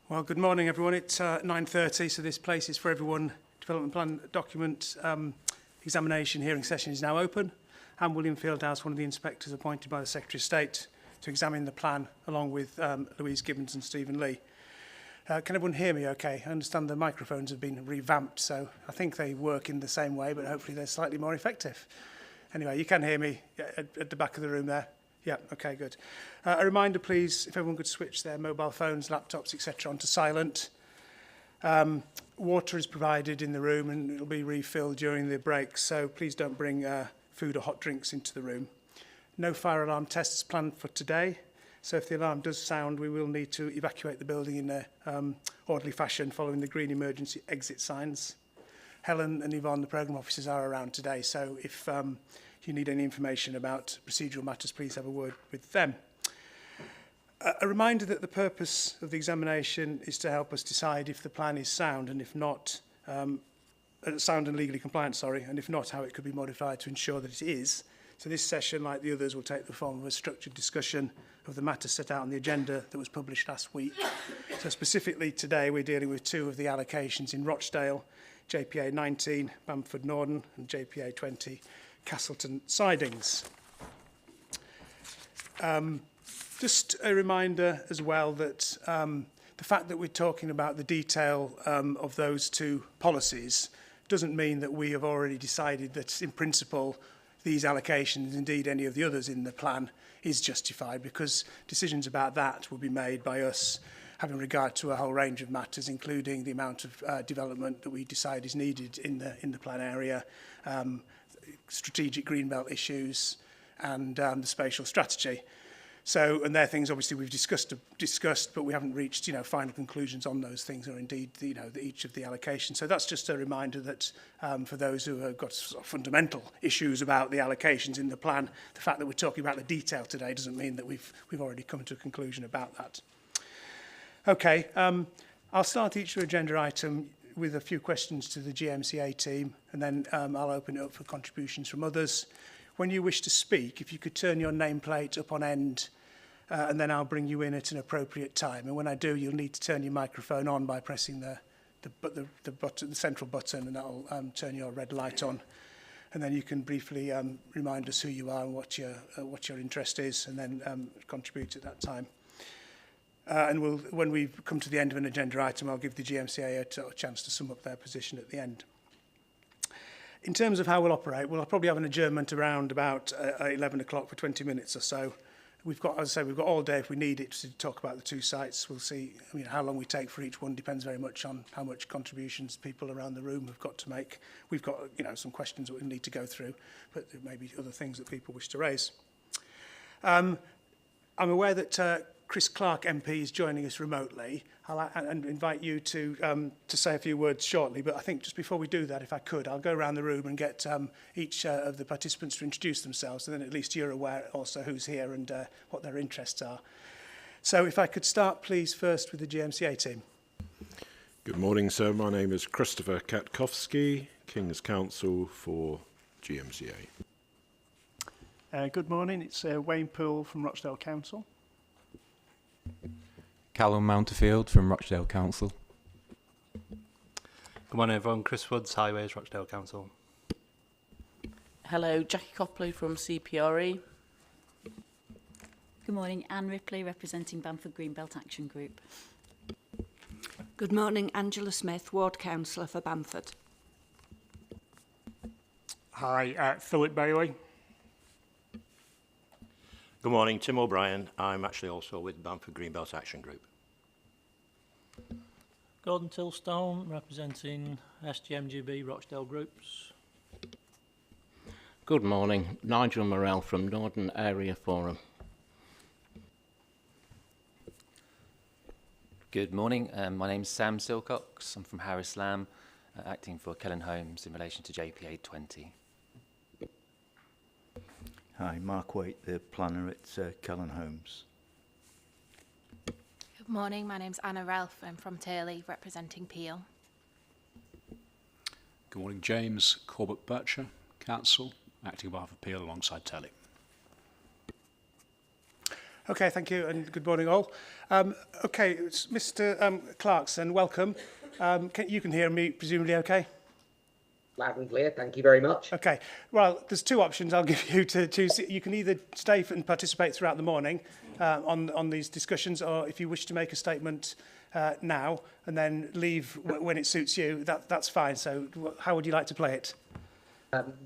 Well, good morning, everyone. It's 9:30, so this place is for everyone. Development plan document examination hearing session is now open. I'm William Fieldhouse, one of the inspectors appointed by the Secretary of State to examine the plan, along with Louise Gibbons and Stephen Lee. Can everyone hear me okay? I understand the microphones have been revamped, so I think they work in the same way, but hopefully they're slightly more effective. Anyway, you can hear me at the back of the room there. Yeah, okay, good. A reminder, please, if everyone could switch their mobile phones, laptops, etc. onto silent. Water is provided in the room and it'll be refilled during the breaks, so please don't bring food or hot drinks into the room. No fire alarm tests planned for today, so if the alarm does sound, we will need to evacuate the building in an orderly fashion following the green emergency exit signs. Helen and Yvonne, the programme officers, are around today, so if you need any information about procedural matters, please have a word with them. A reminder that the purpose of the examination is to help us decide if the plan is sound, and if not, sound and legally compliant, sorry, and if not, how it could be modified to ensure that it is. So this session, like the others, will take the form of a structured discussion of the matters set out on the agenda that was published last week. So specifically today, we're dealing with two of the allocations in Rochdale, JPA 19, Bamford Norden, and JPA 20, Castleton Sidings. Just a reminder as well that the fact that we're talking about the detail of those two policies doesn't mean that we have already decided that in principle these allocations, indeed any of the others in the plan, is justified, because decisions about that will be made by us having regard to a whole range of matters, including the amount of development that we decide is needed in the plan area, strategic greenbelt issues, and the spatial strategy. So, and they're things obviously we've discussed, but we haven't reached, final conclusions on those things, or indeed, each of the allocations. So that's just a reminder that for those who have got sort of fundamental issues about the allocations in the plan, the fact that we're talking about the detail today doesn't mean that we've already come to a conclusion about that. Okay, I'll start each agenda item with a few questions to the GMCA team, and then I'll open it up for contributions from others. When you wish to speak, if you could turn your nameplate up on end, and then I'll bring you in at an appropriate time. And when I do, you'll need to turn your microphone on by pressing the button, the central button, and that'll turn your red light on. And then you can briefly remind us who you are and what your interest is, and then contribute at that time. And when we come to the end of an agenda item, I'll give the GMCA a chance to sum up their position at the end. In terms of how we'll operate, we'll probably have an adjournment around about 11 o'clock for 20 minutes or so. We've got, as I say, we've got all day if we need it to talk about the two sites. We'll see, how long we take for each one depends very much on how much contributions people around the room have got to make. We've got, some questions that we need to go through, but there may be other things that people wish to raise. I'm aware that Chris Clark MP is joining us remotely. I'll invite you to say a few words shortly, but I think just before we do that, if I could, I'll go around the room and get each of the participants to introduce themselves, and then at least you're aware also who's here and what their interests are. So if I could start, please, first with the GMCA team. Good morning, sir. My name is Christopher Katkowski, King's Counsel for GMCA. Good morning, it's Wayne Poole from Rochdale Council. Callum Mounterfield from Rochdale Council. Good morning everyone, Chris Woods, Highways, Rochdale Council. Hello, Jackie Copley from CPRE. Good morning, Anne Ripley representing Bamford Greenbelt Action Group. Good morning, Angela Smith, Ward Councillor for Bamford. Hi, Philip Bailey. Good morning, Tim O'Brien. I'm actually also with Bamford Greenbelt Action Group. Gordon Tilstone, representing SGMGB Rochdale Groups. Good morning, Nigel Morell from Northern Area Forum. Good morning, my name's Sam Silcox. I'm from Harris Lamb, acting for Kellen Holmes in relation to JPA 20. Hi, Mark Waite, the planner at Kellen Holmes. Good morning, my name's Anna Ralph. I'm from Turley, representing Peel. Good morning, James Corbett-Bircher, Council, acting on behalf of Peel alongside Turley. Okay, thank you, and good morning all. Okay, it's Mr. Clarkson, welcome. You can hear me presumably okay? Loud and clear, thank you very much. Okay, well, there's two options I'll give you to choose. You can either stay and participate throughout the morning on these discussions, or if you wish to make a statement now and then leave when it suits you, that's fine. So how would you like to play it?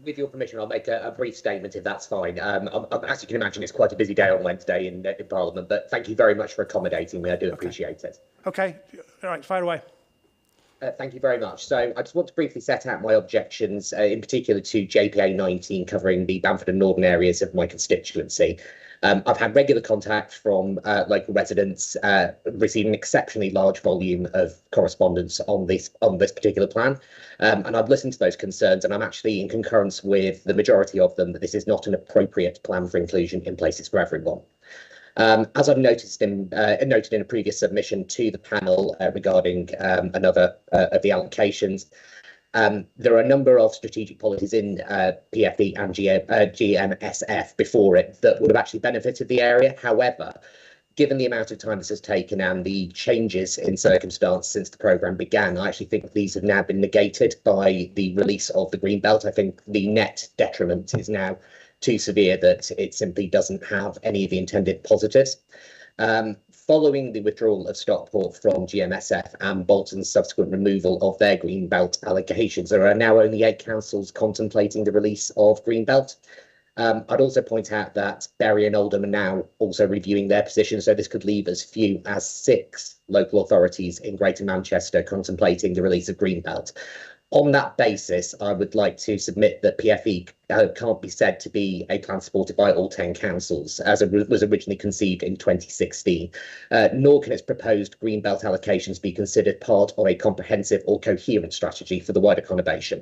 With your permission, I'll make a brief statement if that's fine. As you can imagine, it's quite a busy day on Wednesday in Parliament, but thank you very much for accommodating me. I do appreciate it. Okay, all right, fire away. Thank you very much. So I just want to briefly set out my objections, in particular to JPA 19, covering the Bamford and Northern areas of my constituency. I've had regular contact from local residents, receiving an exceptionally large volume of correspondence on this particular plan. And I've listened to those concerns, and I'm actually in concurrence with the majority of them that this is not an appropriate plan for inclusion in places for everyone. As I've noted in a previous submission to the panel regarding another of the allocations, there are a number of strategic policies in PFE and GMSF before it that would have actually benefited the area. However, given the amount of time this has taken and the changes in circumstance since the programme began, I actually think these have now been negated by the release of the Greenbelt. I think the net detriment is now too severe that it simply doesn't have any of the intended positives. Following the withdrawal of Stockport from GMSF and Bolton's subsequent removal of their Greenbelt allocations, there are now only 8 councils contemplating the release of Greenbelt. I'd also point out that Bury and Oldham are now also reviewing their position, so this could leave as few as 6 local authorities in Greater Manchester contemplating the release of Greenbelt. On that basis, I would like to submit that PFE can't be said to be a plan supported by all 10 councils, as it was originally conceived in 2016, nor can its proposed Greenbelt allocations be considered part of a comprehensive or coherent strategy for the wider conurbation.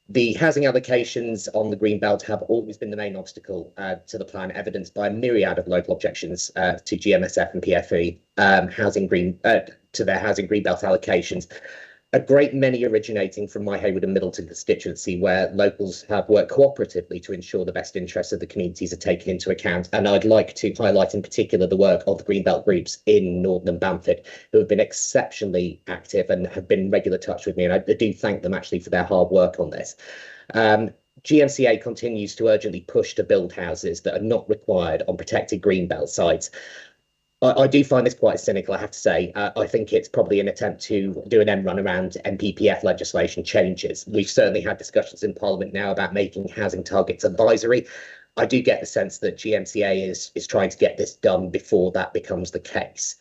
The housing allocations on the Greenbelt have always been the main obstacle to the plan, evidenced by a myriad of local objections to GMSF and PFE to their housing Greenbelt allocations. A great many originating from my Hayward and Middleton constituency, where locals have worked cooperatively to ensure the best interests of the communities are taken into account. And I'd like to highlight in particular the work of the Greenbelt groups in Northern and Bamford, who have been exceptionally active and have been in regular touch with me. And I do thank them actually for their hard work on this. GMCA continues to urgently push to build houses that are not required on protected Greenbelt sites. I do find this quite cynical, I have to say. I think it's probably an attempt to do an end run around NPPF legislation changes. We've certainly had discussions in Parliament now about making housing targets advisory. I do get the sense that GMCA is trying to get this done before that becomes the case.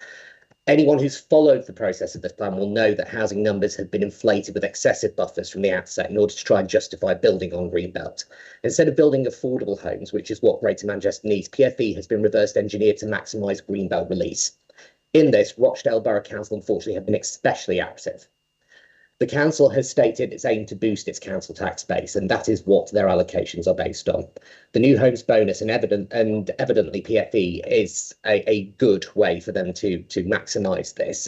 Anyone who's followed the process of this plan will know that housing numbers have been inflated with excessive buffers from the outset in order to try and justify building on Greenbelt. Instead of building affordable homes, which is what Greater Manchester needs, PFE has been reverse engineered to maximise Greenbelt release. In this, Rochdale Borough Council unfortunately have been especially active. The council has stated its aim to boost its council tax base, and that is what their allocations are based on. The new homes bonus and evidently PFE is a good way for them to maximise this.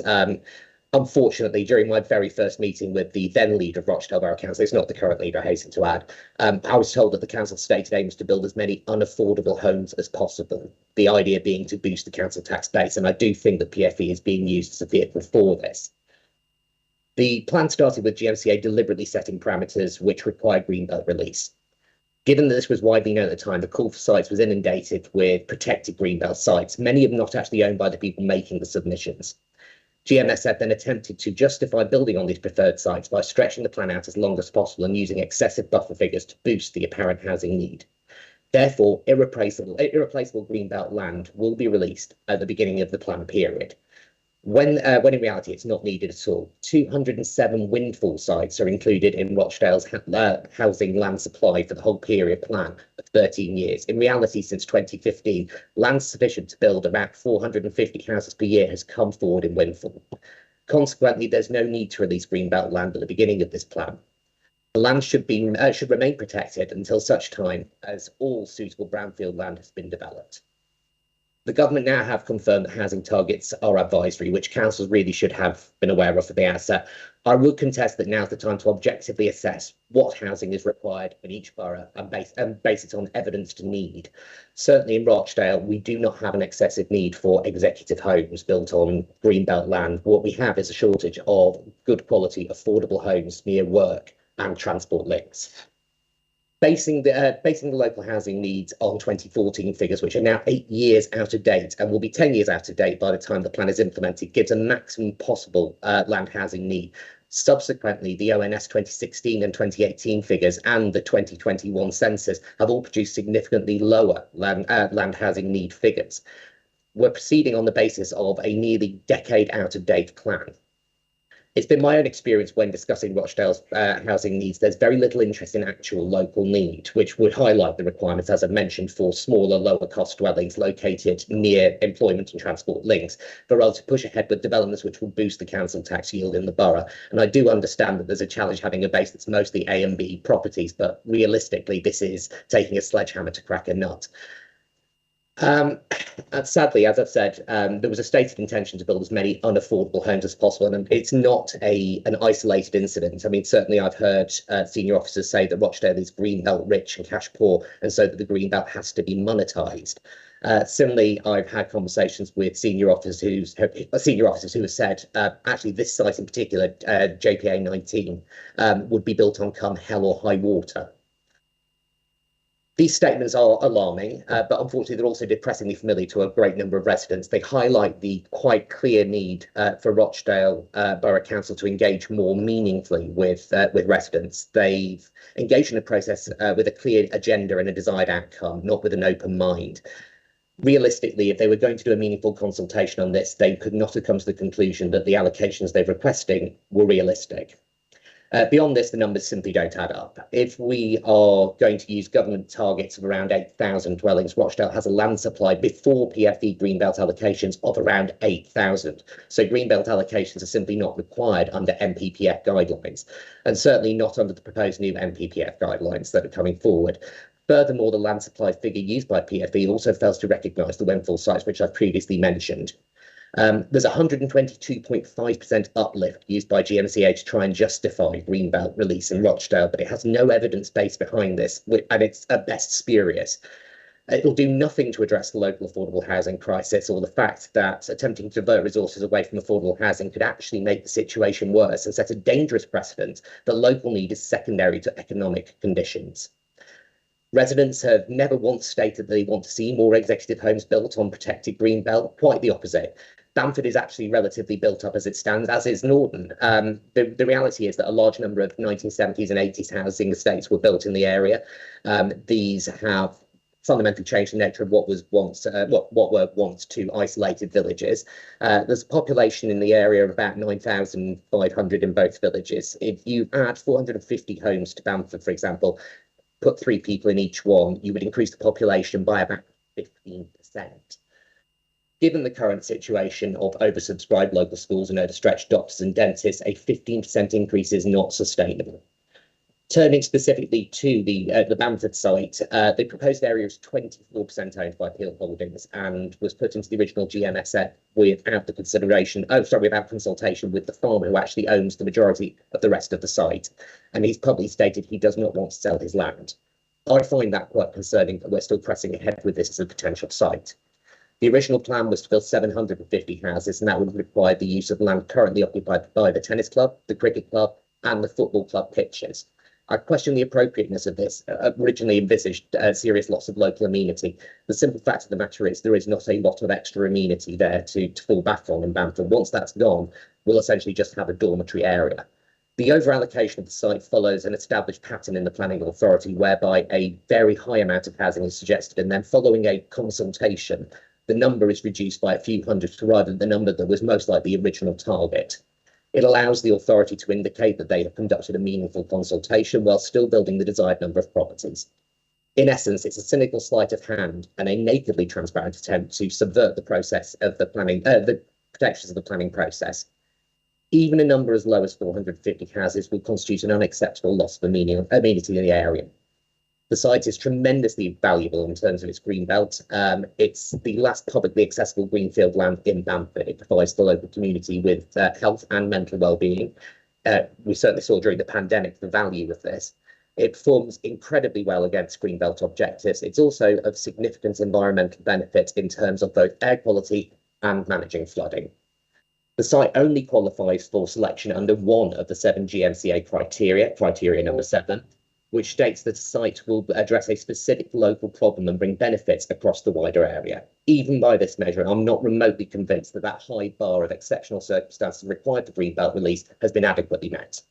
Unfortunately, during my very first meeting with the then leader of Rochdale Borough Council, it's not the current leader, I hasten to add, I was told that the council's stated aim is to build as many unaffordable homes as possible, the idea being to boost the council tax base, and I do think that PFE is being used as a vehicle for this. The plan started with GMCA deliberately setting parameters which required Greenbelt release. Given that this was widely known at the time, the call for sites was inundated with protected Greenbelt sites, many of them not actually owned by the people making the submissions. GMSF then attempted to justify building on these preferred sites by stretching the plan out as long as possible and using excessive buffer figures to boost the apparent housing need. Therefore, irreplaceable Greenbelt land will be released at the beginning of the plan period, when in reality it's not needed at all. 207 windfall sites are included in Rochdale's housing land supply for the whole period plan of 13 years. In reality, since 2015, land sufficient to build about 450 houses per year has come forward in windfall. Consequently, there's no need to release Greenbelt land at the beginning of this plan. The land should remain protected until such time as all suitable brownfield land has been developed. The government now have confirmed that housing targets are advisory, which councils really should have been aware of at the outset. I would contest that now's the time to objectively assess what housing is required in each borough and base it on evidence to need. Certainly in Rochdale, we do not have an excessive need for executive homes built on greenbelt land. What we have is a shortage of good quality, affordable homes near work and transport links. Basing the local housing needs on 2014 figures, which are now 8 years out of date and will be 10 years out of date by the time the plan is implemented, gives a maximum possible land housing need. Subsequently, the ONS 2016 and 2018 figures and the 2021 census have all produced significantly lower land housing need figures. We're proceeding on the basis of a nearly decade out of date plan. It's been my own experience when discussing Rochdale's housing needs, there's very little interest in actual local need, which would highlight the requirements, as I've mentioned, for smaller, lower cost dwellings located near employment and transport links, for us to push ahead with developments which will boost the council tax yield in the borough. And I do understand that there's a challenge having a base that's mostly A and B properties, but realistically, this is taking a sledgehammer to crack a nut. And sadly, as I've said, there was a stated intention to build as many unaffordable homes as possible, and it's not an isolated incident. I mean, certainly I've heard senior officers say that Rochdale is greenbelt rich and cash poor, and so that the greenbelt has to be monetised. Similarly, I've had conversations with senior officers who have said, actually, this site in particular, JPA 19, would be built on come hell or high water. These statements are alarming, but unfortunately, they're also depressingly familiar to a great number of residents. They highlight the quite clear need for Rochdale Borough Council to engage more meaningfully with residents. They've engaged in a process with a clear agenda and a desired outcome, not with an open mind. Realistically, if they were going to do a meaningful consultation on this, they could not have come to the conclusion that the allocations they're requesting were realistic. Beyond this, the numbers simply don't add up. If we are going to use government targets of around 8,000 dwellings, Rochdale has a land supply before PFE Greenbelt allocations of around 8,000. So Greenbelt allocations are simply not required under NPPF guidelines, and certainly not under the proposed new NPPF guidelines that are coming forward. Furthermore, the land supply figure used by PFE also fails to recognise the Wenfield sites, which I've previously mentioned. There's a 122.5% uplift used by GMCA to try and justify Greenbelt release in Rochdale, but it has no evidence base behind this, and it's at best spurious. It will do nothing to address the local affordable housing crisis, or the fact that attempting to divert resources away from affordable housing could actually make the situation worse and set a dangerous precedent that local need is secondary to economic conditions. Residents have never once stated that they want to see more executive homes built on protected greenbelt. Quite the opposite. Bamford is actually relatively built up as it stands, as is Norden. The reality is that a large number of 1970s and 80s housing estates were built in the area. These have fundamentally changed the nature of what was once what were once two isolated villages. There's a population in the area of about 9,500 in both villages. If you add 450 homes to Bamford, for example, put 3 people in each one, you would increase the population by about 15%. Given the current situation of oversubscribed local schools and overstretched doctors and dentists, a 15% increase is not sustainable. Turning specifically to the Bamford site, the proposed area is 24% owned by Peel Holdings and was put into the original GMSF without consultation with the farmer who actually owns the majority of the rest of the site. And he's publicly stated he does not want to sell his land. I find that quite concerning that we're still pressing ahead with this as a potential site. The original plan was to build 750 houses, and that would require the use of land currently occupied by the tennis club, the cricket club, and the football club pitches. I question the appropriateness of this, originally envisaged serious loss of local amenity. The simple fact of the matter is there is not a lot of extra amenity there to fall back on in Bamford. Once that's gone, we'll essentially just have a dormitory area. The over-allocation of the site follows an established pattern in the planning authority whereby a very high amount of housing is suggested, and then following a consultation, the number is reduced by a few hundred to arrive at the number that was most like the original target. It allows the authority to indicate that they have conducted a meaningful consultation while still building the desired number of properties. In essence, it's a cynical sleight of hand and a nakedly transparent attempt to subvert the process of the planning, the protections of the planning process. Even a number as low as 450 houses will constitute an unacceptable loss of amenity in the area. The site is tremendously valuable in terms of its green belt. It's the last publicly accessible greenfield land in Bamford. It provides the local community with health and mental well-being. We certainly saw during the pandemic the value of this. It performs incredibly well against greenbelt objectives. It's also of significant environmental benefit in terms of both air quality and managing flooding. The site only qualifies for selection under one of the 7 GMCA criteria number 7, which states that a site will address a specific local problem and bring benefits across the wider area. Even by this measure, I'm not remotely convinced that that high bar of exceptional circumstances required for greenbelt release has been adequately met.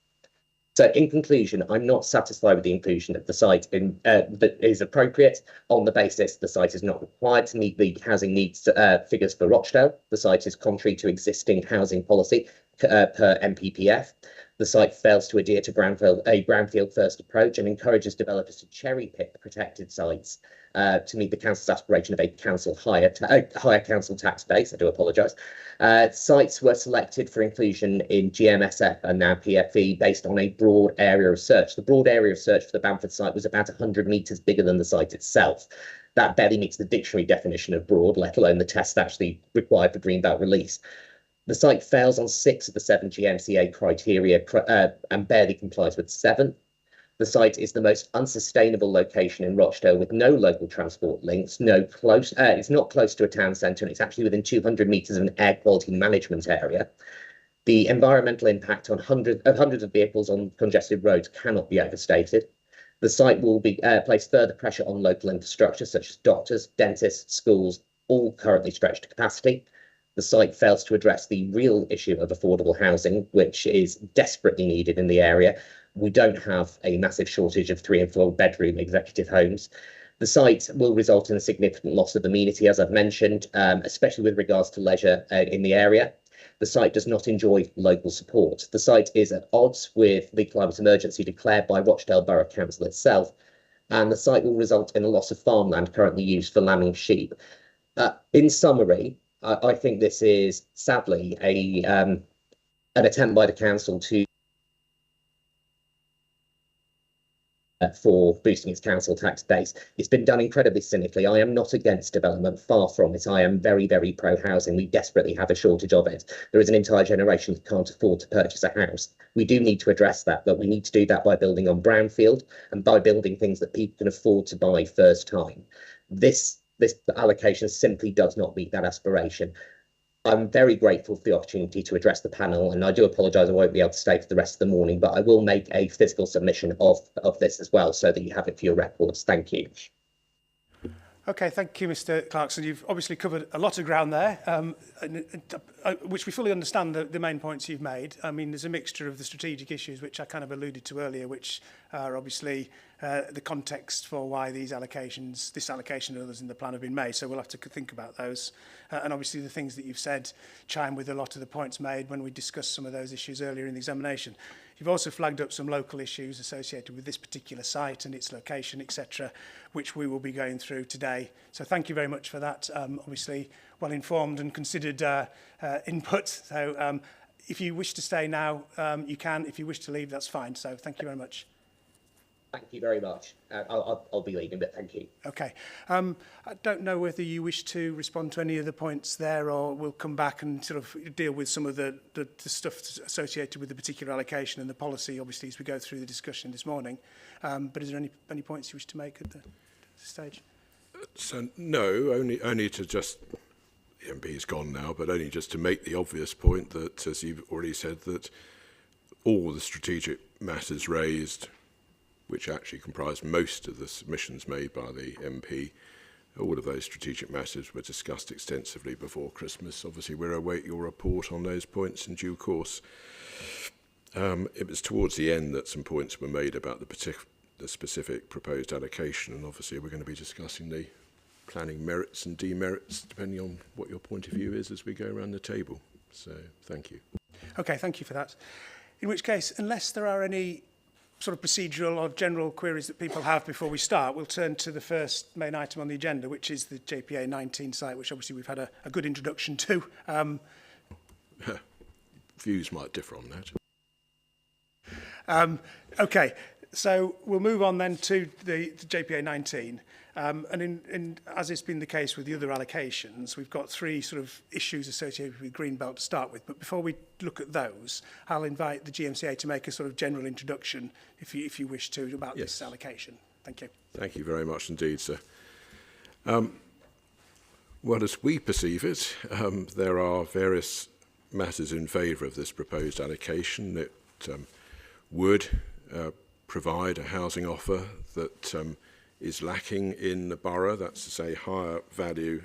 So in conclusion, I'm not satisfied with the inclusion of the site that is appropriate on the basis the site is not required to meet the housing needs figures for Rochdale. The site is contrary to existing housing policy per MPPF. The site fails to adhere to a brownfield first approach and encourages developers to cherry pick protected sites to meet the council's aspiration of a higher council tax base. I do apologise. Sites were selected for inclusion in GMSF and now PFE based on a broad area of search. The broad area of search for the Bamford site was about 100 metres bigger than the site itself. That barely meets the dictionary definition of broad, let alone the test actually required for greenbelt release. The site fails on 6 of the 7 GMCA criteria and barely complies with 7. The site is the most unsustainable location in Rochdale with no local transport links, it's not close to a town centre, and it's actually within 200 metres of an air quality management area. The environmental impact on hundreds of vehicles on congested roads cannot be overstated. The site will place further pressure on local infrastructure such as doctors, dentists, schools, all currently stretched to capacity. The site fails to address the real issue of affordable housing, which is desperately needed in the area. We don't have a massive shortage of 3 and 4 bedroom executive homes. The site will result in a significant loss of amenity, as I've mentioned, especially with regards to leisure in the area. The site does not enjoy local support. The site is at odds with the climate emergency declared by Rochdale Borough Council itself, and the site will result in a loss of farmland currently used for lambing sheep. In summary, I think this is sadly an attempt by the council to for boosting its council tax base. It's been done incredibly cynically. I am not against development, far from it. I am very, very pro-housing. We desperately have a shortage of it. There is an entire generation that can't afford to purchase a house. We do need to address that, but we need to do that by building on brownfield and by building things that people can afford to buy first time. This allocation simply does not meet that aspiration. I'm very grateful for the opportunity to address the panel, and I do apologise I won't be able to stay for the rest of the morning, but I will make a physical submission of this as well so that you have it for your records. Thank you. Okay, thank you, Mr. Clarkson. You've obviously covered a lot of ground there, which we fully understand the main points you've made. I mean, there's a mixture of the strategic issues, which I kind of alluded to earlier, which are obviously the context for why this allocation and others in the plan have been made. So we'll have to think about those. And obviously the things that you've said chime with a lot of the points made when we discussed some of those issues earlier in the examination. You've also flagged up some local issues associated with this particular site and its location, etc., which we will be going through today. So thank you very much for that. Obviously, well-informed and considered input. So if you wish to stay now, you can. If you wish to leave, that's fine. So thank you very much. Thank you very much. I'll be leaving, but thank you. Okay. I don't know whether you wish to respond to any of the points there, or we'll come back and sort of deal with some of the stuff associated with the particular allocation and the policy, obviously, as we go through the discussion this morning. But is there any points you wish to make at the stage? So, no, only to just, the MP is gone now, but only just to make the obvious point that, as you've already said, that all the strategic matters raised, which actually comprised most of the submissions made by the MP, all of those strategic matters were discussed extensively before Christmas. Obviously, we'll await your report on those points in due course. It was towards the end that some points were made about the specific proposed allocation, and obviously we're going to be discussing the planning merits and demerits, depending on what your point of view is as we go around the table. So, thank you. Okay, thank you for that. In which case, unless there are any sort of procedural or general queries that people have before we start, we'll turn to the first main item on the agenda, which is the JPA 19 site, which obviously we've had a good introduction to. Views might differ on that. Okay, so we'll move on then to the JPA 19. As it's been the case with the other allocations, we've got three sort of issues associated with Greenbelt to start with. But before we look at those, I'll invite the GMCA to make a sort of general introduction, if you wish to, about this allocation. Thank you. Thank you very much indeed, sir. Well, as we perceive it, there are various matters in favour of this proposed allocation. It would provide a housing offer that is lacking in the borough, that's to say higher value,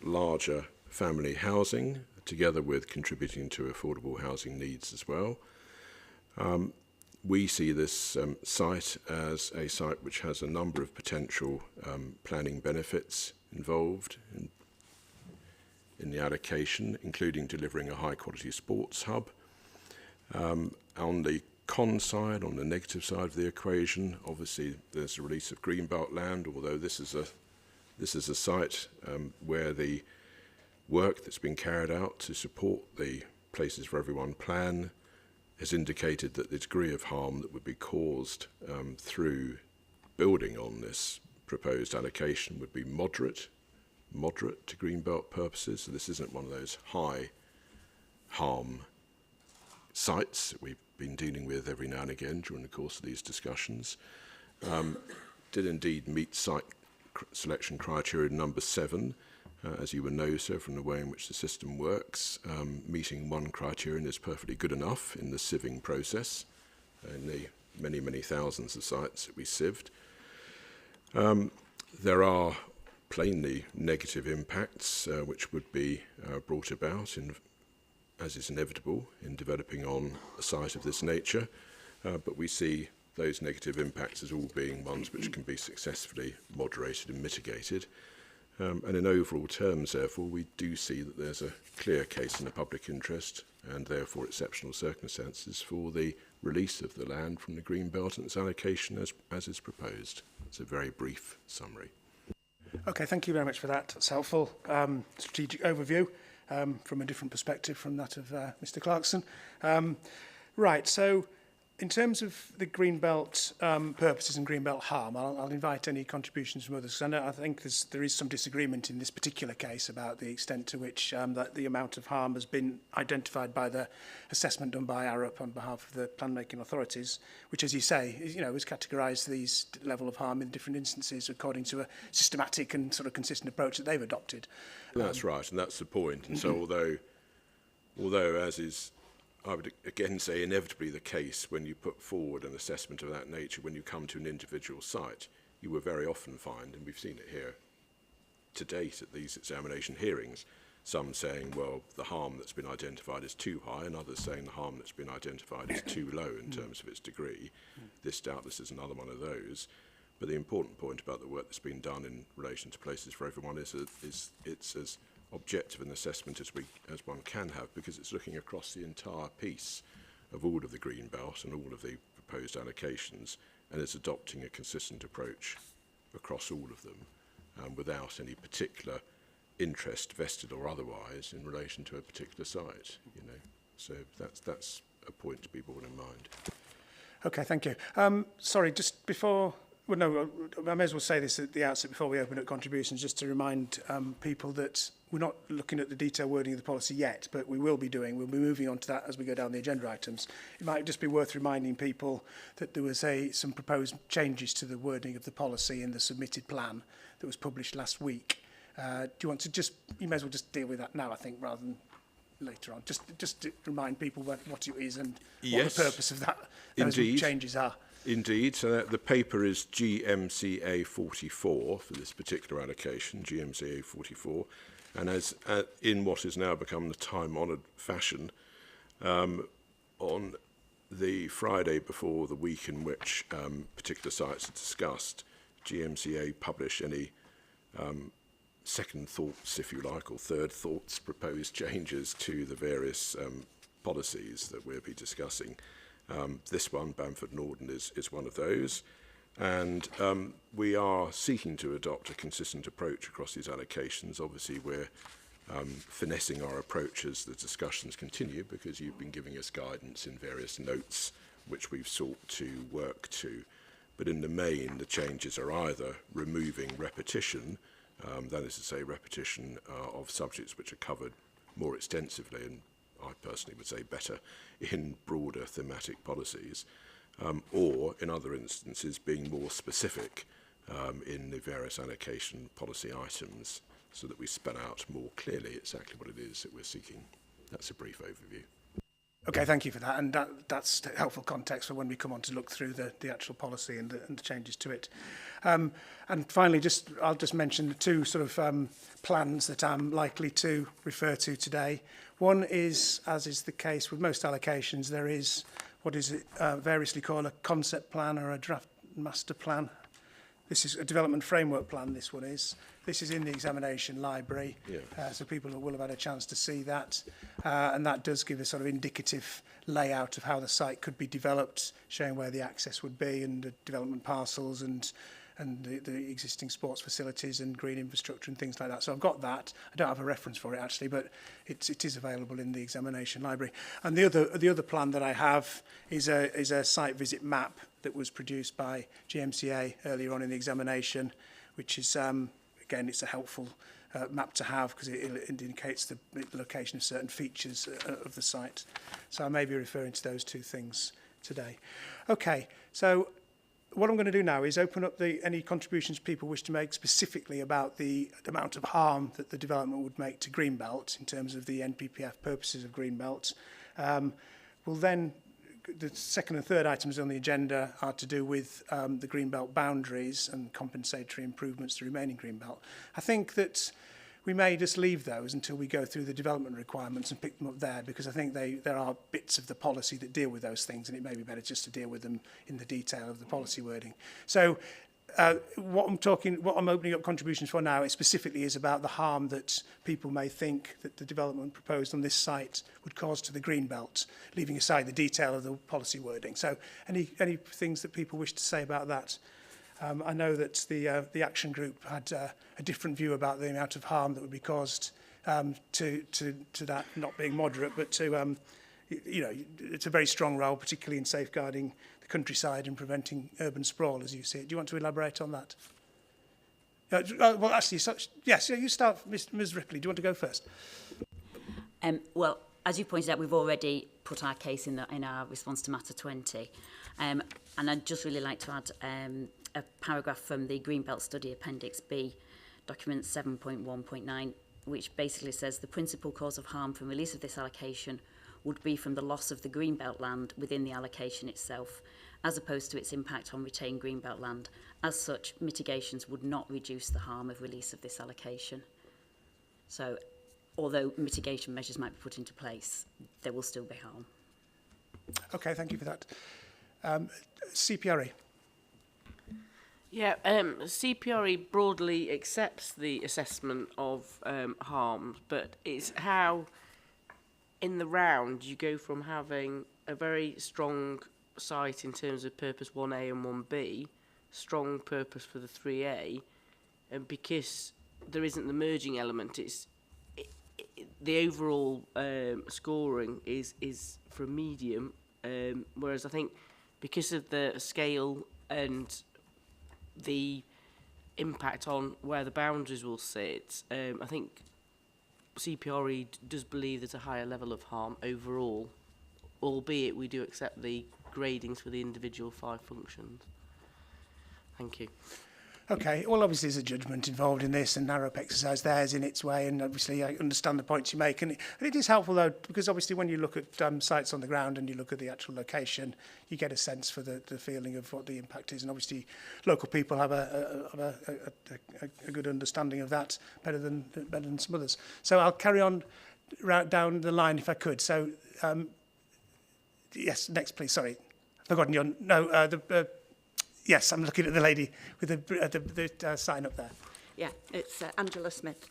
larger family housing, together with contributing to affordable housing needs as well. We see this site as a site which has a number of potential planning benefits involved in the allocation, including delivering a high-quality sports hub. On the con side, on the negative side of the equation, obviously there's the release of Greenbelt land, although this is a site where the work that's been carried out to support the Places for Everyone plan has indicated that the degree of harm that would be caused through building on this proposed allocation would be moderate to Greenbelt purposes. So this isn't one of those high harm sites that we've been dealing with every now and again during the course of these discussions. Did indeed meet site selection criteria number 7, as you will know, sir, from the way in which the system works. Meeting one criterion is perfectly good enough in the sieving process, in the many, many thousands of sites that we sieved. There are plainly negative impacts which would be brought about, as is inevitable in developing on a site of this nature, but we see those negative impacts as all being ones which can be successfully moderated and mitigated. And in overall terms, therefore, we do see that there's a clear case in the public interest and therefore exceptional circumstances for the release of the land from the Greenbelt and its allocation as is proposed. It's a very brief summary. Okay, thank you very much for that. That's helpful. Strategic overview from a different perspective from that of Mr. Clarkson. Right, so in terms of the Greenbelt purposes and Greenbelt harm, I'll invite any contributions from others. I think there is some disagreement in this particular case about the extent to which that the amount of harm has been identified by the assessment done by ARUP on behalf of the plan-making authorities, which, as you say, is categorised these level of harm in different instances according to a systematic and sort of consistent approach that they've adopted. That's right, and that's the point. And so although as is, I would again say, inevitably the case when you put forward an assessment of that nature, when you come to an individual site, you will very often find, and we've seen it here to date at these examination hearings, some saying, well, the harm that's been identified is too high, and others saying the harm that's been identified is too low in terms of its degree. This doubtless is another one of those. But the important point about the work that's been done in relation to Places for Everyone is it's as objective an assessment as one can have, because it's looking across the entire piece of all of the Greenbelt and all of the proposed allocations, and it's adopting a consistent approach across all of them without any particular interest, vested or otherwise, in relation to a particular site. So that's a point to be borne in mind. Okay, thank you. Sorry, just before. Well, no, I may as well say this at the outset before we open up contributions, just to remind people that we're not looking at the detailed wording of the policy yet, but we'll be moving on to that as we go down the agenda items. It might just be worth reminding people that there was some proposed changes to the wording of the policy in the submitted plan that was published last week. Do you want to you may as well just deal with that now, I think, rather than later on. Just to remind people what it is and what the purpose of those changes are. Indeed, so the paper is GMCA 44 for this particular allocation, GMCA 44, and as in what has now become the time-honoured fashion, on the Friday before the week in which particular sites are discussed, GMCA publish any second thoughts, if you like, or third thoughts, proposed changes to the various policies that we'll be discussing. This one, Bamford Norden, is one of those. And we are seeking to adopt a consistent approach across these allocations. Obviously, we're finessing our approach as the discussions continue, because you've been giving us guidance in various notes which we've sought to work to. But in the main, the changes are either removing repetition, that is to say repetition of subjects which are covered more extensively, and I personally would say better, in broader thematic policies, or in other instances being more specific in the various allocation policy items, so that we spell out more clearly exactly what it is that we're seeking. That's a brief overview. Okay, thank you for that, and that's helpful context for when we come on to look through the actual policy and the changes to it. And finally, I'll just mention the two sort of plans that I'm likely to refer to today. One is, as is the case with most allocations, there is what is variously called a concept plan or a draft master plan. This is a development framework plan, this one is. This is in the examination library, so people will have had a chance to see that. And that does give a sort of indicative layout of how the site could be developed, showing where the access would be and the development parcels and the existing sports facilities and green infrastructure and things like that. So I've got that. I don't have a reference for it actually, but it is available in the examination library. And the other plan that I have is a site visit map that was produced by GMCA earlier on in the examination, which is again, it's a helpful map to have because it indicates the location of certain features of the site. So I may be referring to those two things today. Okay, so what I'm going to do now is open up any contributions people wish to make specifically about the amount of harm that the development would make to Greenbelt in terms of the NPPF purposes of Greenbelt. We'll then, the second and third items on the agenda are to do with the Greenbelt boundaries and compensatory improvements to remaining Greenbelt. I think that we may just leave those until we go through the development requirements and pick them up there, because I think there are bits of the policy that deal with those things, and it may be better just to deal with them in the detail of the policy wording. So what I'm opening up contributions for now is specifically is about the harm that people may think that the development proposed on this site would cause to the Greenbelt, leaving aside the detail of the policy wording. So any things that people wish to say about that? I know that the action group had a different view about the amount of harm that would be caused to that not being moderate, but to it's a very strong role, particularly in safeguarding the countryside and preventing urban sprawl, as you see it. Do you want to elaborate on that? Well, actually, yes, you start, Ms. Ripley. Do you want to go first? Well, as you pointed out, we've already put our case in our response to Matter 20, and I'd just really like to add a paragraph from the Greenbelt Study Appendix B, document 7.1.9, which basically says the principal cause of harm from release of this allocation would be from the loss of the Greenbelt land within the allocation itself, as opposed to its impact on retained Greenbelt land. As such, mitigations would not reduce the harm of release of this allocation. So, although mitigation measures might be put into place, there will still be harm. Okay, thank you for that. CPRE. Yeah, CPRE broadly accepts the assessment of harm, but it's how in the round you go from having a very strong site in terms of purpose 1A and 1B, strong purpose for the 3A, and because there isn't the merging element, the overall scoring is for a medium, whereas I think because of the scale and the impact on where the boundaries will sit, I think CPRE does believe there's a higher level of harm overall, albeit we do accept the gradings for the individual 5 functions. Thank you. Okay, well, obviously there's a judgment involved in this, and NAROP exercise theirs in its way, and obviously I understand the points you make. And it is helpful, though, because obviously when you look at sites on the ground and you look at the actual location, you get a sense for the feeling of what the impact is. And obviously local people have a good understanding of that, better than some others. So I'll carry on down the line if I could. So, yes, next, please. Sorry, I've forgotten your... No, yes, I'm looking at the lady with the sign up there. Yeah, it's Angela Smith.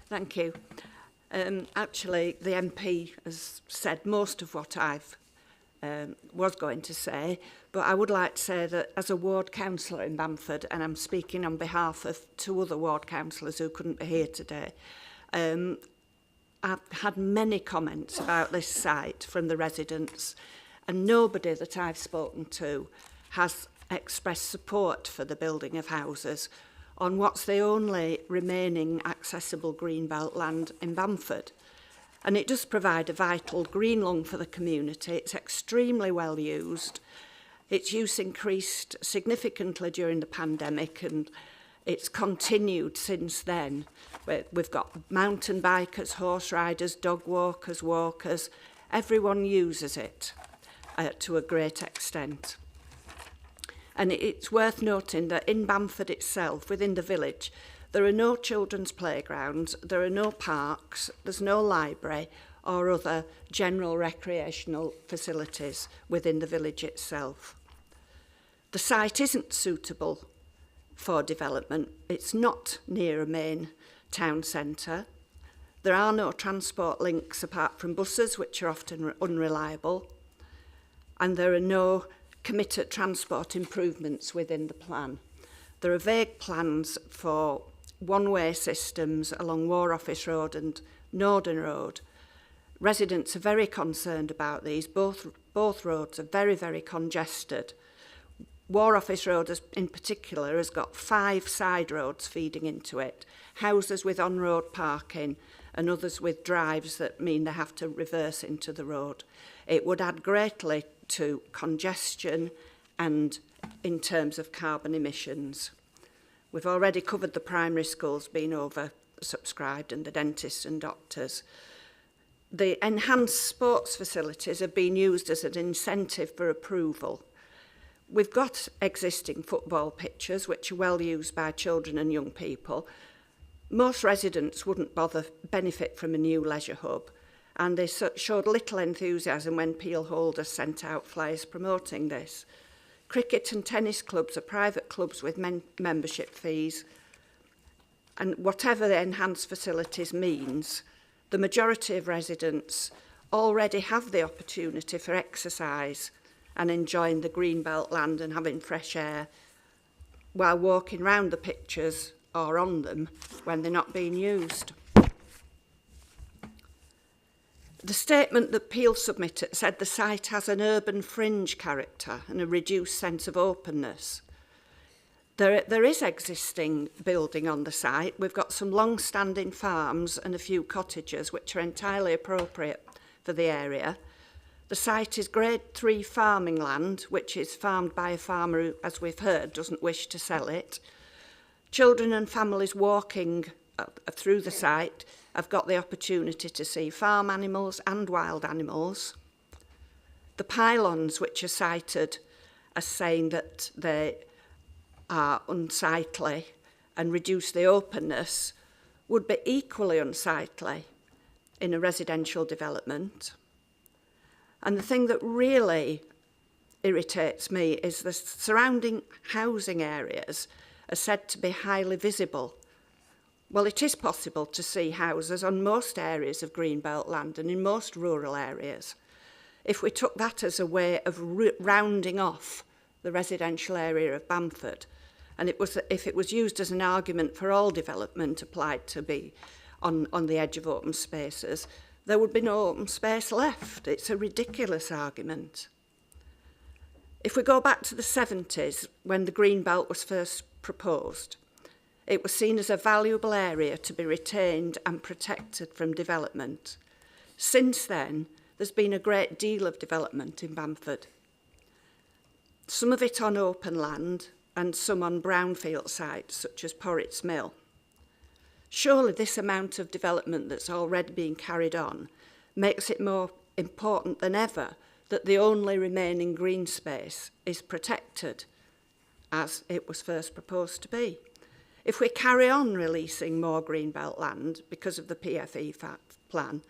Thank you. Actually, the MP has said most of what I've was going to say, but I would like to say that as a ward councillor in Bamford, and I'm speaking on behalf of 2 other ward councillors who couldn't be here today, I've had many comments about this site from the residents, and nobody that I've spoken to has expressed support for the building of houses on what's the only remaining accessible greenbelt land in Bamford. And it does provide a vital green lung for the community. It's extremely well used. Its use increased significantly during the pandemic, and it's continued since then. We've got mountain bikers, horse riders, dog walkers, walkers. Everyone uses it to a great extent. And it's worth noting that in Bamford itself, within the village, there are no children's playgrounds, there are no parks, there's no library or other general recreational facilities within the village itself. The site isn't suitable for development. It's not near a main town centre. There are no transport links apart from buses, which are often unreliable. And there are no committed transport improvements within the plan. There are vague plans for one-way systems along War Office Road and Norden Road. Residents are very concerned about these. Both roads are very, very congested. War Office Road in particular has got 5 side roads feeding into it, houses with on-road parking and others with drives that mean they have to reverse into the road. It would add greatly to congestion and in terms of carbon emissions. We've already covered the primary schools being oversubscribed and the dentists and doctors. The enhanced sports facilities have been used as an incentive for approval. We've got existing football pitches which are well used by children and young people. Most residents wouldn't benefit from a new leisure hub, and they showed little enthusiasm when Peel Holders sent out flyers promoting this. Cricket and tennis clubs are private clubs with membership fees, and whatever the enhanced facilities means, the majority of residents already have the opportunity for exercise and enjoying the greenbelt land and having fresh air while walking round the pitches or on them when they're not being used. The statement that Peel submitted said the site has an urban fringe character and a reduced sense of openness. There is existing building on the site. We've got some long-standing farms and a few cottages which are entirely appropriate for the area. The site is grade 3 farming land, which is farmed by a farmer who, as we've heard, doesn't wish to sell it. Children and families walking through the site have got the opportunity to see farm animals and wild animals. The pylons, which are cited as saying that they are unsightly and reduce the openness, would be equally unsightly in a residential development. And the thing that really irritates me is the surrounding housing areas are said to be highly visible. Well, it is possible to see houses on most areas of greenbelt land and in most rural areas. If we took that as a way of rounding off the residential area of Bamford, and if it was used as an argument for all development applied to be on the edge of open spaces, there would be no open space left. It's a ridiculous argument. If we go back to the 70s, when the Green Belt was first proposed, it was seen as a valuable area to be retained and protected from development. Since then, there's been a great deal of development in Bamford. Some of it on open land and some on brownfield sites, such as Porrit's Mill. Surely this amount of development that's already being carried on makes it more important than ever that the only remaining green space is protected, as it was first proposed to be. If we carry on releasing more greenbelt land because of the PFE plan,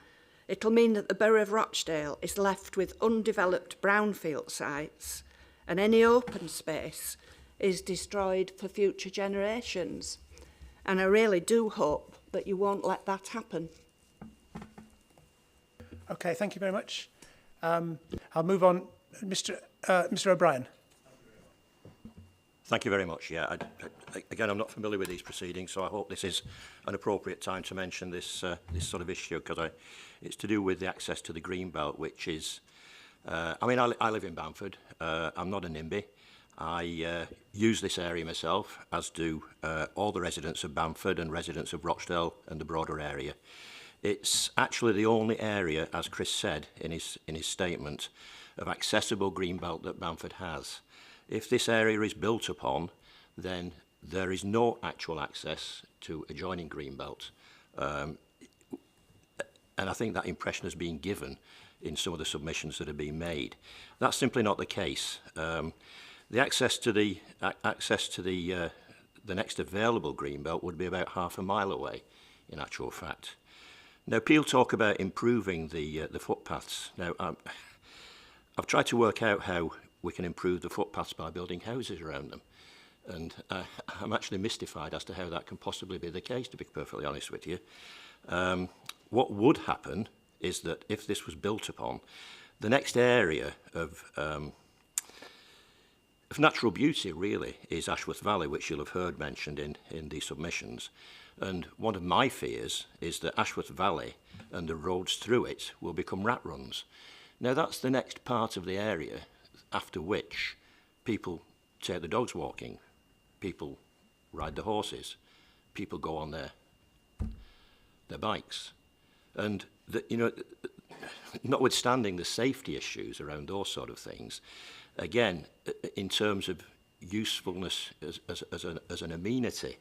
it'll mean that the Borough of Rochdale is left with undeveloped brownfield sites, and any open space is destroyed for future generations. And I really do hope that you won't let that happen. Okay, thank you very much. I'll move on. Mr. O'Brien. Thank you very much. Yeah, again, I'm not familiar with these proceedings, so I hope this is an appropriate time to mention this this sort of issue, because it's to do with the access to the green belt, which is I mean, I live in Bamford. I'm not a NIMBY. I use this area myself, as do all the residents of Bamford and residents of Rochdale and the broader area. It's actually the only area, as Chris said in his statement, of accessible greenbelt that Bamford has. If this area is built upon, then there is no actual access to adjoining greenbelt. And I think that impression has been given in some of the submissions that are being made. That's simply not the case. The access to the next available greenbelt would be about half a mile away, in actual fact. Now, Peel talk about improving the footpaths. Now, I've tried to work out how we can improve the footpaths by building houses around them, and I'm actually mystified as to how that can possibly be the case, to be perfectly honest with you. What would happen is that if this was built upon, the next area of natural beauty really is Ashworth Valley, which you'll have heard mentioned in the submissions. And one of my fears is that Ashworth Valley and the roads through it will become rat runs. Now that's the next part of the area after which people take the dogs walking, people ride the horses, people go on their bikes. And notwithstanding the safety issues around those sort of things, again, in terms of usefulness as an amenity,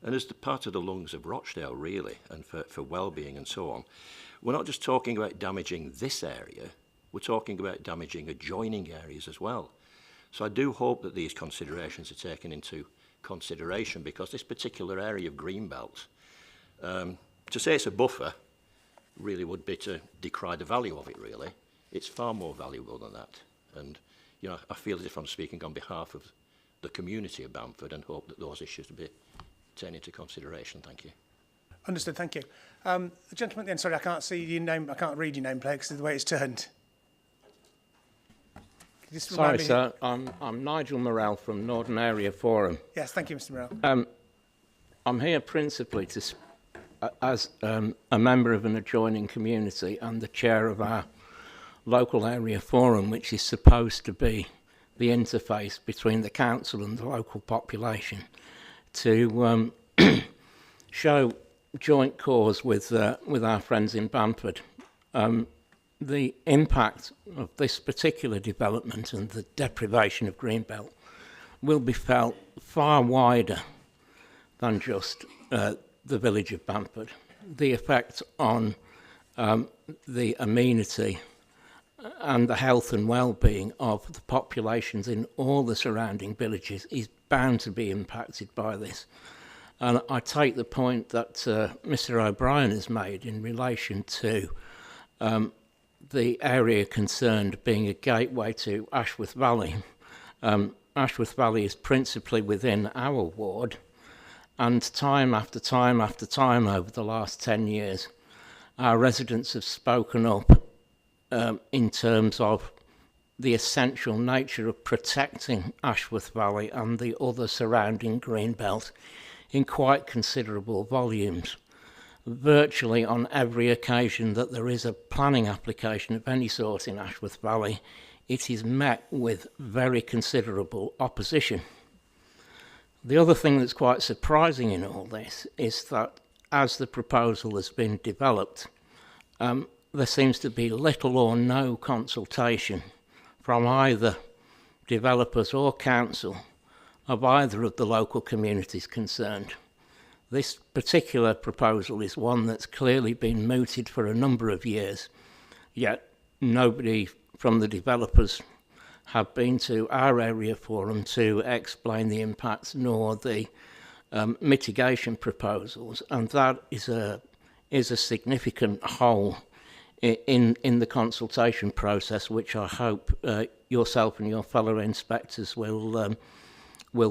and as the part of the lungs of Rochdale, really, and for well-being and so on, we're not just talking about damaging this area, we're talking about damaging adjoining areas as well. So I do hope that these considerations are taken into consideration, because this particular area of Greenbelt, to say it's a buffer really would be to decry the value of it, really. It's far more valuable than that. And, I feel as if I'm speaking on behalf of the community of Bamford, and hope that those issues will be taken into consideration. Thank you. Understood, thank you. The gentleman at the end, sorry, I can't see your name, I can't read your name plate because of the way it's turned. Sorry, sir, I'm Nigel Morrell from Northern Area Forum. Yes, thank you, Mr. Morrell. I'm here principally as a member of an adjoining community and the chair of our local area forum, which is supposed to be the interface between the council and the local population, to show joint cause with our friends in Bamford. The impact of this particular development and the deprivation of Greenbelt will be felt far wider than just the village of Bamford. The effect on the amenity and the health and well-being of the populations in all the surrounding villages is bound to be impacted by this. And I take the point that Mr. O'Brien has made in relation to the area concerned being a gateway to Ashworth Valley. Ashworth Valley is principally within our ward, and time after time after time over the last 10 years, our residents have spoken up in terms of the essential nature of protecting Ashworth Valley and the other surrounding Greenbelt in quite considerable volumes. Virtually on every occasion that there is a planning application of any sort in Ashworth Valley, it is met with very considerable opposition. The other thing that's quite surprising in all this is that as the proposal has been developed, there seems to be little or no consultation from either developers or council of either of the local communities concerned. This particular proposal is one that's clearly been mooted for a number of years, yet nobody from the developers have been to our area forum to explain the impacts nor the mitigation proposals, and that is a significant hole in the consultation process, which I hope yourself and your fellow inspectors will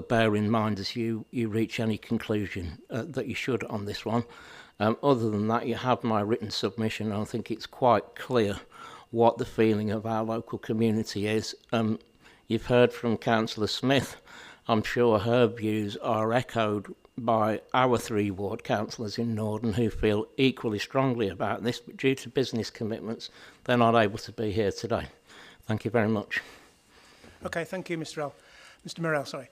bear in mind as you reach any conclusion that you should on this one. Other than that, you have my written submission. I think it's quite clear what the feeling of our local community is. You've heard from Councillor Smith. I'm sure her views are echoed by our 3 ward councillors in Norden, who feel equally strongly about this, but due to business commitments, they're not able to be here today. Thank you very much. Okay, thank you, Mr. Morell, sorry.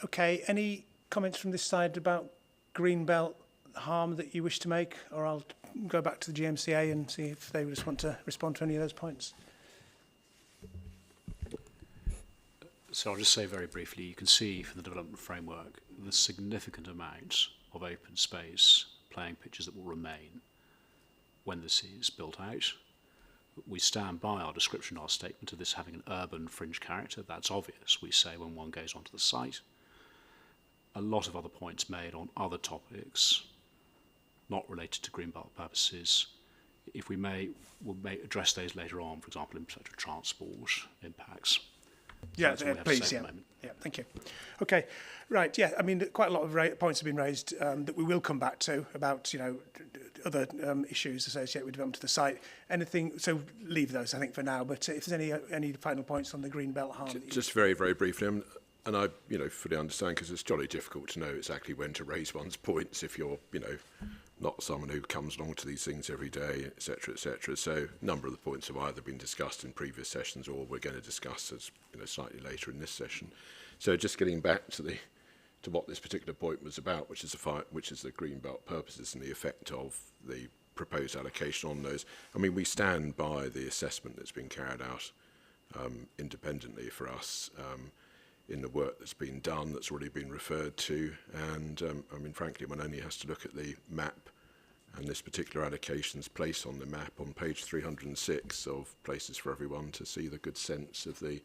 Okay, any comments from this side about Greenbelt harm that you wish to make? Or I'll go back to the GMCA and see if they just want to respond to any of those points. So I'll just say very briefly, you can see from the development framework the significant amount of open space, playing pitches that will remain when this is built out. We stand by our description, our statement of this having an urban fringe character. That's obvious, we say, when one goes onto the site. A lot of other points made on other topics, not related to Greenbelt purposes. If we may, we'll address those later on, for example, in respect of transport impacts. Yeah, please, yeah. Yeah, thank you. Okay, right, yeah, I mean, quite a lot of points have been raised that we will come back to about, you know, other issues associated with development of the site. Anything, so leave those, I think, for now, but if there's any final points on the Greenbelt harm. Just very, very briefly, and I, you know, fully understand, because it's jolly difficult to know exactly when to raise one's points if you're, you know, not someone who comes along to these things every day, etc., etc. So a number of the points have either been discussed in previous sessions or we're going to discuss as, you know, slightly later in this session. So just getting back to what this particular point was about, which is the Greenbelt purposes and the effect of the proposed allocation on those. I mean, we stand by the assessment that's been carried out independently for us in the work that's been done, that's already been referred to, and I mean, frankly, one only has to look at the map and this particular allocation's place on the map on page 306 of Places for Everyone to see the good sense of the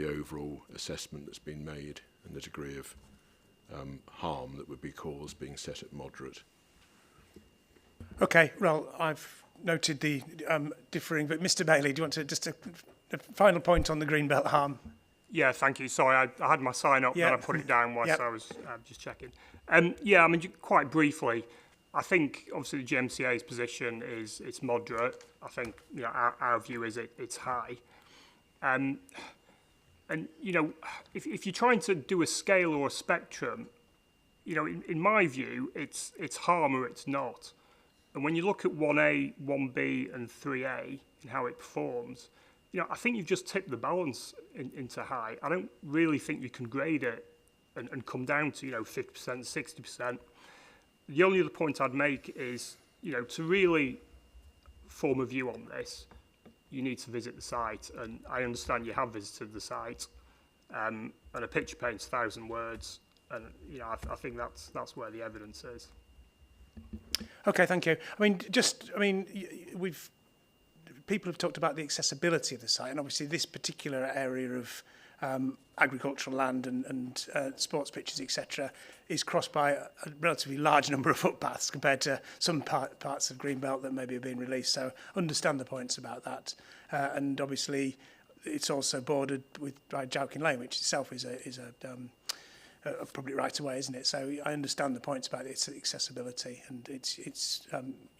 overall assessment that's been made and the degree of harm that would be caused being set at moderate. Okay, well, I've noted the differing, but Mr. Bailey, do you want to just a final point on the Greenbelt harm? Yeah, thank you. Sorry, I had my sign up, and I put it down whilst I was just checking. Yeah, I mean, quite briefly, I think obviously the GMCA's position is it's moderate. I think, you know, our view is it's high. And you know, if you're trying to do a scale or a spectrum, you know, in my view, it's harm or it's not. And when you look at 1A, 1B, and 3A and how it performs, you know, I think you've just tipped the balance into high. I don't really think you can grade it and come down to, you know, 50%, 60%. The only other point I'd make is, you know, to really form a view on this, you need to visit the site. And I understand you have visited the site, and a picture paints 1,000 words. And, you know, I think that's where the evidence is. Okay, thank you. I mean, people have talked about the accessibility of the site, and obviously this particular area of agricultural land and sports pitches, etc., is crossed by a relatively large number of footpaths compared to some parts of Greenbelt that maybe have been released. So understand the points about that, and obviously it's also bordered by Jowkin Lane, which itself is a public right of way, isn't it? So I understand the points about its accessibility and its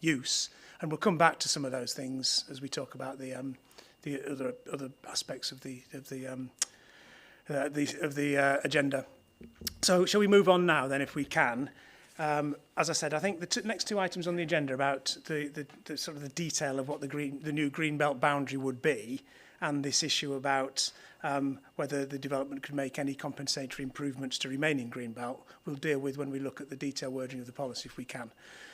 use, and we'll come back to some of those things as we talk about the other aspects of the agenda. So shall we move on now then, if we can? As I said, I think the next two items on the agenda about the sort of the detail of what the new Greenbelt boundary would be, and this issue about whether the development could make any compensatory improvements to remaining Greenbelt, we'll deal with when we look at the detailed wording of the policy if we can.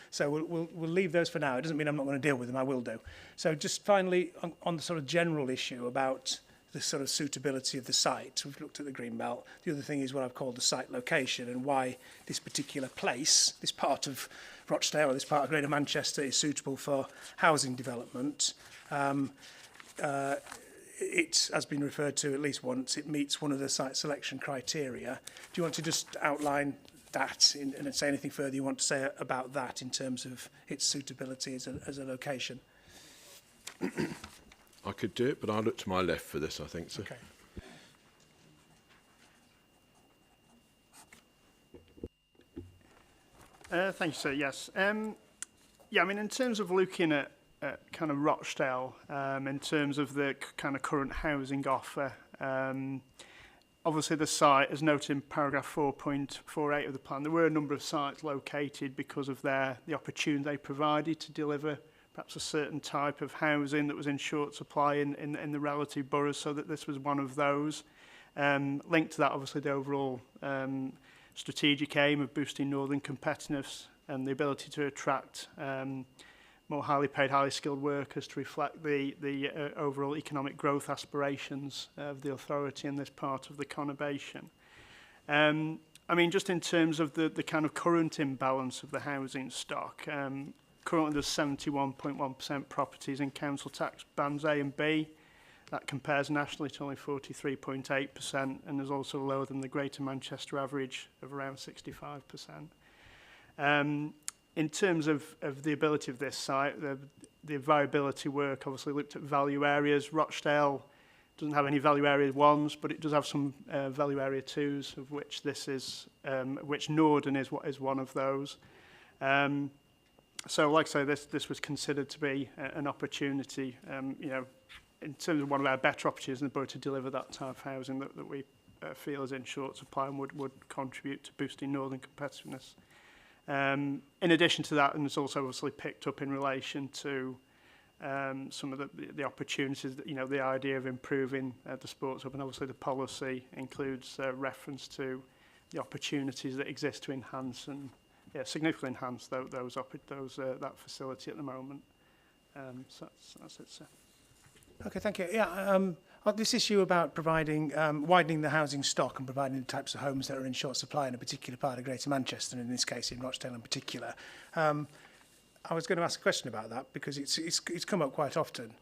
So we'll leave those for now. It doesn't mean I'm not going to deal with them, I will do. So just finally, on the sort of general issue about the sort of suitability of the site, we've looked at the Greenbelt. The other thing is what I've called the site location and why this particular place, this part of Rochdale or this part of Greater Manchester is suitable for housing development. It has been referred to at least once. It meets one of the site selection criteria. Do you want to just outline that and say anything further you want to say about that in terms of its suitability as a location? I could do it, but I'll look to my left for this, I think. So. Okay. Thank you, sir. Yes. Yeah, I mean, in terms of looking at kind of Rochdale, in terms of the kind of current housing offer, obviously the site, as noted in paragraph 4.48 of the plan, there were a number of sites located because of the opportunity they provided to deliver perhaps a certain type of housing that was in short supply in the relative boroughs, so that this was one of those. Linked to that, obviously, the overall strategic aim of boosting northern competitiveness and the ability to attract more highly paid, highly skilled workers to reflect the overall economic growth aspirations of the authority in this part of the conurbation. I mean, just in terms of the kind of current imbalance of the housing stock, currently there's 71.1% properties in council tax bands A and B. That compares nationally to only 43.8%, and is also lower than the Greater Manchester average of around 65%. In terms of the ability of this site, the variability work obviously looked at value areas. Rochdale doesn't have any value area 1s, but it does have some value area 2s, of which this is, which Norden is one of those. So, like I say, this was considered to be an opportunity, you know, in terms of one of our better opportunities in the borough to deliver that type of housing that we feel is in short supply and would contribute to boosting northern competitiveness. In addition to that, and it's also obviously picked up in relation to some of the opportunities, that, you know, the idea of improving the sports hub, and obviously the policy includes reference to the opportunities that exist to enhance and significantly enhance that facility at the moment. So that's it, sir. Okay, thank you. Yeah, this issue about providing, widening the housing stock and providing the types of homes that are in short supply in a particular part of Greater Manchester, and in this case in Rochdale in particular, I was going to ask a question about that because it's come up quite often.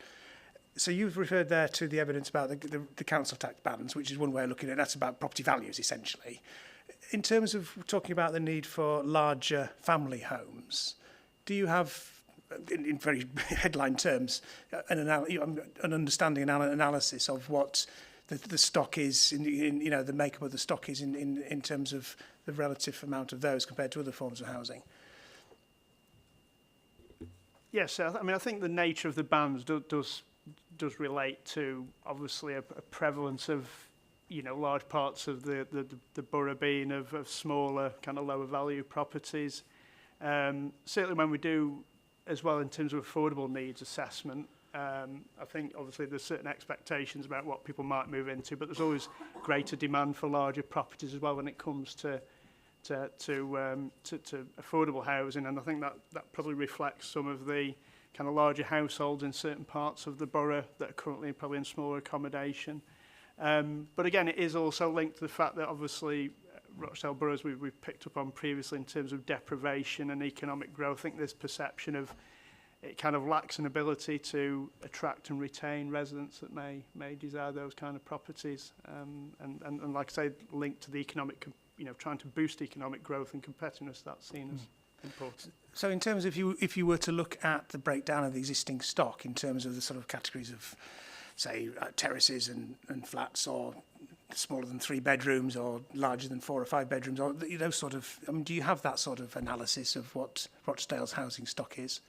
So you've referred there to the evidence about the council tax bands, which is one way of looking at it. That's about property values, essentially. In terms of talking about the need for larger family homes, do you have, in very headline terms, an understanding and analysis of what the stock is, in you know, the makeup of the stock is in terms of the relative amount of those compared to other forms of housing? Yes, I mean, I think the nature of the bands does relate to obviously a prevalence of, you know, large parts of the borough being of smaller, kind of lower value properties. Certainly when we do as well in terms of affordable needs assessment, I think obviously there's certain expectations about what people might move into, but there's always greater demand for larger properties as well when it comes to affordable housing, and I think that probably reflects some of the kind of larger households in certain parts of the borough that are currently probably in smaller accommodation. But again, it is also linked to the fact that obviously Rochdale boroughs we've picked up on previously in terms of deprivation and economic growth. I think this perception of it kind of lacks an ability to attract and retain residents that may desire those kind of properties, and like I say, linked to the economic, you know, trying to boost economic growth and competitiveness, that's seen as important. So in terms of if you were to look at the breakdown of the existing stock in terms of the sort of categories of, say, terraces and flats, or smaller than 3 bedrooms or larger than 4 or 5 bedrooms, or those sort of, I mean, do you have that sort of analysis of what Rochdale's housing stock is?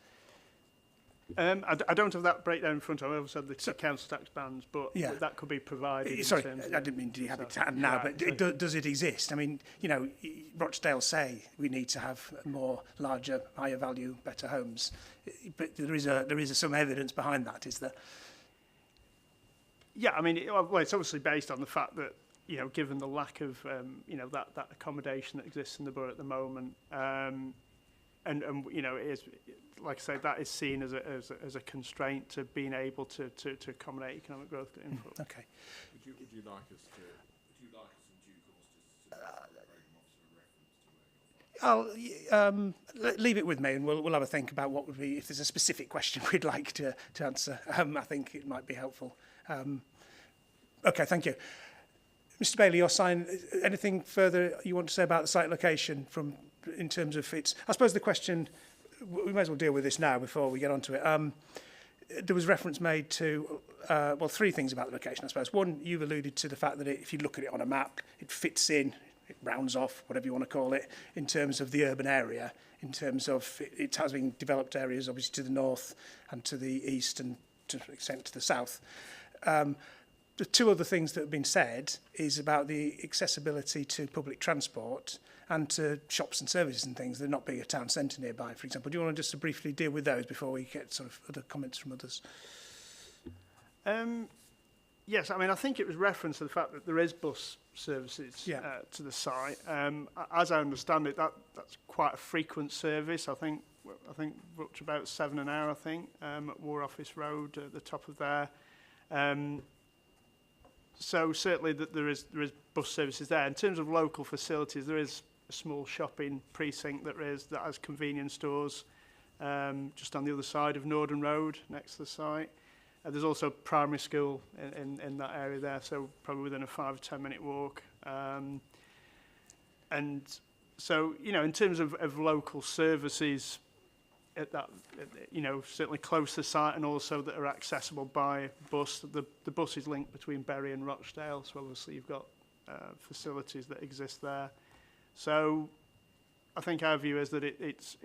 I don't have that breakdown in front of me. I've said the council tax bands, but yeah, that could be provided. Sorry, I didn't mean do you have it to hand now, but does it exist? I mean, you know, Rochdale say we need to have more larger, higher value, better homes, but there is some evidence behind that, is there? Yeah, I mean, well, it's obviously based on the fact that, you know, given the lack of, you know, that accommodation that exists in the borough at the moment, and you know, it is, like I say, that is seen as a constraint to being able to accommodate economic growth. Okay. Would you like us in due course to I'll leave it with me, and we'll have a think about what would be, if there's a specific question we'd like to answer. I think it might be helpful. Okay, thank you. Mr. Bailey, your sign, anything further you want to say about the site location in terms of its, I suppose the question, we may as well deal with this now before we get onto it. There was reference made to, well, 3 things about the location, I suppose. One, you've alluded to the fact that if you look at it on a map, it fits in, it rounds off, whatever you want to call it, in terms of the urban area, in terms of it has been developed areas, obviously to the north and to the east and to an extent to the south. the two other things that have been said is about the accessibility to public transport and to shops and services and things. There not being a town centre nearby, for example. Do you want to just briefly deal with those before we get sort of other comments from others? Yes, I mean, I think it was reference to the fact that there is bus services to the site. As I understand it, that's quite a frequent service. I think we're up to about 7 an hour, I think, at War Office Road at the top of there. So certainly that there is bus services there. In terms of local facilities, there is a small shopping precinct that has convenience stores just on the other side of Norden Road next to the site. There's also a primary school in that area there, so probably within a 5 or 10 minute walk. And so, you know, in terms of local services, at that, you know, certainly close to the site and also that are accessible by bus. The bus is linked between Bury and Rochdale, so obviously you've got facilities that exist there. So I think our view is that it's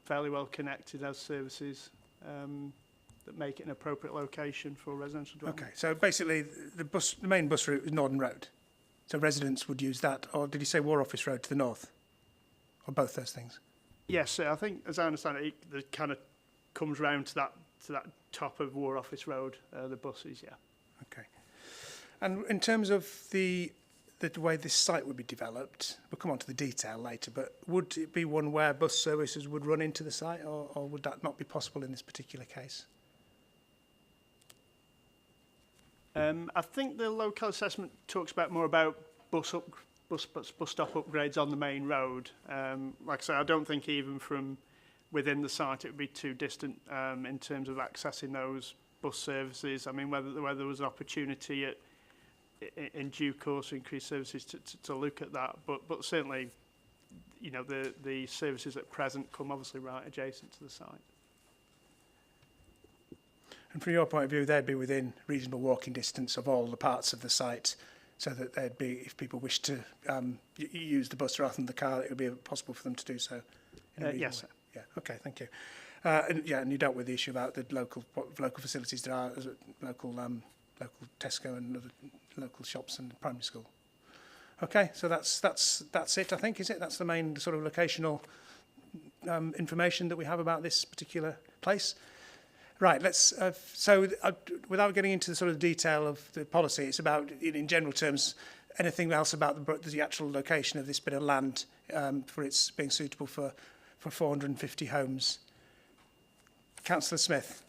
fairly well connected as services that make it an appropriate location for residential dwelling. Okay, so basically the main bus route is Norden Road. So residents would use that, or did you say War Office Road to the north? Or both those things? Yes, I think, as I understand it, it kind of comes round to that top of War Office Road, the buses, yeah. Okay. And in terms of the way this site would be developed, we'll come on to the detail later, but would it be one where bus services would run into the site, or would that not be possible in this particular case? I think the local assessment talks more about bus stop upgrades on the main road. Like I say, I don't think even from within the site it would be too distant in terms of accessing those bus services. I mean, whether there was an opportunity in due course to increase services to look at that, but certainly, you know, the services at present come obviously right adjacent to the site. And from your point of view, they'd be within reasonable walking distance of all the parts of the site, so that they'd be, if people wish to use the bus rather than the car, it would be possible for them to do so. Yes, sir. Yeah. Okay. Thank you. And you dealt with the issue about the local facilities there are, local Tesco and other local shops and primary school. Okay. So that's it. I think, is it? That's the main sort of locational information that we have about this particular place. Right, let's, without getting into the sort of detail of the policy, it's about, in general terms, anything else about the actual location of this bit of land for its being suitable for 450 homes. Councillor Smith.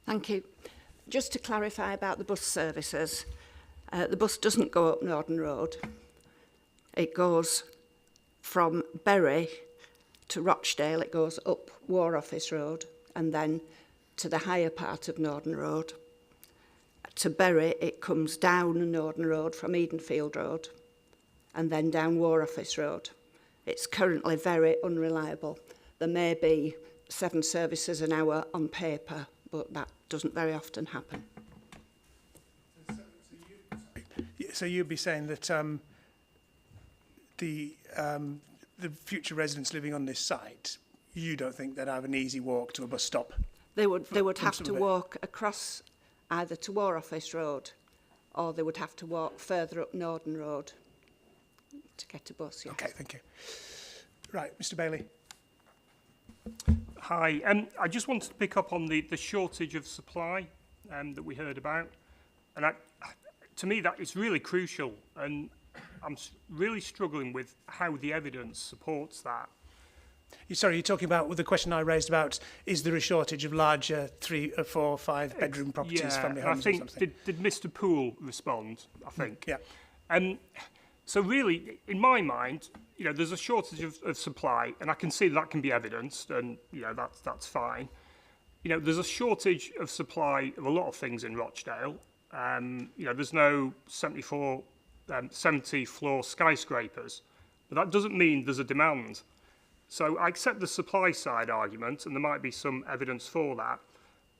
Thank you. Just to clarify about the bus services, the bus doesn't go up Norden Road. It goes from Bury to Rochdale, it goes up War Office Road, and then to the higher part of Norden Road. To Bury, it comes down Norden Road from Edenfield Road and then down War Office Road. It's currently very unreliable. There may be 7 services an hour on paper, but that doesn't very often happen. So you'd be saying that the future residents living on this site, you don't think they'd have an easy walk to a bus stop? They would have to walk across either to War Office Road, or they would have to walk further up Norden Road to get a bus. Yes. Okay, thank you. Right, Mr. Bailey. Hi, I just wanted to pick up on the shortage of supply that we heard about, and to me that is really crucial, and I'm really struggling with how the evidence supports that. Sorry, you're talking about the question I raised about, is there a shortage of larger 3 or 4 or 5 bedroom properties, family homes or something? Did Mr. Poole respond, I think? Yeah. So really, in my mind, you know, there's a shortage of supply, and I can see that can be evidenced, and, you know, that's fine. You know, there's a shortage of supply of a lot of things in Rochdale. You know, there's no 70-floor skyscrapers, but that doesn't mean there's a demand. So I accept the supply side argument, and there might be some evidence for that,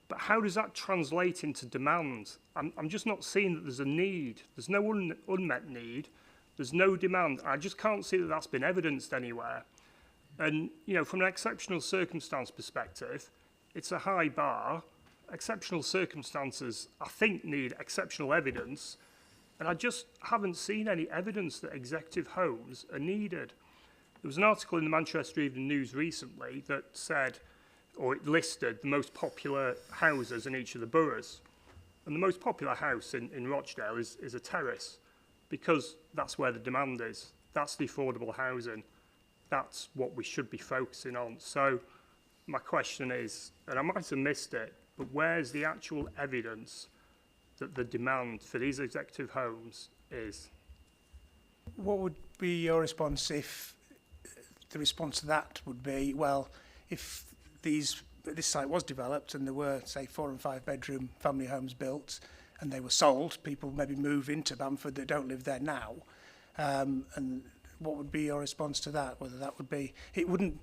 but how does that translate into demand? I'm just not seeing that there's a need. There's no unmet need. There's no demand. I just can't see that that's been evidenced anywhere. And, you know, from an exceptional circumstance perspective, it's a high bar, exceptional circumstances, I think, need exceptional evidence, and I just haven't seen any evidence that executive homes are needed. There was an article in the Manchester Evening News recently that said, or it listed, the most popular houses in each of the boroughs. And the most popular house in Rochdale is a terrace, because that's where the demand is. That's the affordable housing. That's what we should be focusing on. So my question is, and I might have missed it, but where's the actual evidence that the demand for these executive homes is? What would be your response if the response to that would be, well, if this site was developed and there were, say, 4 and 5 bedroom family homes built and they were sold, people maybe move into Bamford that don't live there now, and what would be your response to that? Whether that would be, it wouldn't,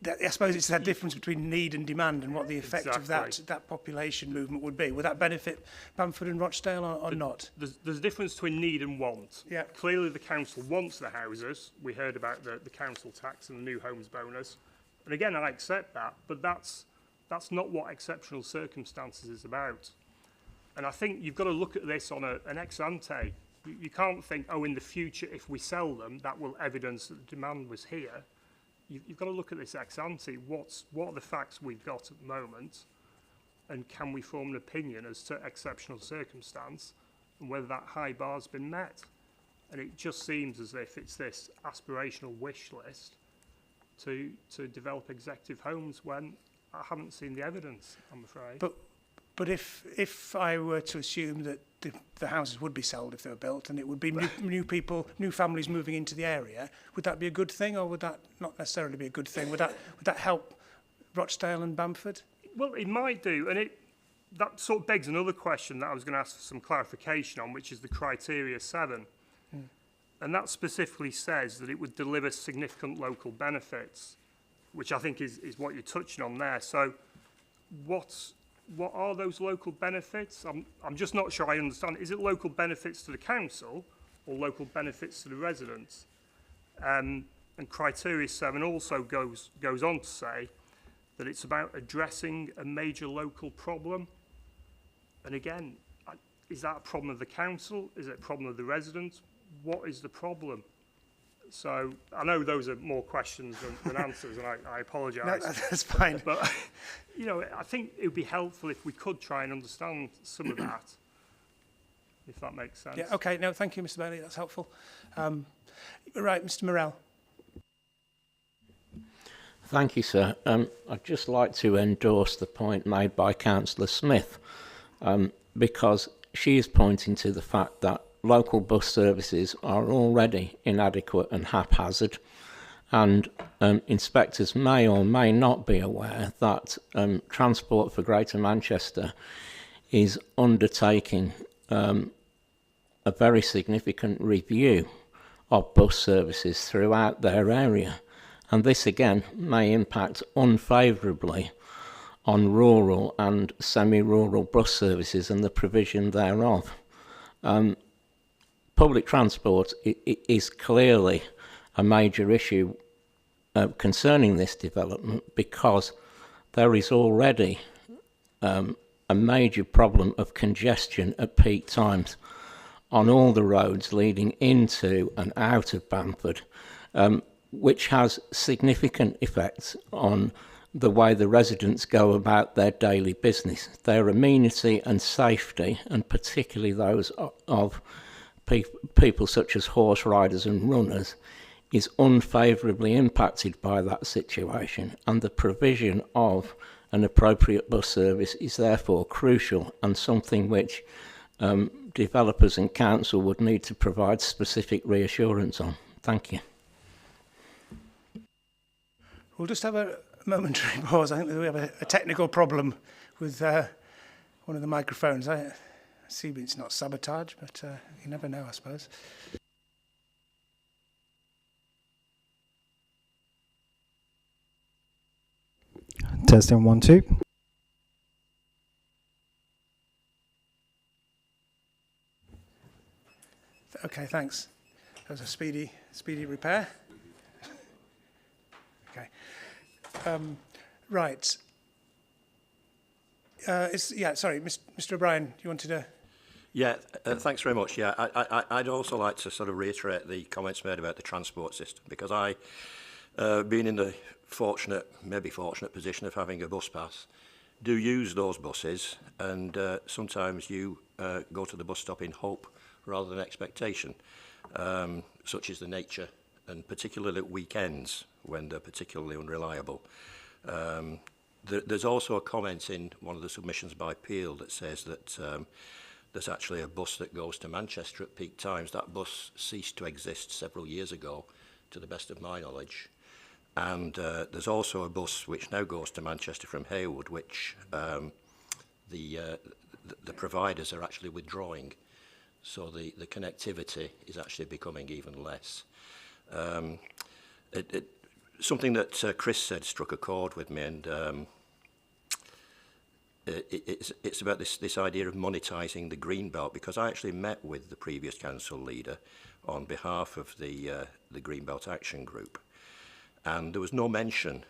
I suppose it's that difference between need and demand and what the effect of that population movement would be. Would that benefit Bamford and Rochdale or not? There's a difference between need and want. Yeah. Clearly the council wants the houses. We heard about the council tax and the new homes bonus. And again, I accept that, but that's not what exceptional circumstances is about. And I think you've got to look at this on an ex ante. You can't think, oh, in the future, if we sell them, that will evidence that the demand was here. You've got to look at this ex ante. What are the facts we've got at the moment? And can we form an opinion as to exceptional circumstance and whether that high bar's been met? And it just seems as if it's this aspirational wish list to develop executive homes when I haven't seen the evidence, I'm afraid. But if I were to assume that the houses would be sold if they were built and it would be new people, new families moving into the area, would that be a good thing or would that not necessarily be a good thing? Would that help Rochdale and Bamford? Well, it might do, and that sort of begs another question that I was going to ask for some clarification on, which is the criteria 7. And that specifically says that it would deliver significant local benefits, which I think is what you're touching on there. So what are those local benefits? I'm just not sure I understand. Is it local benefits to the council or local benefits to the residents? And criteria 7 also goes on to say that it's about addressing a major local problem. And again, is that a problem of the council? Is it a problem of the residents? What is the problem? So I know those are more questions than answers, and I apologise. No, that's fine. But you know, I think it would be helpful if we could try and understand some of that, if that makes sense. Yeah. Okay. No, thank you, Mr. Bailey. That's helpful. Right, Mr. Morell. Thank you, sir. I'd just like to endorse the point made by Councillor Smith, because she is pointing to the fact that local bus services are already inadequate and haphazard, and inspectors may or may not be aware that Transport for Greater Manchester is undertaking a very significant review of bus services throughout their area, and this again may impact unfavourably on rural and semi-rural bus services and the provision thereof. Public transport is clearly a major issue concerning this development, because there is already a major problem of congestion at peak times on all the roads leading into and out of Bamford, which has significant effects on the way the residents go about their daily business. Their amenity and safety, and particularly those of people such as horse riders and runners, is unfavourably impacted by that situation, and the provision of an appropriate bus service is therefore crucial and something which developers and council would need to provide specific reassurance on. Thank you. We'll just have a momentary pause. I think we have a technical problem with one of the microphones. I see it's not sabotage, but you never know, I suppose. Testing 1, 2. Okay, thanks. That was a speedy repair. Okay. Right. Sorry, Mr. O'Brien, you wanted to... Yeah, thanks very much. Yeah, I'd also like to sort of reiterate the comments made about the transport system, because I, being in the maybe fortunate position of having a bus pass, do use those buses, and sometimes you go to the bus stop in hope rather than expectation, such is the nature, and particularly at weekends when they're particularly unreliable. There's also a comment in one of the submissions by Peel that says that there's actually a bus that goes to Manchester at peak times. That bus ceased to exist several years ago, to the best of my knowledge. And there's also a bus which now goes to Manchester from Haywood, which the providers are actually withdrawing. So the connectivity is actually becoming even less. Something that Chris said struck a chord with me, and it's about this idea of monetising the green belt, because I actually met with the previous council leader on behalf of the Green Belt Action Group, and there was no mention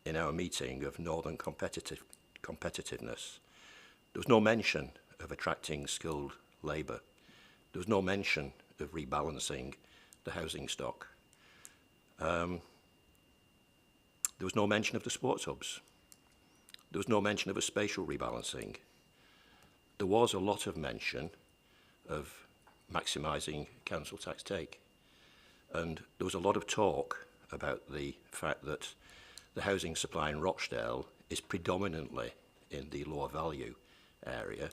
in our meeting of northern competitiveness. There was no mention of attracting skilled labour. There was no mention of rebalancing the housing stock. There was no mention of the sports hubs. There was no mention of a spatial rebalancing. There was a lot of mention of maximising council tax take. And there was a lot of talk about the fact that the housing supply in Rochdale is predominantly in the lower value area,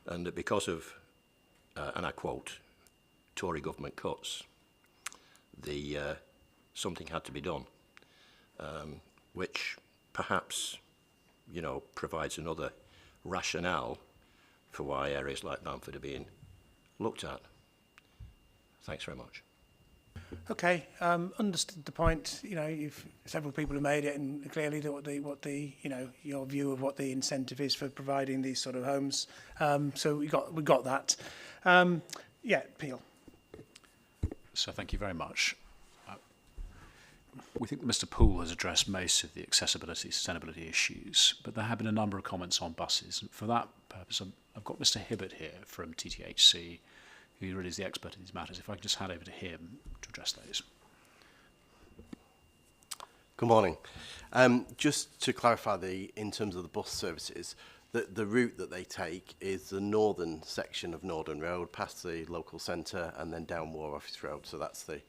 and that because of, and I quote, Tory government cuts, something had to be done, which perhaps, you know, provides another rationale for why areas like Bamford are being looked at. Thanks very much. Okay, understood the point. You know, several people have made it, and clearly what the you know, your view of what the incentive is for providing these sort of homes. So we got that. Yeah, Peel. So thank you very much. We think that Mr. Poole has addressed most of the accessibility, sustainability issues, but there have been a number of comments on buses. And for that purpose, I've got Mr. Hibbert here from TTHC, who really is the expert in these matters. If I could just hand over to him to address those. Good morning. Just to clarify, in terms of the bus services, the route that they take is the northern section of Northern Road, past the local centre, and then down War Office Road. So that's the...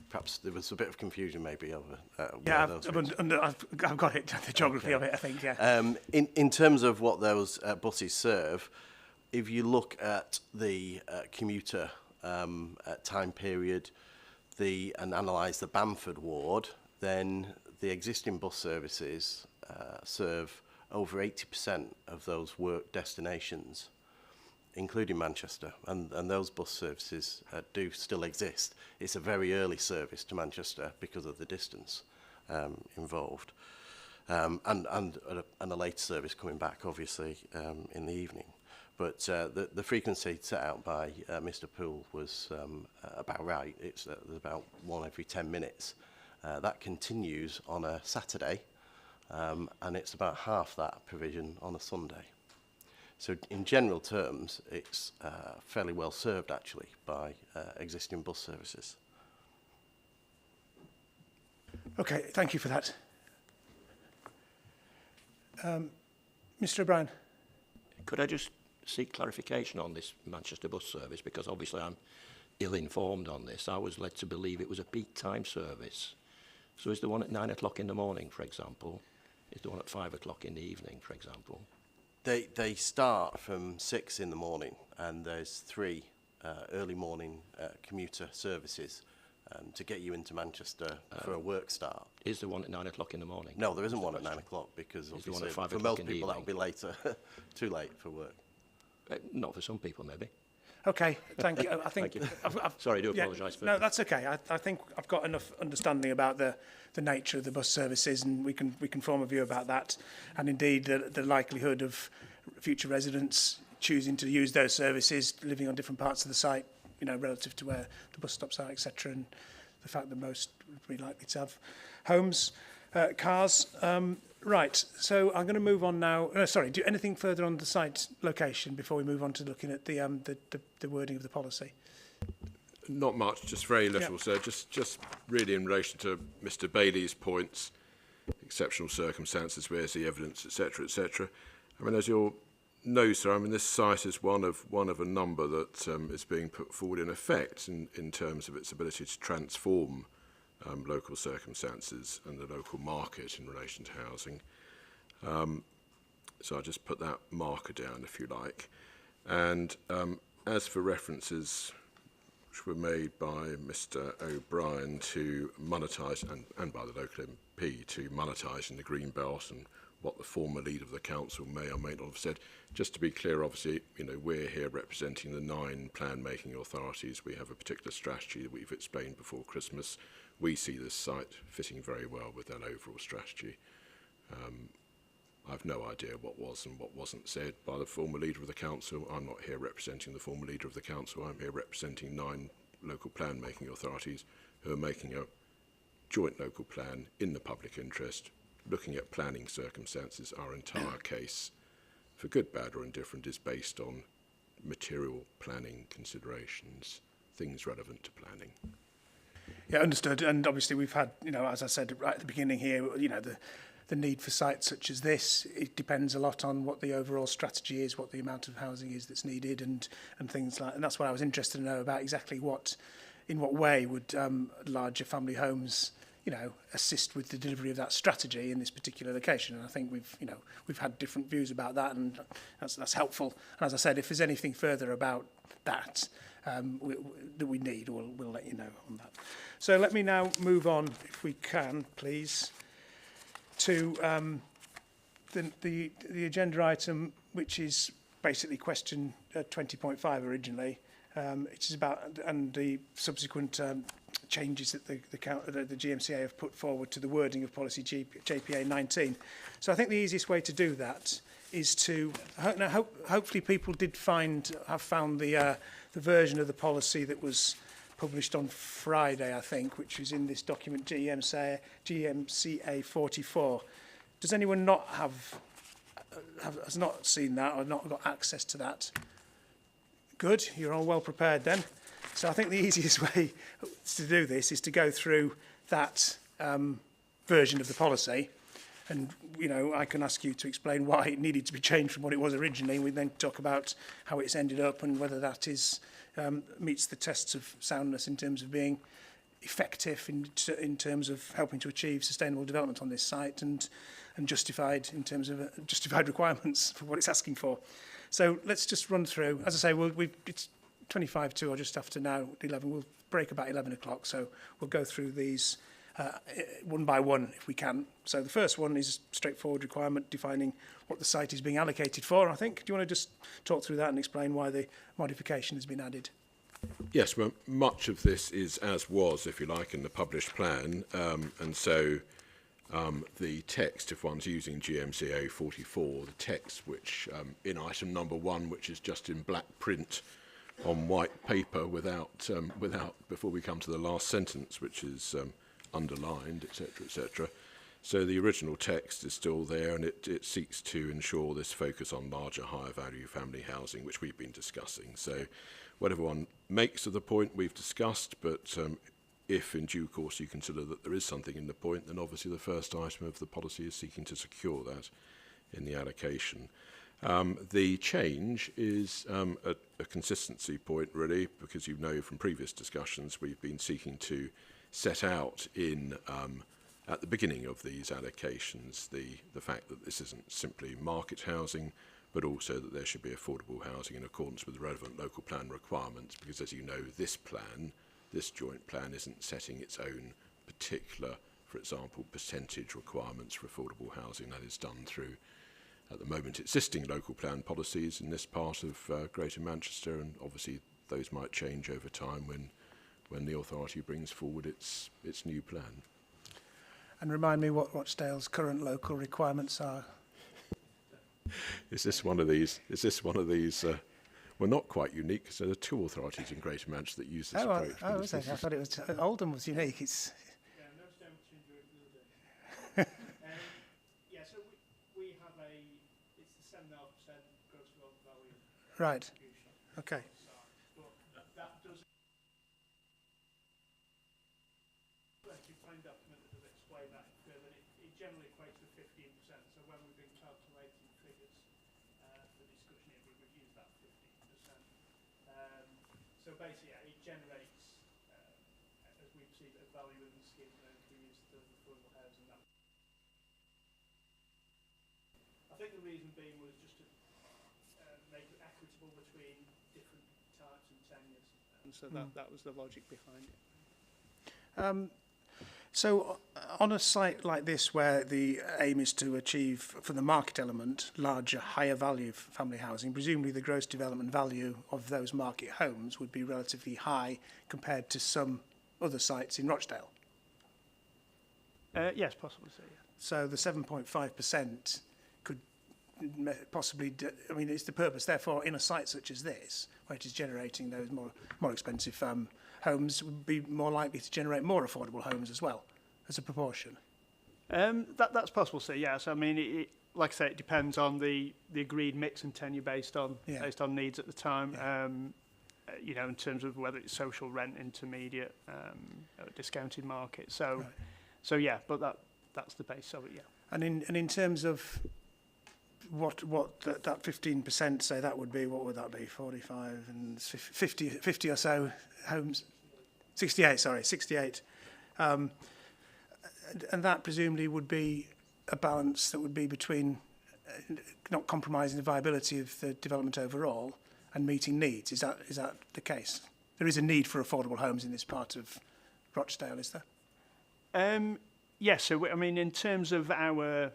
perhaps there was a bit of confusion maybe over yeah, I've got it, the geography of it, I think, yeah. In terms of what those buses serve, if you look at the commuter time period and analyse the Bamford ward, then the existing bus services serve over 80% of those work destinations, including Manchester, and those bus services do still exist. It's a very early service to Manchester because of the distance involved, and a late service coming back, obviously, in the evening. But the frequency set out by Mr. Poole was about right. It's there's about one every 10 minutes. That continues on a Saturday, and it's about half that provision on a Sunday. So in general terms, it's fairly well served, actually, by existing bus services. Okay, thank you for that. Mr. O'Brien. Could I just seek clarification on this Manchester bus service? Because obviously I'm ill-informed on this. I was led to believe it was a peak time service. So is the one at 9 o'clock in the morning, for example? Is the one at 5 o'clock in the evening, for example? They start from 6 in the morning, and there's 3 early morning commuter services to get you into Manchester for a work start. Is there one at 9 o'clock in the morning? No, there isn't one at 9 o'clock, because obviously for most people that will be later, too late for work. Not for some people, maybe. Okay, thank you. I think. Thank you. Sorry, I do apologise for that. No, that's okay. I think I've got enough understanding about the nature of the bus services, and we can form a view about that, and indeed the likelihood of future residents choosing to use those services, living on different parts of the site, you know, relative to where the bus stops are, etc., and the fact that most would be likely to have homes. Cars. Right, so I'm going to move on now. Sorry, do anything further on the site location before we move on to looking at the wording of the policy? Not much, just very little, sir. Just really in relation to Mr. Bailey's points, exceptional circumstances, where's the evidence, etc., etc. I mean, as you'll know, sir, I mean, this site is one of a number that is being put forward in effect in terms of its ability to transform local circumstances and the local market in relation to housing. So I'll just put that marker down, if you like. And as for references which were made by Mr. O'Brien to monetise, and by the local MP, to monetising the green belt and what the former leader of the council may or may not have said. Just to be clear, obviously, you know, we're here representing the 9 plan-making authorities. We have a particular strategy that we've explained before Christmas. We see this site fitting very well with that overall strategy. I've no idea what was and what wasn't said by the former leader of the council. I'm not here representing the former leader of the council. I'm here representing 9 local plan-making authorities who are making a joint local plan in the public interest, looking at planning circumstances. Our entire case, for good, bad or indifferent, is based on material planning considerations, things relevant to planning. Yeah, understood. And obviously we've had, you know, as I said right at the beginning here, you know, the need for sites such as this, it depends a lot on what the overall strategy is, what the amount of housing is that's needed, and things like. And that's what I was interested to know about, exactly in what way would larger family homes, you know, assist with the delivery of that strategy in this particular location. And I think we've had different views about that, and that's helpful. And as I said, if there's anything further about that that we need, we'll let you know on that. So let me now move on, if we can, please, to the agenda item, which is basically question 20.5 originally. It is about, and the subsequent changes that the GMCA have put forward to the wording of policy JPA 19. So I think the easiest way to do that is to, hopefully people have found the version of the policy that was published on Friday, I think, which is in this document GMCA 44. Does anyone not has not seen that or not got access to that? Good, you're all well prepared then. So I think the easiest way to do this is to go through that version of the policy, and you know, I can ask you to explain why it needed to be changed from what it was originally. We then talk about how it's ended up and whether that is meets the tests of soundness in terms of being effective in terms of helping to achieve sustainable development on this site, and justified in terms of justified requirements for what it's asking for. So let's just run through. As I say, it's 25 to or just after now, 11. We'll break about 11 o'clock, so we'll go through these one by one if we can. So the first one is straightforward requirement defining what the site is being allocated for, I think. Do you want to just talk through that and explain why the modification has been added? Yes, well, much of this is as was, if you like, in the published plan, and so the text, if one's using GMCA 44, the text which in item number 1, which is just in black print on white paper without before we come to the last sentence, which is underlined, etc., etc. So the original text is still there, and it seeks to ensure this focus on larger, higher value family housing, which we've been discussing. So whatever one makes of the point we've discussed, but if in due course you consider that there is something in the point, then obviously the first item of the policy is seeking to secure that in the allocation. The change is a consistency point, really, because you know from previous discussions we've been seeking to set out in at the beginning of these allocations the fact that this isn't simply market housing, but also that there should be affordable housing in accordance with the relevant local plan requirements, because as you know, this joint plan isn't setting its own particular, for example, percentage requirements for affordable housing. That is done through, at the moment, existing local plan policies in this part of Greater Manchester, and obviously those might change over time when the authority brings forward its new plan. And remind me what Rochdale's current local requirements are. Is this one of these? Well, not quite unique, because there are 2 authorities in Greater Manchester that use this approach. I thought it was Oldham was unique. It's Right. Okay. That does. The plan document that does explain that further. It generally equates to 15%. So when we've been calculating figures for discussion here, we've used that 15%. So basically, it generates, as we've seen, a value in the scheme that we use to affordable housing. That. I think the reason being was just to make it equitable between different types and tenures. And so that was the logic behind it. So on a site like this where the aim is to achieve, for the market element, larger, higher value family housing, presumably the gross development value of those market homes would be relatively high compared to some other sites in Rochdale. Yes, possibly so, yeah. So the 7.5% could possibly, I mean, it's the purpose, therefore, in a site such as this, where it is generating those more expensive homes, would be more likely to generate more affordable homes as well, as a proportion. That's possible, so yes. I mean, it, like I say, it depends on the agreed mix and tenure based on needs at the time. Yeah. You know, in terms of whether it's social rent, intermediate, discounted market. So, right. So yeah, but that's the base of it. Yeah. And in terms of what that 15%, say that would be, what would that be? 45 and 50 or so homes. 68. And that presumably would be a balance that would be between not compromising the viability of the development overall and meeting needs. Is that the case? There is a need for affordable homes in this part of Rochdale, is there? Yes. So I mean, in terms of our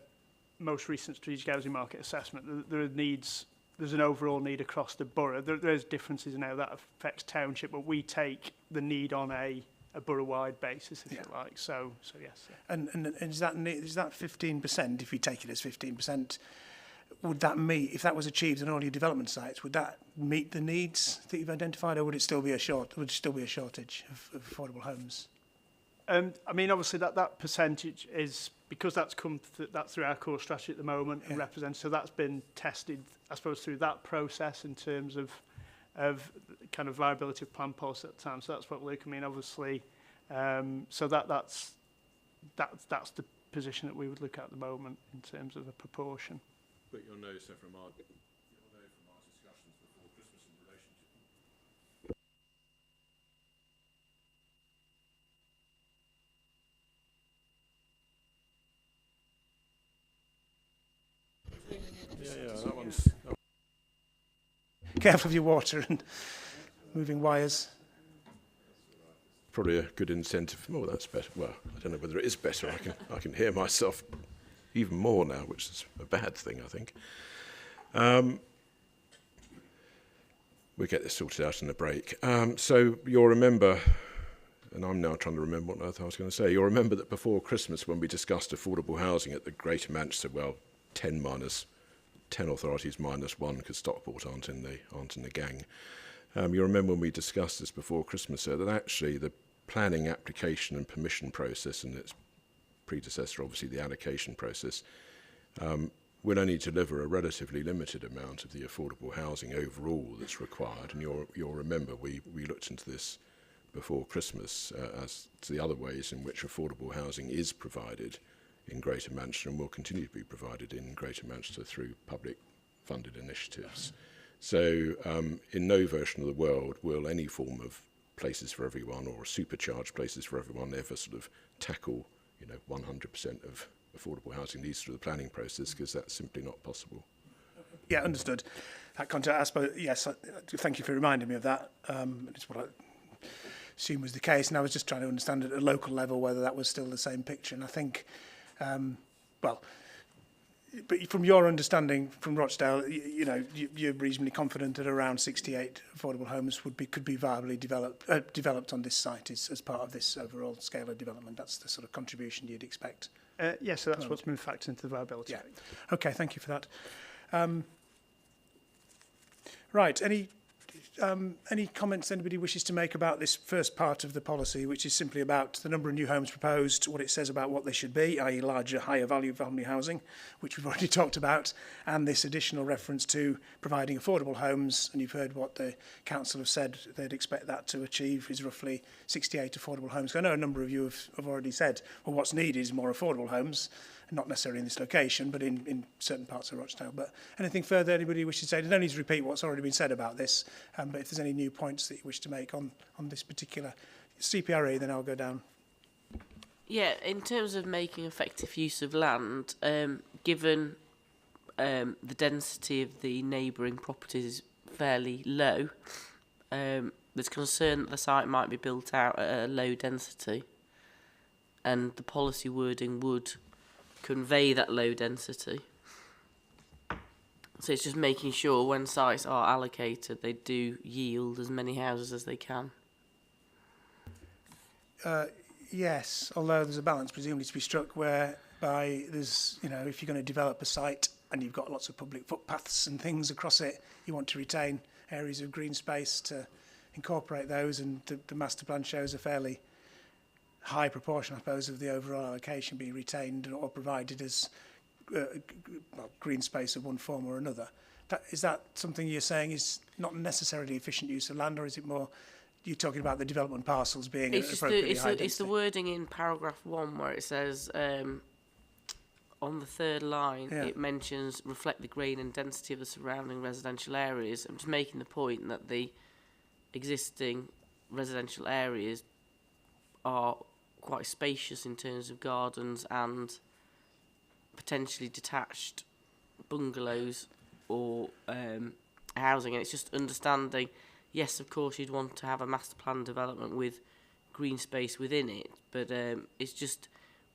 most recent strategic housing market assessment, there are needs. There's an overall need across the borough. There's differences in how that affects township, but we take the need on a borough-wide basis, if you like. So yes. Yeah. And is that 15%? If we take it as 15%, would that meet, if that was achieved on all your development sites, would that meet the needs that you've identified, or would it still be a shortage of affordable homes? I mean, obviously that percentage is, because that's come that's through our core strategy at the moment and represents. So that's been tested, I suppose, through that process in terms of kind of viability of plan policy at the time. So that's what Luke. I mean, obviously, so that's the position that we would look at the moment in terms of a proportion. But you'll know, so from our discussions before Christmas in relation to... that one's... Careful of your water and moving wires. Probably a good incentive. Oh, that's better. Well, I don't know whether it is better. I can hear myself even more now, which is a bad thing, I think. We'll get this sorted out in a break. So you'll remember, and I'm now trying to remember what on earth I was going to say, you'll remember that before Christmas when we discussed affordable housing at the Greater Manchester, well, 10 authorities minus one, because Stockport aren't in the gang. You remember when we discussed this before Christmas, sir, that actually the planning, application and permission process and its predecessor, obviously the allocation process, will only deliver a relatively limited amount of the affordable housing overall that's required. And you'll remember we looked into this before Christmas as to the other ways in which affordable housing is provided in Greater Manchester and will continue to be provided in Greater Manchester through public funded initiatives. So in no version of the world will any form of places for everyone or supercharged places for everyone ever sort of tackle 100% of affordable housing needs through the planning process, because that's simply not possible. Yeah, understood. That context, I suppose, yes, thank you for reminding me of that. It's what I assumed was the case, and I was just trying to understand at a local level whether that was still the same picture. And I think, but from your understanding from Rochdale, you're reasonably confident that around 68 affordable homes could be viably developed on this site as part of this overall scale of development. That's the sort of contribution you'd expect. Yes, so that's what's been factored into the viability. Yeah. Okay, thank you for that. Right, any any comments anybody wishes to make about this first part of the policy, which is simply about the number of new homes proposed, what it says about what they should be, i.e. larger, higher value family housing, which we've already talked about, and this additional reference to providing affordable homes, and you've heard what the council have said they'd expect that to achieve is roughly 68 affordable homes. So I know a number of you have already said, well, what's needed is more affordable homes, not necessarily in this location, but in certain parts of Rochdale. But anything further anybody wishes to say? You don't need to repeat what's already been said about this, but if there's any new points that you wish to make on this particular CPRE, then I'll go down. Yeah, in terms of making effective use of land, given the density of the neighbouring properties is fairly low, there's concern that the site might be built out at a low density, and the policy wording would convey that low density. So it's just making sure when sites are allocated, they do yield as many houses as they can. Yes, although there's a balance presumably to be struck whereby there's, you know, if you're going to develop a site and you've got lots of public footpaths and things across it, you want to retain areas of green space to incorporate those, and the master plan shows a fairly high proportion, I suppose, of the overall allocation being retained or provided as green space of one form or another. Is that something you're saying is not necessarily efficient use of land, or is it more you're talking about the development parcels being appropriately high density? It's the wording in paragraph 1 where it says on the third line, it mentions reflect the green and density of the surrounding residential areas. I'm just making the point that the existing residential areas are quite spacious in terms of gardens and potentially detached bungalows or housing, and it's just understanding, yes, of course you'd want to have a master plan development with green space within it, but it's just,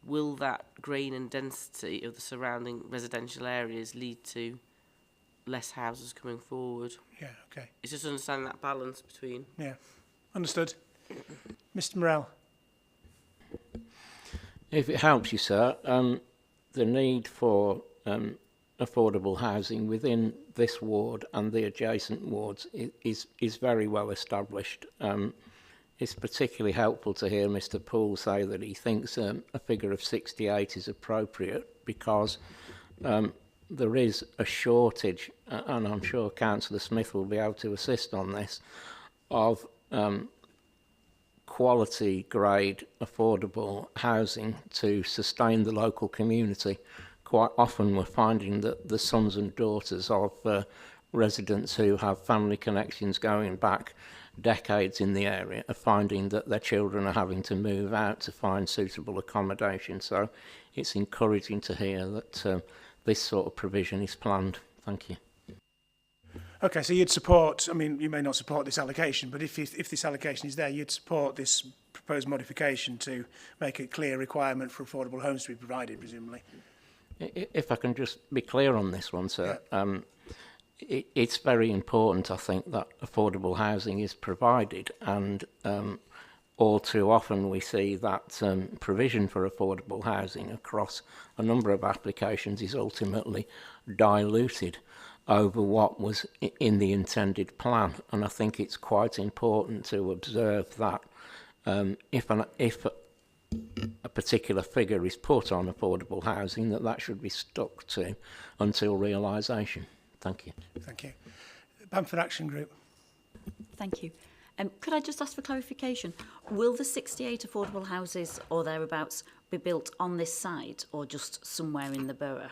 will that green and density of the surrounding residential areas lead to less houses coming forward? Yeah, okay. It's just understanding that balance between... Yeah, understood. Mr Morell. If it helps you, sir, the need for affordable housing within this ward and the adjacent wards is very well established. It's particularly helpful to hear Mr Poole say that he thinks a figure of 68 is appropriate, because there is a shortage, and I'm sure Councillor Smith will be able to assist on this, of quality grade affordable housing to sustain the local community. Quite often we're finding that the sons and daughters of residents who have family connections going back decades in the area are finding that their children are having to move out to find suitable accommodation. So it's encouraging to hear that this sort of provision is planned. Thank you. Okay, so you'd support, I mean, you may not support this allocation, but if this allocation is there, you'd support this proposed modification to make a clear requirement for affordable homes to be provided, presumably? If I can just be clear on this one, sir, it's very important, I think, that affordable housing is provided, and all too often we see that provision for affordable housing across a number of applications is ultimately diluted over what was in the intended plan, and I think it's quite important to observe that if a particular figure is put on affordable housing, that should be stuck to until realisation. Thank you. Thank you. Bamford Action Group. Thank you. Could I just ask for clarification? Will the 68 affordable houses or thereabouts be built on this site or just somewhere in the borough?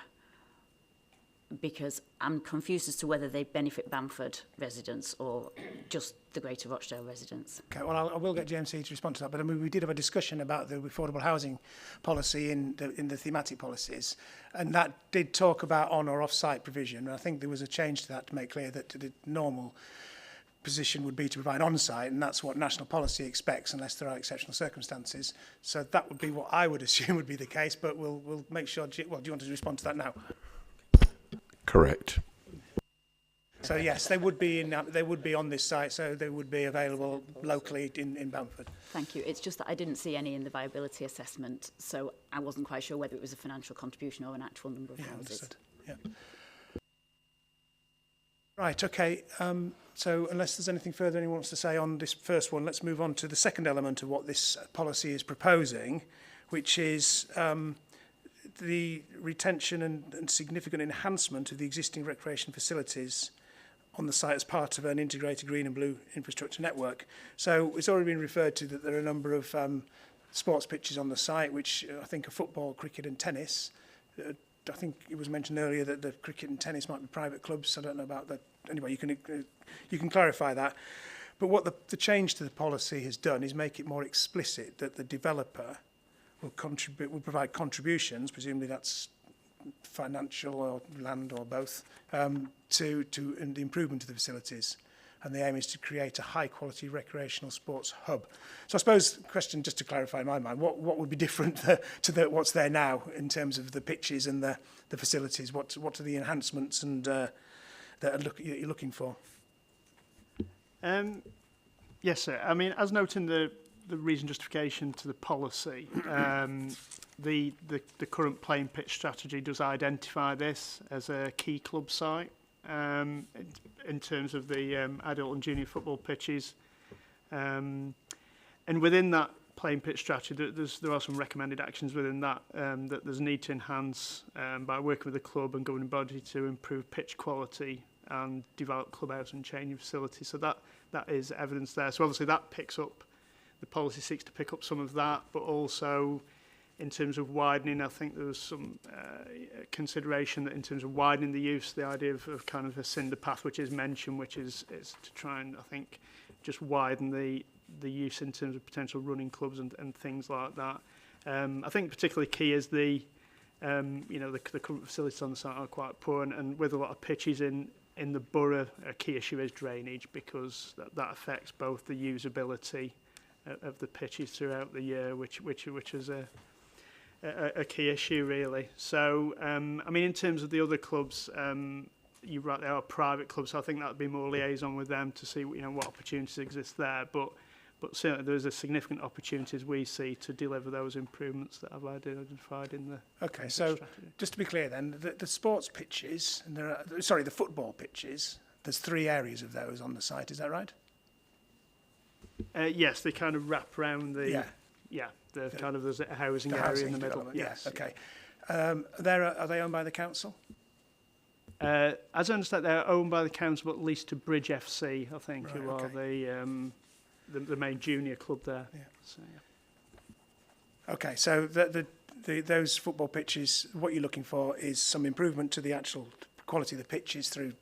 Because I'm confused as to whether they benefit Bamford residents or just the Greater Rochdale residents. Okay, well, I will get GMC to respond to that, but I mean, we did have a discussion about the affordable housing policy in the thematic policies, and that did talk about on or off-site provision, and I think there was a change to that to make clear that the normal position would be to provide on-site, and that's what national policy expects unless there are exceptional circumstances. So that would be what I would assume would be the case, but we'll make sure... Well, do you want to respond to that now? Correct. So yes, they would be on this site, so they would be available locally in Bamford. Thank you. It's just that I didn't see any in the viability assessment, so I wasn't quite sure whether it was a financial contribution or an actual number of houses. Understood. Yeah. Right. Okay. So unless there's anything further anyone wants to say on this first one, let's move on to the second element of what this policy is proposing, which is the retention and significant enhancement of the existing recreation facilities on the site as part of an integrated green and blue infrastructure network. So it's already been referred to that there are a number of sports pitches on the site, which I think are football, cricket and tennis. I think it was mentioned earlier that the cricket and tennis might be private clubs. I don't know about that. Anyway, you can clarify that. But what the change to the policy has done is make it more explicit that the developer will provide contributions, presumably that's financial or land or both, to the improvement of the facilities. And the aim is to create a high-quality recreational sports hub. So I suppose the question, just to clarify in my mind, what would be different to what's there now in terms of the pitches and the facilities? What are the enhancements and that you're looking for? Yes, sir. I mean, as noted in the reason justification to the policy, the current playing pitch strategy does identify this as a key club site. In terms of the adult and junior football pitches. And within that playing pitch strategy, there are some recommended actions within that that there's a need to enhance by working with the club and governing body to improve pitch quality and develop clubhouse and changing facilities. So that is evidence there. So obviously that picks up, the policy seeks to pick up some of that, but also in terms of widening, I think there was some consideration that in terms of widening the use, the idea of kind of a cinder path, which is mentioned, which is to try and, I think, just widen the use in terms of potential running clubs and things like that. I think particularly key is the current facilities on the site are quite poor, and with a lot of pitches in the borough, a key issue is drainage, because that affects both the usability of the pitches throughout the year, which is a key issue, really. So, I mean, in terms of the other clubs, you're right, they are private clubs, so I think that would be more liaison with them to see, what opportunities exist there. But certainly there's a significant opportunities we see to deliver those improvements that I've identified in the Okay, so strategy. Just to be clear then, the sports pitches, and the football pitches, there's 3 areas of those on the site, is that right? Yes, they kind of wrap around the... Yeah, kind of there's a housing area in the middle. Yes. Okay. Are they owned by the council? As I understand, they're owned by the council, but leased to Bridge FC, I think, right, who are the main junior club there. Yeah. So, yeah. Okay, so those football pitches, what you're looking for is some improvement to the actual quality of the pitches through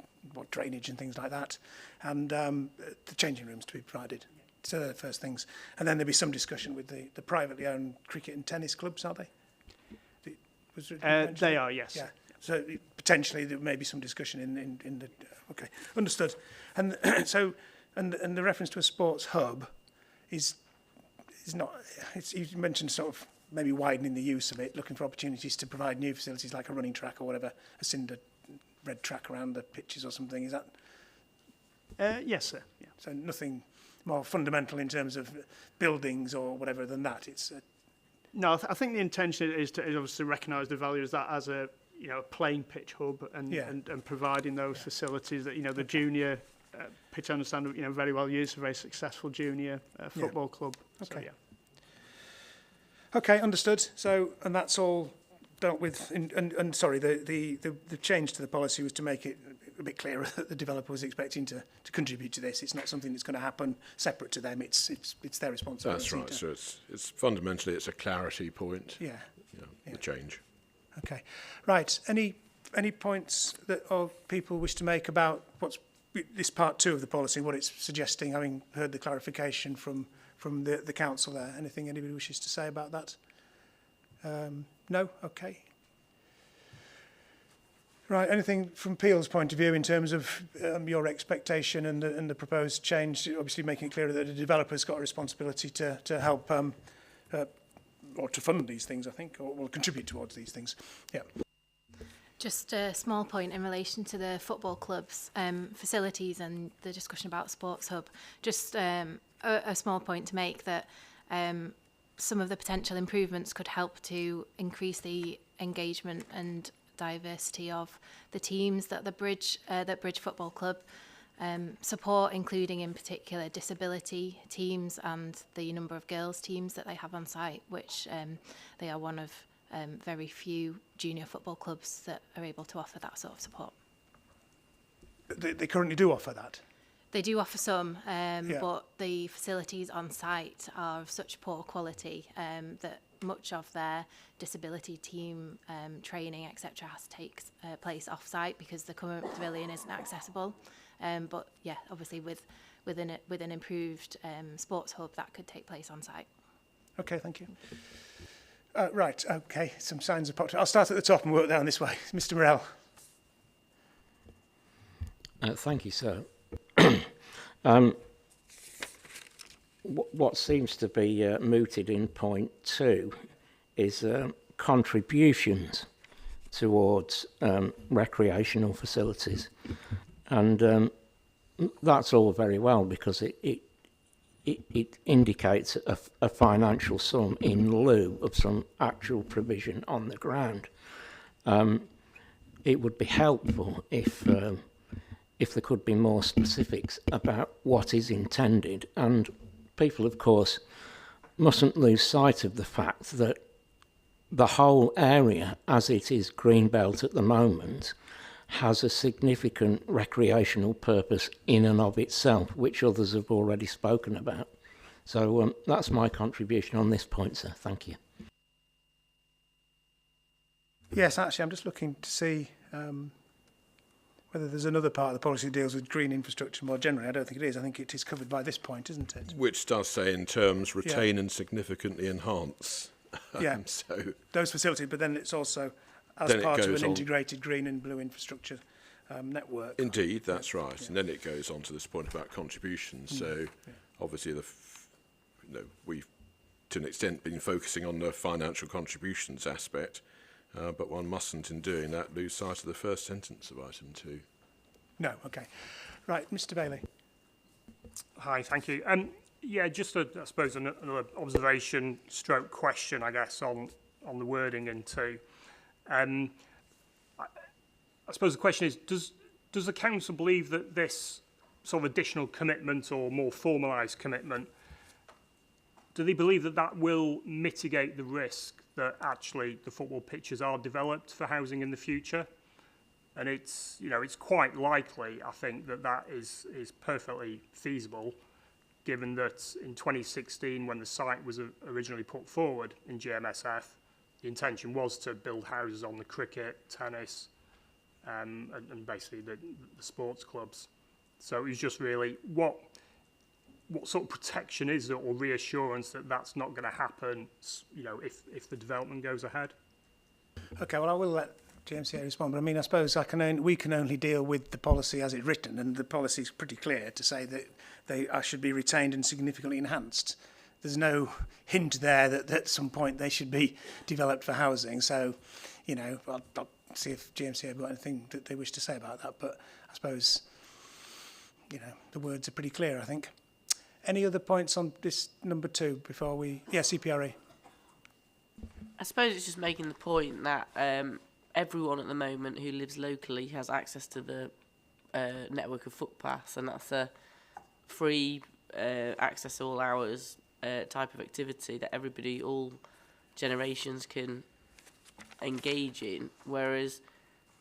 drainage and things like that, and the changing rooms to be provided. So they're the first things. And then there'll be some discussion with the privately owned cricket and tennis clubs, are they? They are, yes. Yeah. So potentially there may be some discussion in the... Okay, understood. And so, and the reference to a sports hub is not... you mentioned sort of maybe widening the use of it, looking for opportunities to provide new facilities like a running track or whatever, a cinder red track around the pitches or something. Is that... Yes, sir. Yeah. So nothing more fundamental in terms of buildings or whatever than that. It's no, I think the intention is obviously recognise the value as that as a playing pitch hub and providing those facilities that the junior pitch, I understand, very well used, a very successful junior football club. Okay. So, yeah. Okay, understood. So, and that's all dealt with. And sorry, the change to the policy was to make it a bit clearer that the developer was expecting to contribute to this. It's not something that's going to happen separate to them. It's their responsibility. That's right. So it's fundamentally it's a clarity point. Yeah. The change. Okay. Right. Any points that people wish to make about what's this part 2 of the policy, what it's suggesting, having heard the clarification from the council there? Anything anybody wishes to say about that? No? Okay. Right, anything from Peel's point of view in terms of your expectation and the proposed change, obviously making it clear that the developer's got a responsibility to help or to fund these things, I think, or will contribute towards these things. Yeah. Just a small point in relation to the football clubs, facilities and the discussion about Sports Hub. Just a small point to make that some of the potential improvements could help to increase the engagement and diversity of the teams that Bridge Football Club support, including in particular disability teams and the number of girls teams that they have on site, which they are one of very few junior football clubs that are able to offer that sort of support. They currently do offer that? They do offer some, but the facilities on site are of such poor quality that much of their disability team training, etc., has to take place off-site because the current pavilion isn't accessible. But yeah, obviously with an improved sports hub, that could take place on site. Okay, thank you. Right, okay, some signs of popped. I'll start at the top and work down this way. Mr. Morell. Thank you, sir. What seems to be mooted in point 2 is contributions towards recreational facilities. And that's all very well because it indicates a financial sum in lieu of some actual provision on the ground. It would be helpful if there could be more specifics about what is intended, and people, of course, mustn't lose sight of the fact that the whole area, as it is Greenbelt at the moment, has a significant recreational purpose in and of itself, which others have already spoken about. So that's my contribution on this point, sir. Thank you. Yes, actually, I'm just looking to see whether there's another part of the policy that deals with green infrastructure more generally. I don't think it is. I think it is covered by this point, isn't it? Which does say in terms retain and significantly enhance. Yeah, so those facilities, but then it's also as part of an integrated green and blue infrastructure network. Indeed, that's right. And then it goes on to this point about contributions. So obviously we've to an extent been focusing on the financial contributions aspect, but one mustn't in doing that lose sight of the first sentence of item 2. No, okay. Right, Mr. Bailey. Hi, thank you. Yeah, just I suppose another observation stroke question, I guess, on the wording in 2. I suppose the question is, does the council believe that this sort of additional commitment or more formalised commitment, do they believe that that will mitigate the risk that actually the football pitches are developed for housing in the future? And it's quite likely, I think, that is perfectly feasible, given that in 2016, when the site was originally put forward in GMSF, the intention was to build houses on the cricket, tennis, and basically the sports clubs. So it was just really what sort of protection is there, or reassurance that that's not going to happen, if the development goes ahead? Okay, well, I will let GMCA respond, but I mean, I suppose we can only deal with the policy as it's written, and the policy is pretty clear to say that they should be retained and significantly enhanced. There's no hint there that at some point they should be developed for housing. So, I'll see if GMCA have got anything that they wish to say about that. But I suppose, the words are pretty clear, I think. Any other points on this number 2 before we... Yeah, CPRE. I suppose it's just making the point that everyone at the moment who lives locally has access to the network of footpaths, and that's a free access all hours type of activity that everybody, all generations, can engage in, whereas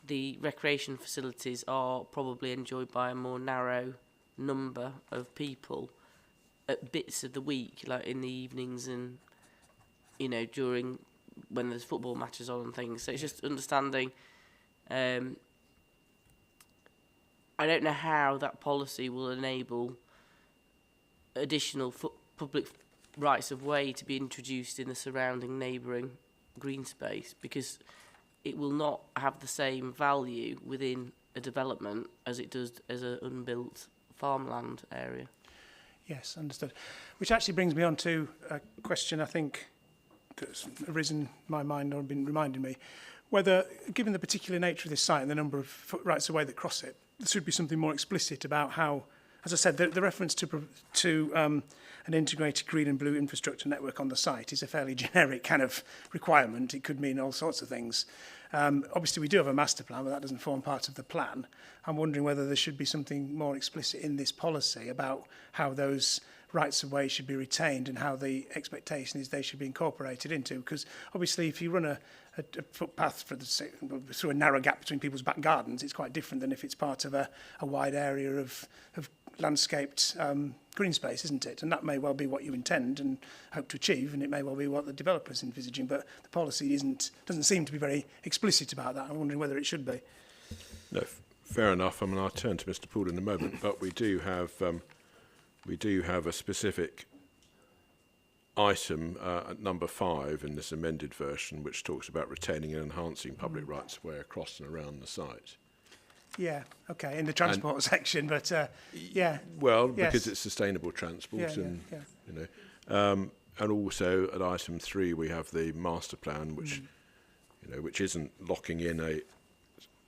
the recreation facilities are probably enjoyed by a more narrow number of people at bits of the week, like in the evenings and during when there's football matches on and things. So it's just understanding. I don't know how that policy will enable additional public rights of way to be introduced in the surrounding neighbouring green space, because it will not have the same value within a development as it does as an unbuilt farmland area. Yes, understood. Which actually brings me on to a question I think that's arisen in my mind or been reminding me, whether, given the particular nature of this site and the number of foot rights of way that cross it, there should be something more explicit about how as I said, the reference to an integrated green and blue infrastructure network on the site is a fairly generic kind of requirement. It could mean all sorts of things. Obviously, we do have a master plan, but that doesn't form part of the plan. I'm wondering whether there should be something more explicit in this policy about how those rights of way should be retained and how the expectation is they should be incorporated into. Because obviously, if you run a footpath through a narrow gap between people's back gardens, it's quite different than if it's part of a wide area of landscaped green space, isn't it? And that may well be what you intend and hope to achieve, and it may well be what the developer is envisaging, but the policy doesn't seem to be very explicit about that. I'm wondering whether it should be. No, fair enough. I mean, I'll turn to Mr. Poole in a moment, but we do have a specific item at number 5 in this amended version, which talks about retaining and enhancing public rights of way across and around the site. Yeah, okay, in the transport section, but yeah. Well, yes. because it's sustainable transport, and you know, and also at item 3 we have the master plan, which you know, which isn't locking in an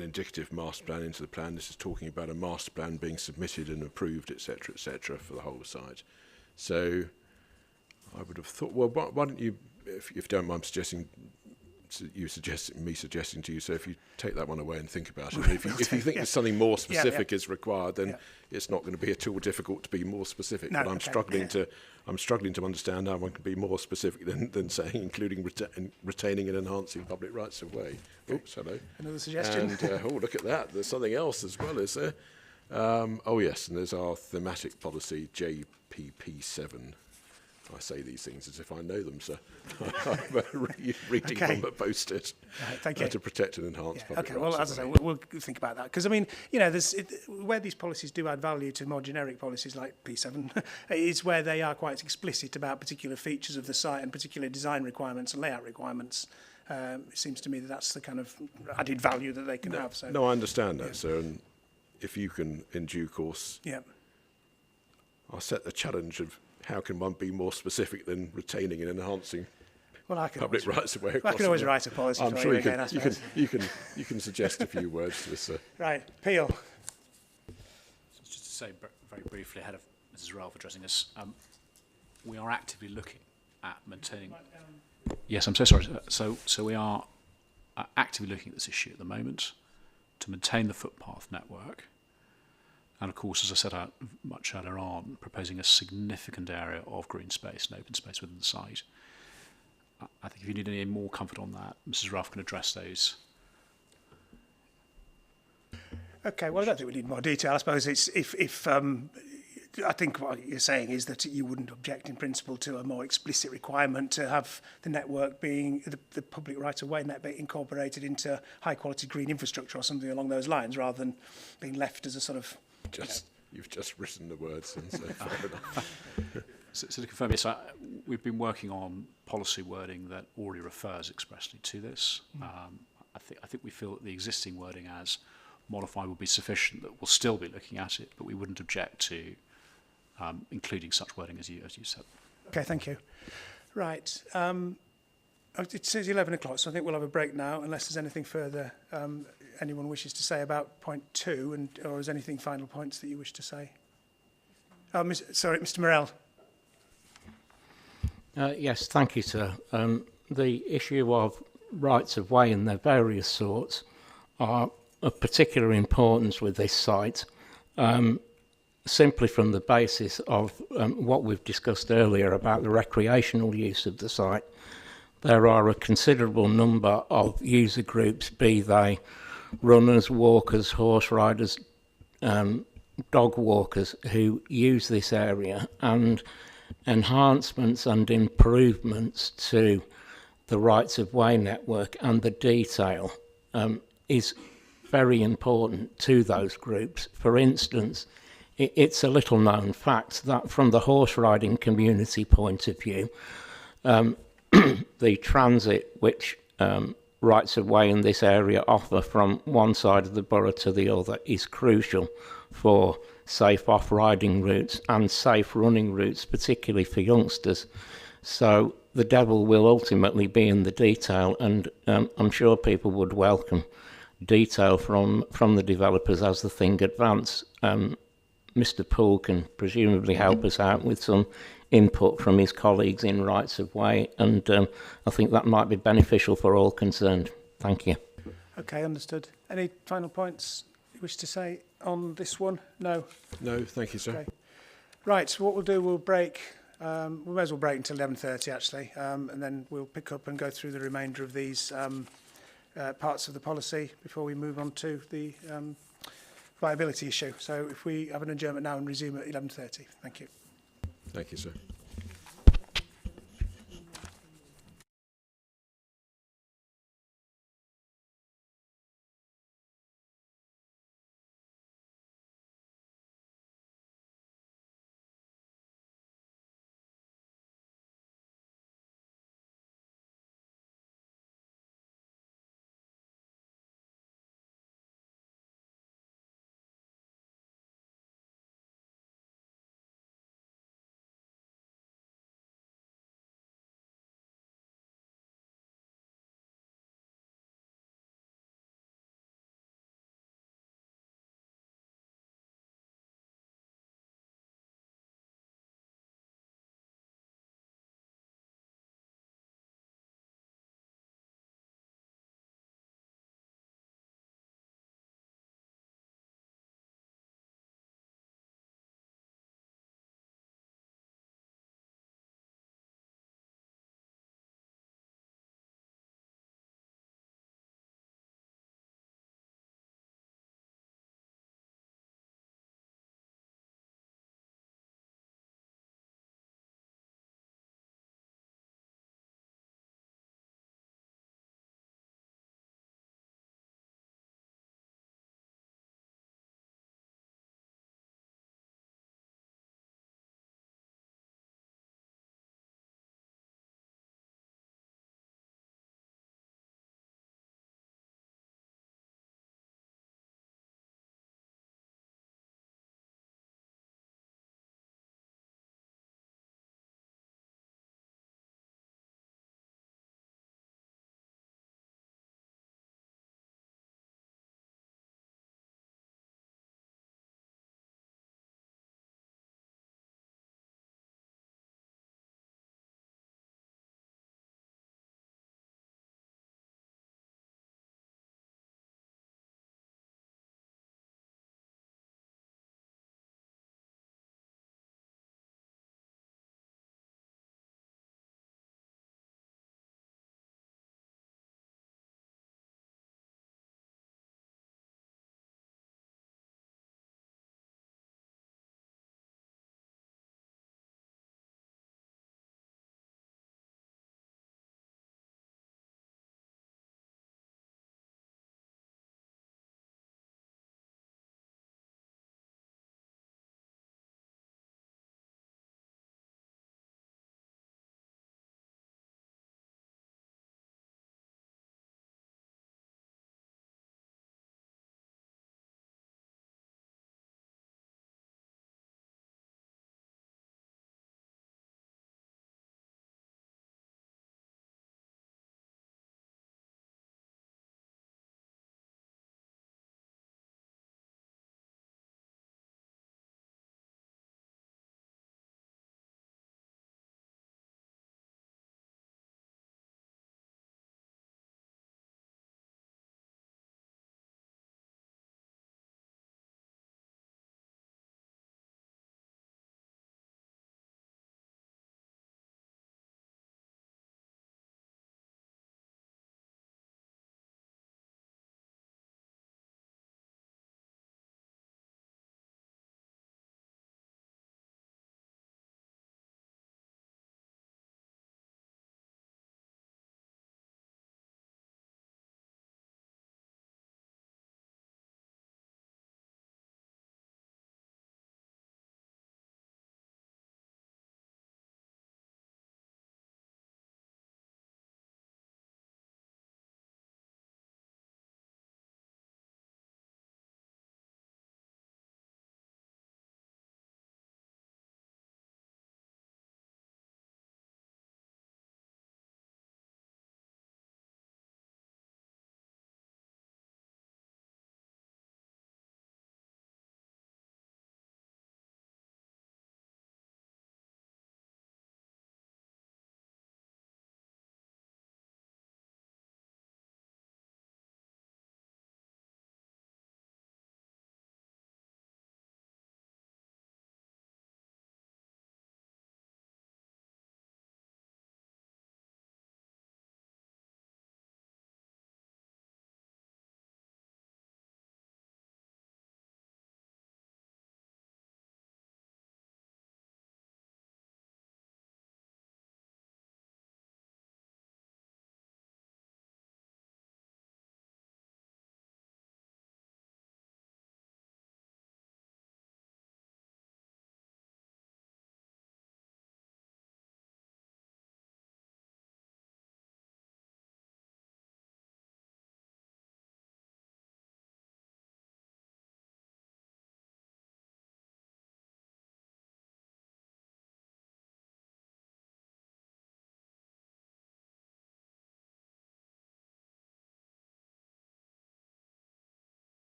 indicative master plan into the plan. This is talking about a master plan being submitted and approved, etc., for the whole site. So I would have thought, well, why don't you, if you don't mind suggesting to you, so if you take that one away and think about it, if you think there's something more specific is required, then it's not going to be at all difficult to be more specific. No, but I'm struggling to understand how one can be more specific than saying including retaining and enhancing public rights of way. Oops, hello. Another suggestion. And oh, look at that. There's something else as well, is there? Oh yes, and there's our thematic policy JPP7. I say these things as if I know them, so I'm reading from a post-it thank you. To protect and enhance public rights. Okay, well, as I say, we'll think about that. Because, I mean, you know, where these policies do add value to more generic policies like P7 is where they are quite explicit about particular features of the site and particular design requirements and layout requirements. It seems to me that that's the kind of added value that they can have. So. No, I understand that, sir, and if you can, in due course, I'll set the challenge of how can one be more specific than retaining and enhancing public rights of way across? I can always write a policy. I'm sure you can suggest a few words to this. Right, Peel. Just to say very briefly ahead of Mrs. Ralph addressing us, we are actively looking at maintaining. Yes, I'm so sorry. So we are actively looking at this issue at the moment to maintain the footpath network. And of course, as I said much earlier on, proposing a significant area of green space and open space within the site. I think if you need any more comfort on that, Mrs. Ruff can address those. Okay, well, I don't think we need more detail. I suppose it's if I think what you're saying is that you wouldn't object in principle to a more explicit requirement to have the network being the public right-of-way network incorporated into high-quality green infrastructure or something along those lines, rather than being left as a sort of. You've just written the words, and so fair enough. So to confirm, yes, we've been working on policy wording that already refers expressly to this. I think we feel that the existing wording as modified would be sufficient. That we'll still be looking at it, but we wouldn't object to including such wording as you said. Okay, thank you. Right, it says 11 o'clock, so I think we'll have a break now, unless there's anything further anyone wishes to say about point 2, or is anything final points that you wish to say? Oh, sorry, Mr. Morell. Yes, thank you, sir. The issue of rights of way and their various sorts are of particular importance with this site, simply from the basis of what we've discussed earlier about the recreational use of the site. There are a considerable number of user groups, be they runners, walkers, horse riders, dog walkers, who use this area, and enhancements and improvements to the rights of way network and the detail is very important to those groups. For instance, it's a little known fact that from the horse riding community point of view, the transit which rights of way in this area offer from one side of the borough to the other is crucial for safe off-riding routes and safe running routes, particularly for youngsters. So the devil will ultimately be in the detail, and I'm sure people would welcome detail from the developers as the thing advances. Mr. Poole can presumably help us out with some input from his colleagues in rights of way, and I think that might be beneficial for all concerned. Thank you. Okay, understood. Any final points you wish to say on this one? No? No, thank you, sir. Okay. Right, so what we'll do, we'll break. We may as well break until 11:30 actually, and then we'll pick up and go through the remainder of these parts of the policy before we move on to the viability issue. So if we have an adjournment now and resume at 11:30. Thank you. Thank you, sir.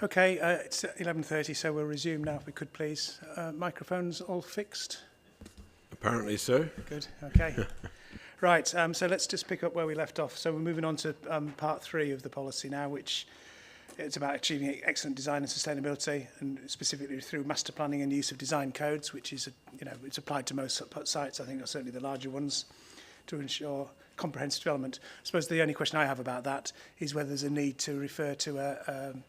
Okay, it's 11:30, so we'll resume now if we could please. Microphones all fixed? Apparently so. Good, okay. Right, so let's just pick up where we left off. So we're moving on to part 3 of the policy now, which it's about achieving excellent design and sustainability, and specifically through master planning and use of design codes, which is, it's applied to most sites, I think, or certainly the larger ones, to ensure comprehensive development. I suppose the only question I have about that is whether there's a need to refer to an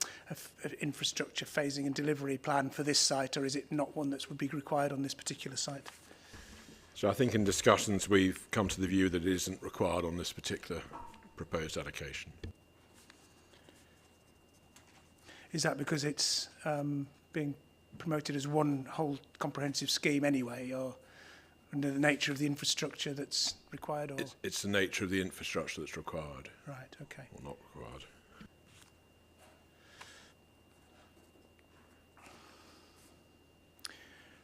infrastructure phasing and delivery plan for this site, or is it not one that would be required on this particular site? So I think in discussions we've come to the view that it isn't required on this particular proposed allocation. Is that because it's being promoted as one whole comprehensive scheme anyway, or under the nature of the infrastructure that's required? Or? It's the nature of the infrastructure that's required. Right, okay. Or not required.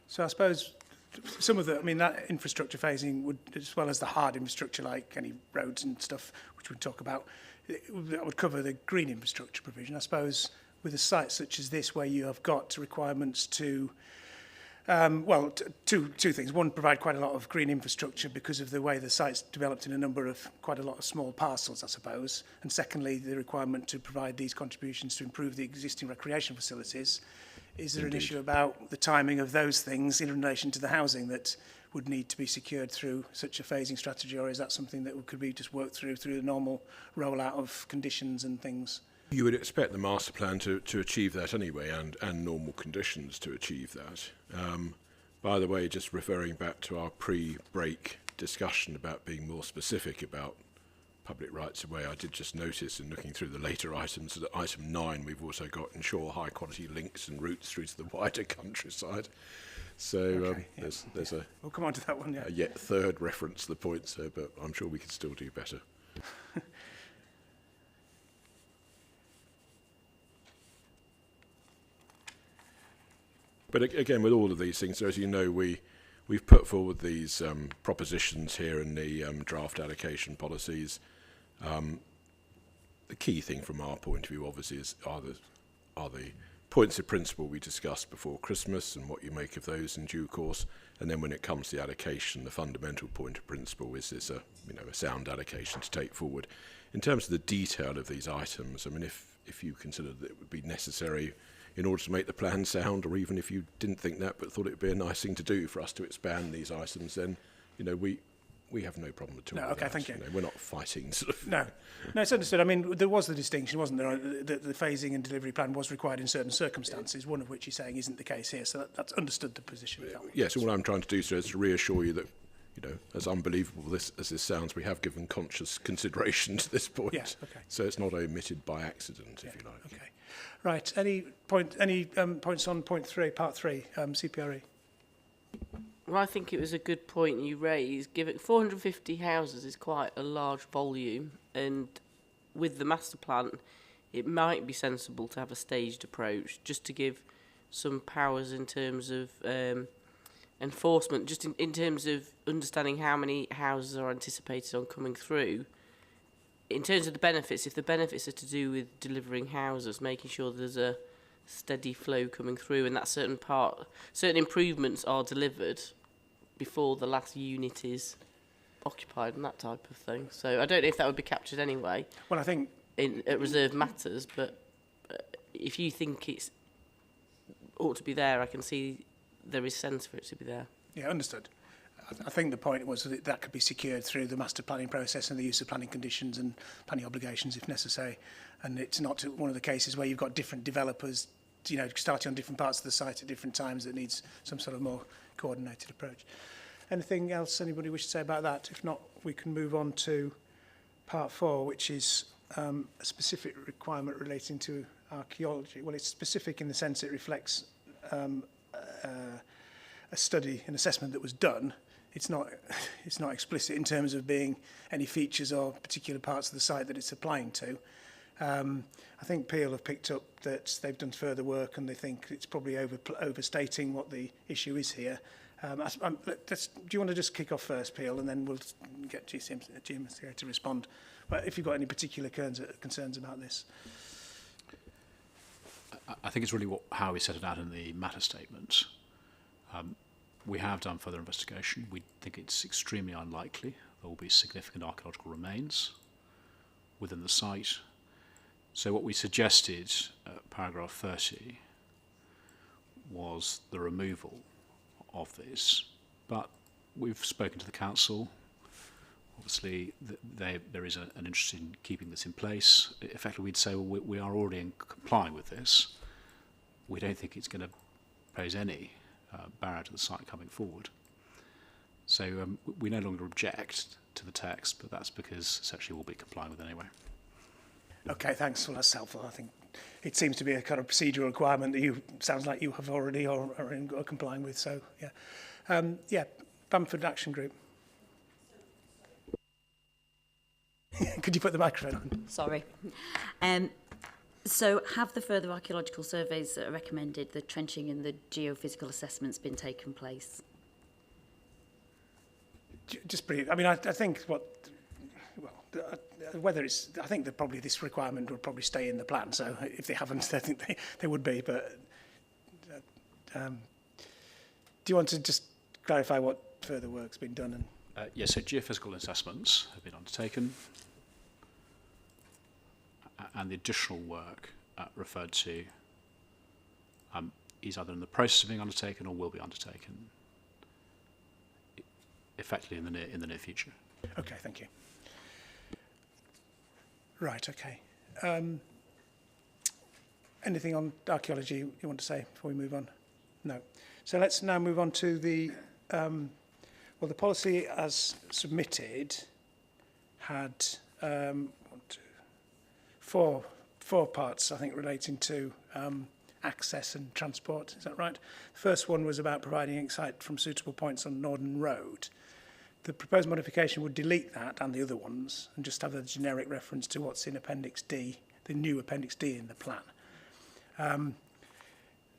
So I suppose some of the, that infrastructure phasing would, as well as the hard infrastructure like any roads and stuff, which we'd talk about, that would cover the green infrastructure provision. I suppose with a site such as this, where you have got requirements to, two things. One, provide quite a lot of green infrastructure because of the way the site's developed in quite a lot of small parcels, I suppose. And secondly, the requirement to provide these contributions to improve the existing recreation facilities. Is there an issue about the timing of those things in relation to the housing that would need to be secured through such a phasing strategy, or is that something that could be just worked through the normal rollout of conditions and things? You would expect the master plan to achieve that anyway, and normal conditions to achieve that. By the way, just referring back to our pre-break discussion about being more specific about public rights of way, I did just notice in looking through the later items that item 9 we've also got ensure high quality links and routes through to the wider countryside. So Okay, there's a we'll come on to that one, yeah. a yet third reference to the points there, but I'm sure we can still do better. But again, with all of these things, as you know, we've put forward these propositions here in the draft allocation policies. The key thing from our point of view, obviously, are the points of principle we discussed before Christmas and what you make of those in due course. And then when it comes to the allocation, the fundamental point of principle is this a sound allocation to take forward. In terms of the detail of these items, if you considered that it would be necessary in order to make the plan sound, or even if you didn't think that but thought it would be a nice thing to do for us to expand these items, then we have no problem at all. No, with okay, that. thank you. We're not fighting sort of. No, it's understood. There was the distinction, wasn't there? The phasing and delivery plan was required in certain circumstances, one of which you're saying isn't the case here. So that's understood the position. Yes, all I'm trying to do, sir, is to reassure you that, as unbelievable as this sounds, we have given conscious consideration to this point. Yes, okay. So it's not omitted by accident, if you like. Okay. Right. Any points on point 3, part 3, CPRE? Well, I think it was a good point you raised. Given 450 houses is quite a large volume, and with the master plan, it might be sensible to have a staged approach, just to give some powers in terms of enforcement, just in terms of understanding how many houses are anticipated on coming through. In terms of the benefits, if the benefits are to do with delivering houses, making sure there's a steady flow coming through, and that certain improvements are delivered before the last unit is occupied and that type of thing. So I don't know if that would be captured anyway. Well, I think at reserved matters, but if you think it's ought to be there, I can see there is sense for it to be there. Yeah, understood. I think the point was that could be secured through the master planning process and the use of planning conditions and planning obligations if necessary. And it's not one of the cases where you've got different developers, starting on different parts of the site at different times that needs some sort of more coordinated approach. Anything else anybody wish to say about that? If not, we can move on to part 4, which is a specific requirement relating to archaeology. Well, it's specific in the sense it reflects a study, an assessment that was done. It's not explicit in terms of being any features or particular parts of the site that it's applying to. I think Peel have picked up that they've done further work and they think it's probably overstating what the issue is here. Do you want to just kick off first, Peel, and then we'll get GMCA to respond? But if you've got any particular concerns about this. I think it's really how we set it out in the matter statement. We have done further investigation. We think it's extremely unlikely there will be significant archaeological remains within the site. So what we suggested, paragraph 30, was the removal of this. But we've spoken to the council. Obviously, there is an interest in keeping this in place. Effectively, we'd say, well, we are already complying with this. We don't think it's going to pose any barrier to the site coming forward. So we no longer object to the text, but that's because essentially we'll be complying with it anyway. Okay, thanks. Well, that's helpful. I think it seems to be a kind of procedural requirement that sounds like you have already or are complying with. So, yeah. Bamford Action Group. Could you put the microphone on? Sorry. So have the further archaeological surveys that are recommended, the trenching and the geophysical assessments, been taken place? Just brief. I mean, I think whether it's, I think that probably this requirement would probably stay in the plan. So if they haven't, I think they would be. But do you want to just clarify what further work's been done? Yes, so geophysical assessments have been undertaken, and the additional work referred to is either in the process of being undertaken or will be undertaken effectively in the near future. Okay, thank you. Right, okay. Anything on archaeology you want to say before we move on? No. So let's now move on to the well, the policy as submitted had four parts, I think, relating to access and transport. Is that right? The first one was about providing insight from suitable points on Norden Road. The proposed modification would delete that and the other ones and just have a generic reference to what's in Appendix D, the new Appendix D in the plan.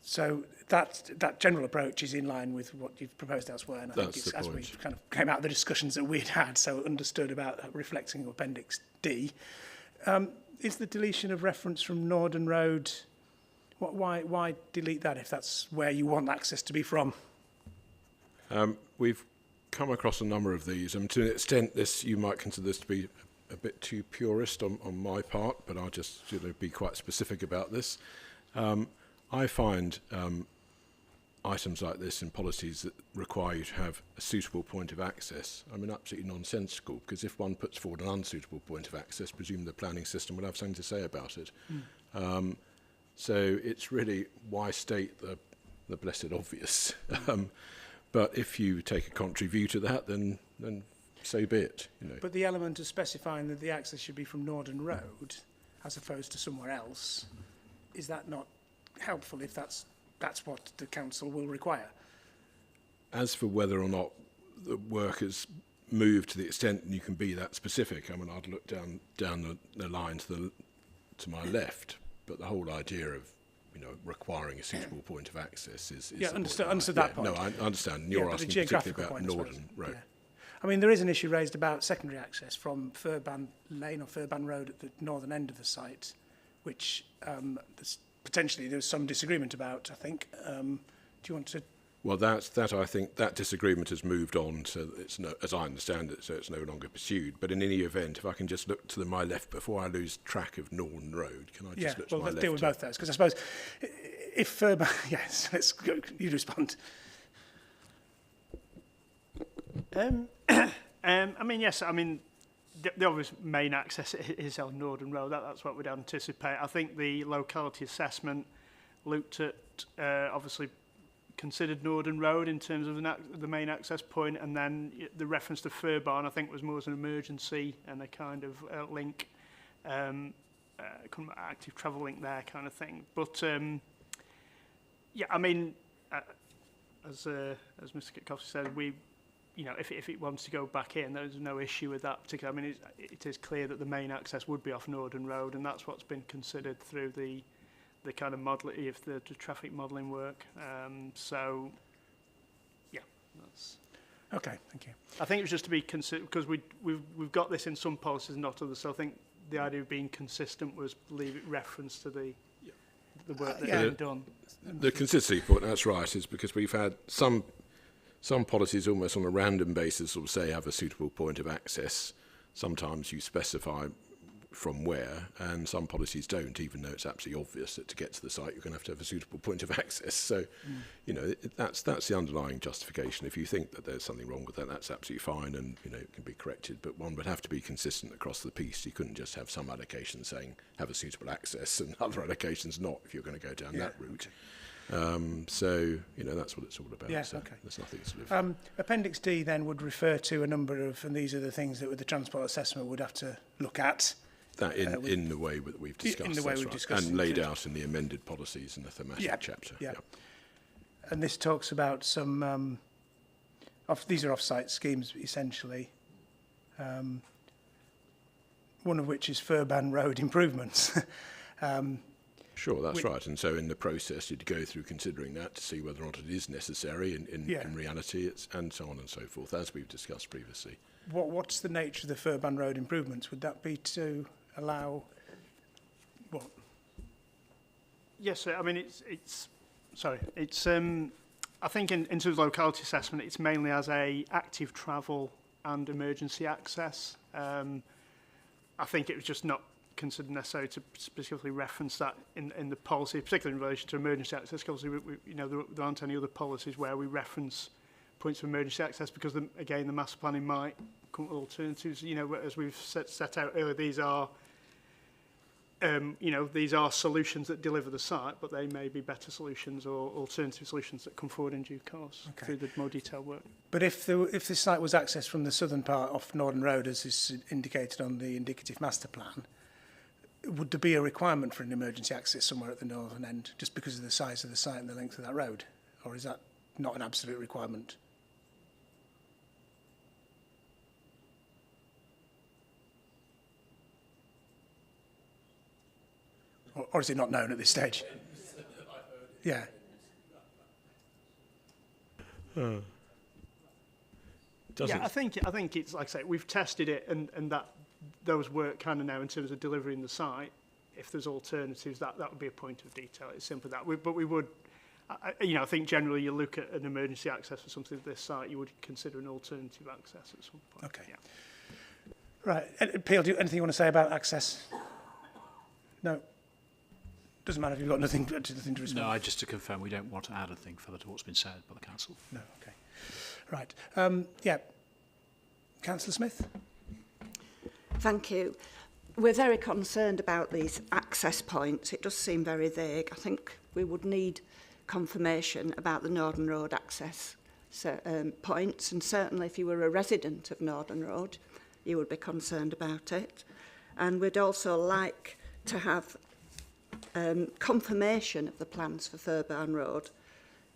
So that general approach is in line with what you've proposed elsewhere, and I think it's as we kind of came out of the discussions that we'd had, so understood about reflecting Appendix D. Is the deletion of reference from Norden Road, why delete that if that's where you want access to be from? We've come across a number of these, and to an extent you might consider this to be a bit too purist on my part, but I'll just be quite specific about this. I find items like this in policies that require you to have a suitable point of access, I mean, absolutely nonsensical, because if one puts forward an unsuitable point of access, presume the planning system will have something to say about it. So it's really, why state the blessed obvious? But if you take a contrary view to that, then so be it. But the element of specifying that the access should be from Norden Road, as opposed to somewhere else, is that not helpful if that's what the council will require? As for whether or not the work has moved to the extent you can be that specific, I mean, I'd look down the line to my left, but the whole idea of requiring a suitable point of access is understood that point. No, I understand. You're asking particularly about Norden Road. Yeah. I mean, there is an issue raised about secondary access from Furban Lane or Furban Road at the northern end of the site, which potentially there's some disagreement about, I think. Do you want to... Well, that I think that disagreement has moved on, so it's as I understand it, so it's no longer pursued. But in any event, if I can just look to my left before I lose track of Norden Road, can I just look to my left? Yeah, well, deal with both those, because I suppose if yes, let's go. You respond. I mean, yes. I mean, the obvious main access is on Norden Road. That's what we'd anticipate. I think the locality assessment looked at obviously considered Norden Road in terms of the main access point, and then the reference to Furbarn I think was more as an emergency and a kind of link, active travel link there kind of thing. But yeah, I mean, as Mr. Kitkowski said, if it wants to go back in, there's no issue with that particular. I mean, it is clear that the main access would be off Norden Road, and that's what's been considered through the kind of model, if the traffic modelling work. So, yeah, that's okay. Thank you. I think it was just to be considered because we've got this in some policies and not others. So I think the idea of being consistent was leave it reference to the the work that's Yeah. been done. The consistency point, that's right, is because we've had some policies almost on a random basis will say have a suitable point of access. Sometimes you specify from where, and some policies don't, even though it's absolutely obvious that to get to the site you're going to have a suitable point of access. So, you know, that's the underlying justification. If you think that there's something wrong with that, that's absolutely fine, and you know it can be corrected. But one would have to be consistent across the piece. You couldn't just have some allocations saying have a suitable access and other allocations not if you're going to go down that route. So, you know, that's what it's all about. Yeah, so okay. There's nothing sort of... Appendix D then would refer to a number of, and these are the things that the transport assessment would have to look at. That in the way that we've discussed, in the way that's we've right. discussed, and laid out in the amended policies in the thematic chapter. Yeah. And this talks about some, these are off-site schemes essentially, one of which is Furban Road improvements. Sure, that's right. And so in the process, you'd go through considering that to see whether or not it is necessary in reality, and so on and so forth, as we've discussed previously. What's the nature of the Furban Road improvements? Would that be to allow what? Yes, sir. I mean, it's I think in terms of locality assessment, it's mainly as a active travel and emergency access. I think it was just not considered necessary to specifically reference that in the policy, particularly in relation to emergency access, because you know, there aren't any other policies where we reference points of emergency access, because again the master planning might come up with alternatives. You know, as we've set out earlier, these are you know, these are solutions that deliver the site, but they may be better solutions or alternative solutions that come forward in due course through the more detailed work. But if the site was accessed from the southern part off Northern Road, as is indicated on the indicative master plan, would there be a requirement for an emergency access somewhere at the northern end, just because of the size of the site and the length of that road? Or is that not an absolute requirement? Or is it not known at this stage? Yeah. Yeah, I think it's like I say, we've tested it, and that those work kind of now in terms of delivering the site. If there's alternatives, that would be a point of detail. It's simply that. But we would, you know, I think generally you look at an emergency access for something of this site, you would consider an alternative access at some point. Okay. Yeah. Right. Peel, anything you want to say about access? No. Doesn't matter if you've got nothing to respond. No, just to confirm, we don't want to add anything further to what's been said by the council. No. Okay. Right. Yeah. Councillor Smith. Thank you. We're very concerned about these access points. It does seem very vague. I think we would need confirmation about the Northern Road access points, and certainly if you were a resident of Northern Road, you would be concerned about it. And we'd also like to have confirmation of the plans for Furban Road.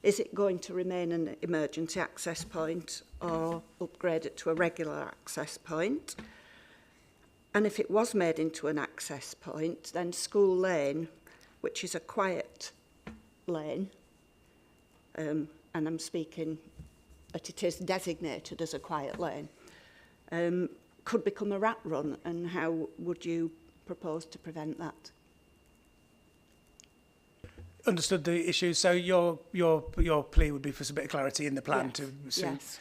Is it going to remain an emergency access point or upgrade it to a regular access point? And if it was made into an access point, then School Lane, which is a quiet lane, and I'm speaking that it is designated as a quiet lane, could become a rat run, and how would you propose to prevent that? Understood the issue. So your plea would be for a bit of clarity in the plan to see. Yes.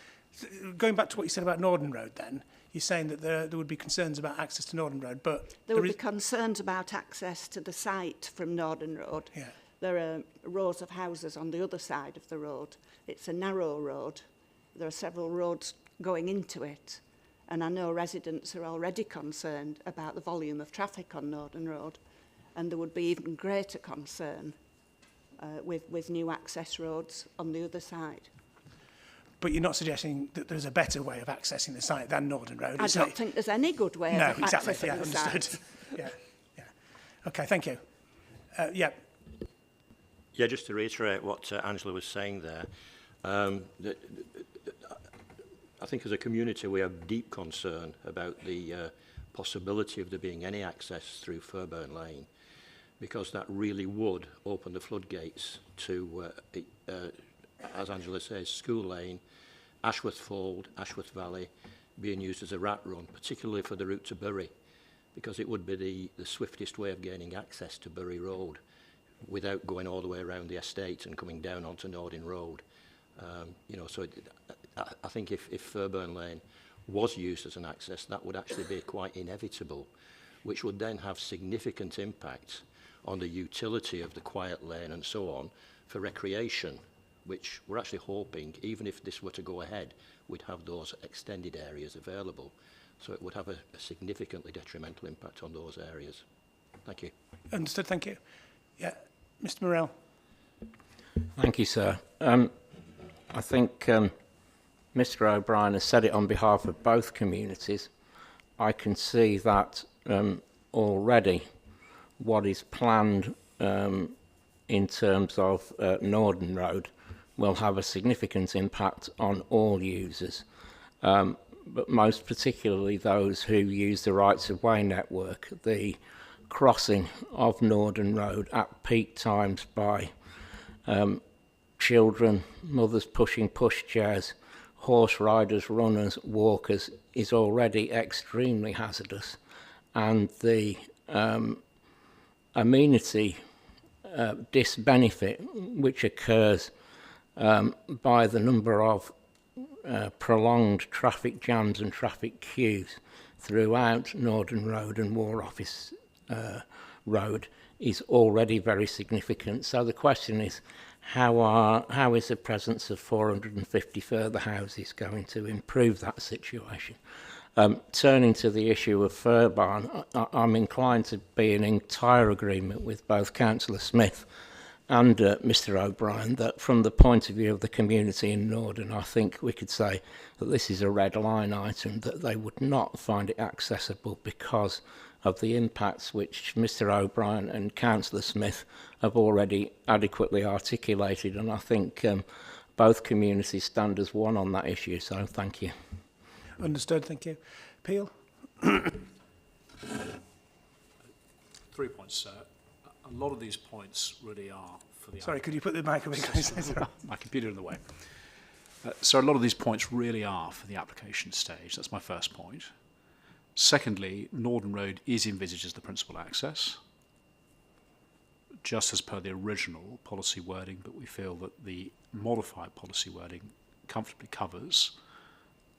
Going back to what you said about Northern Road then, you're saying that there would be concerns about access to Northern Road, but... There would be concerns about access to the site from Northern Road. Yeah. There are rows of houses on the other side of the road. It's a narrow road. There are several roads going into it. And I know residents are already concerned about the volume of traffic on Northern Road. And there would be even greater concern with new access roads on the other side. But you're not suggesting that there's a better way of accessing the site than Northern Road? I don't think there's any good way of accessing the site. Yeah. Okay, thank you. Yeah, just to reiterate what Angela was saying there, I think as a community we have deep concern about the possibility of there being any access through Furban Lane, because that really would open the floodgates to, as Angela says, School Lane, Ashworth Fold, Ashworth Valley being used as a rat run, particularly for the route to Bury, because it would be the swiftest way of gaining access to Bury Road without going all the way around the estate and coming down onto Nordin Road. You know, so I think if Fairburn Lane was used as an access, that would actually be quite inevitable, which would then have significant impact on the utility of the quiet lane and so on for recreation, which we're actually hoping, even if this were to go ahead, we'd have those extended areas available. So it would have a significantly detrimental impact on those areas. Thank you. Understood, thank you. Yeah, Mr. Morell. Thank you, sir. I think Mr. O'Brien has said it on behalf of both communities. I can see that already what is planned in terms of Norden Road will have a significant impact on all users, but most particularly those who use the rights-of-way network. The crossing of Norden Road at peak times by children, mothers pushing pushchairs, horse riders, runners, walkers is already extremely hazardous, and the amenity disbenefit which occurs by the number of prolonged traffic jams and traffic queues throughout Norden Road and War Office Road is already very significant. So the question is, how is the presence of 450 further houses going to improve that situation? Turning to the issue of Fairburn, I'm inclined to be in entire agreement with both Councillor Smith and Mr. O'Brien that from the point of view of the community in Norden, I think we could say that this is a red line item, that they would not find it accessible because of the impacts which Mr. O'Brien and Councillor Smith have already adequately articulated, and I think both communities stand as one on that issue, so thank you. Understood, thank you. Peel? 3 points, sir. A lot of these points really are for the... Sorry, could you put the mic away? My computer in the way. So a lot of these points really are for the application stage. That's my first point. Secondly, Norden Road is envisaged as the principal access, just as per the original policy wording, but we feel that the modified policy wording comfortably covers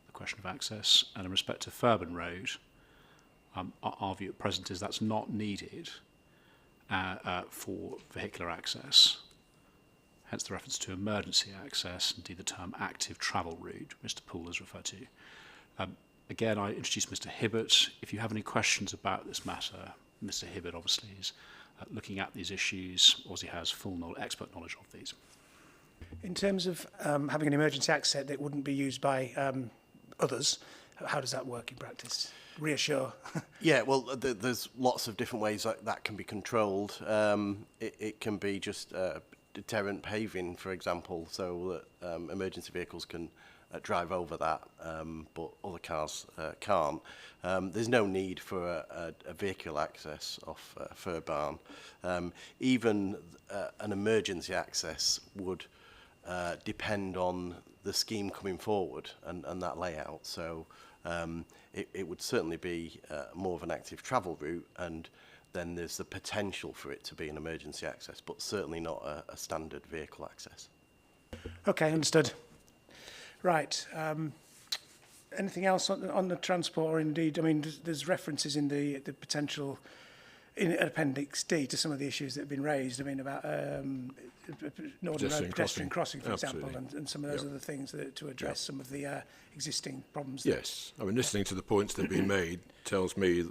the question of access. And in respect to Fairburn Road, our view at present is that's not needed for vehicular access, hence the reference to emergency access, indeed the term active travel route Mr. Poole has referred to. Again, I introduced Mr. Hibbert. If you have any questions about this matter, Mr. Hibbert obviously is looking at these issues, or he has full expert knowledge of these. In terms of having an emergency access that wouldn't be used by others, how does that work in practice? Reassure. Yeah, well, there's lots of different ways that can be controlled. It can be just deterrent paving, for example, so that emergency vehicles can drive over that, but other cars can't. There's no need for a vehicle access off Fairburn. Even an emergency access would depend on the scheme coming forward and that layout. So it would certainly be more of an active travel route, and then there's the potential for it to be an emergency access, but certainly not a standard vehicle access. Okay, understood. Right. Anything else on the transport, or indeed, I mean, there's references in the potential in Appendix D to some of the issues that have been raised. I mean, about Northern Road pedestrian crossing, for example, and some of those other things to address some of the existing problems. Yes. I mean, listening to the points that have been made tells me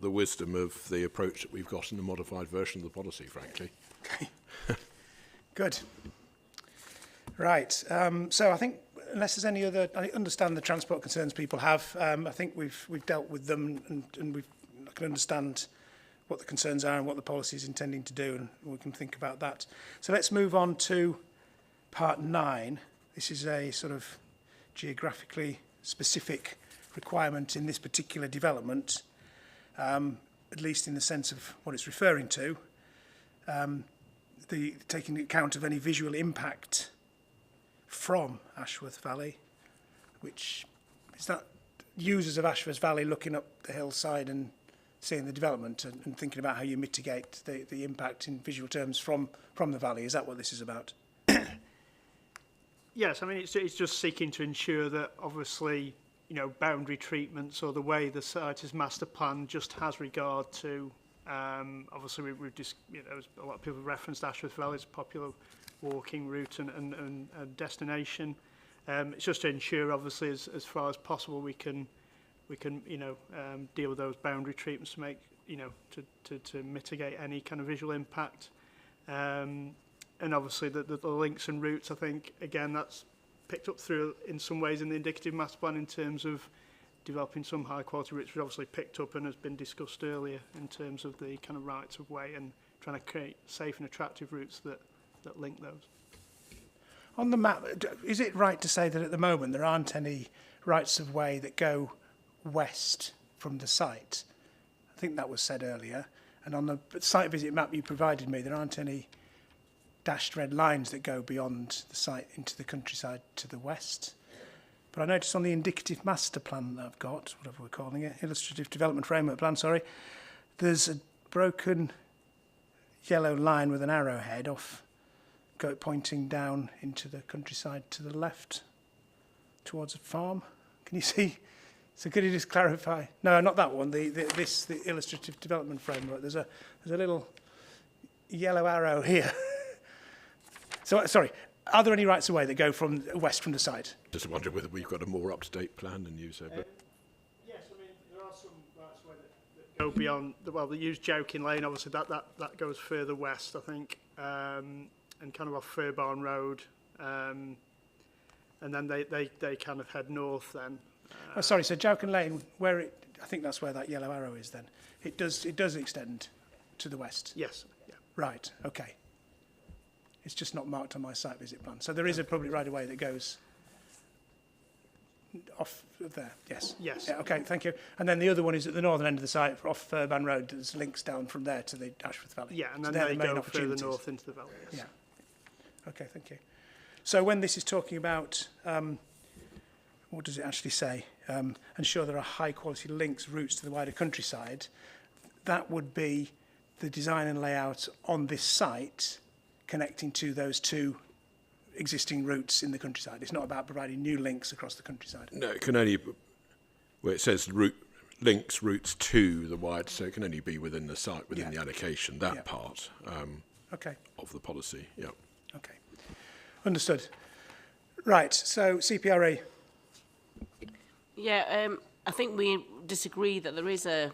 the wisdom of the approach that we've got in the modified version of the policy, frankly. Okay. Good. Right. So I think, unless there's any other, I understand the transport concerns people have. I think we've dealt with them, and I can understand what the concerns are and what the policy is intending to do, and we can think about that. So let's move on to part 9. This is a sort of geographically specific requirement in this particular development, at least in the sense of what it's referring to, taking account of any visual impact from Ashworth Valley, which is that users of Ashworth Valley looking up the hillside and seeing the development and thinking about how you mitigate the impact in visual terms from the valley. Is that what this is about? Yes, I mean, it's just seeking to ensure that, obviously, boundary treatments or the way the site is master planned just has regard to, obviously, we've just, a lot of people referenced Ashworth Valley as a popular walking route and destination. It's just to ensure, obviously, as far as possible, we can deal with those boundary treatments to make, to mitigate any kind of visual impact. And obviously the links and routes, I think, again, that's picked up through in some ways in the indicative master plan in terms of developing some high quality routes, which obviously picked up and has been discussed earlier in terms of the kind of rights of way and trying to create safe and attractive routes that link those. On the map, is it right to say that at the moment there aren't any rights of way that go west from the site? I think that was said earlier. And on the site visit map you provided me, there aren't any dashed red lines that go beyond the site into the countryside to the west. But I noticed on the indicative master plan that I've got, whatever we're calling it, illustrative development framework plan, sorry, there's a broken yellow line with an arrowhead off, pointing down into the countryside to the left towards a farm. Can you see? So could you just clarify? No, not that one. The illustrative development framework. There's a little yellow arrow here. So, sorry, are there any rights of way that go from west from the site? Just wondering whether we've got a more up-to-date plan than you said. But yes, I mean, there are some rights of way that go beyond, they use Joking Lane, obviously that goes further west, I think, and kind of off Furbarn Road, and then they kind of head north then. Sorry, so Joking Lane, I think that's where that yellow arrow is then. It does extend to the west? Yes. Yeah. Right, okay. It's just not marked on my site visit plan. So there is a public right-of-way that goes off there, yes? Yes. Yeah, okay, thank you. And then the other one is at the northern end of the site, off Furban Road, there's links down from there to the Ashworth Valley. Yeah, and so then they go further north into the valley. Yes. Yeah. Okay, thank you. So when this is talking about, what does it actually say? Ensure there are high-quality links, routes to the wider countryside. That would be the design and layout on this site connecting to those two existing routes in the countryside. It's not about providing new links across the countryside. no, it can only, where it says links, routes to the wide, so it can only be within the site, within the allocation, that part of the policy. Yeah. Okay. Understood. Right, so CPRE. Yeah, I think we disagree that there is a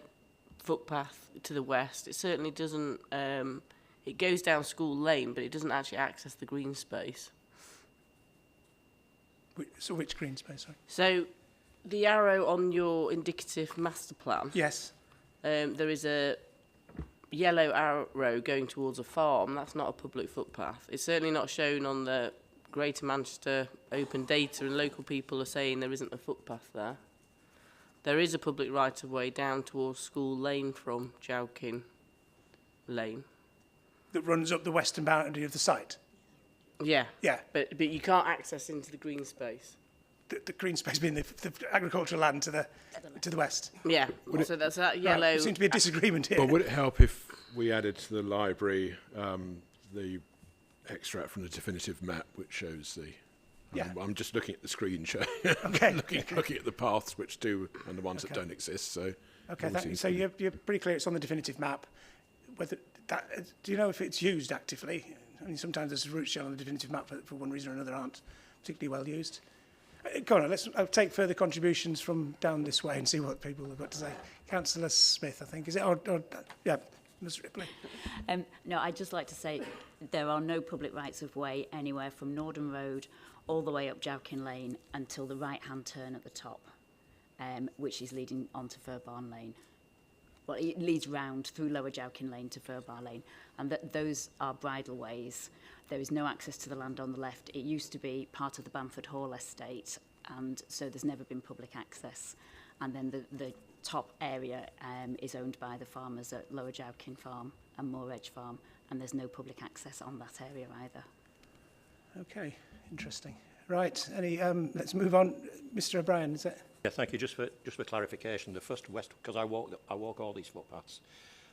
footpath to the west. It certainly doesn't. It goes down School Lane, but it doesn't actually access the green space. So which green space? Sorry. So the arrow on your indicative master plan. Yes. There is a yellow arrow going towards a farm. That's not a public footpath. It's certainly not shown on the Greater Manchester open data, and local people are saying there isn't a footpath there. There is a public right-of-way down towards School Lane from Joking Lane. That runs up the western boundary of the site? Yeah. Yeah. But you can't access into the green space. The green space being the agricultural land to the west? Yeah. So that's that yellow... Right. There seems to be a disagreement here. But would it help if we added to the library the extract from the definitive map which shows the... Yeah. I'm just looking at the screen show. Okay. looking at the paths which do and the ones that don't exist. So okay, thank you. So you're pretty clear it's on the definitive map. Whether that, do you know if it's used actively? I mean, sometimes there's routes shown on the definitive map for one reason or another aren't particularly well used. Go on, I'll take further contributions from down this way and see what people have got to say. Councillor Smith, I think, is it? Yeah, Ms Ripley. No, I'd just like to say there are no public rights of way anywhere from Norden Road all the way up Joking Lane until the right-hand turn at the top, which is leading onto Furbarn Lane. Well, it leads round through Lower Joking Lane to Furbarn Lane, and those are bridle ways. There is no access to the land on the left. It used to be part of the Bamford Hall estate, and so there's never been public access. And then the top area is owned by the farmers at Lower Joking Farm and Moor Edge Farm, and there's no public access on that area either. Okay, interesting. Right. Let's move on. Mr. O'Brien, is it? Yeah, thank you. Just for clarification, the first west, because I walk all these footpaths,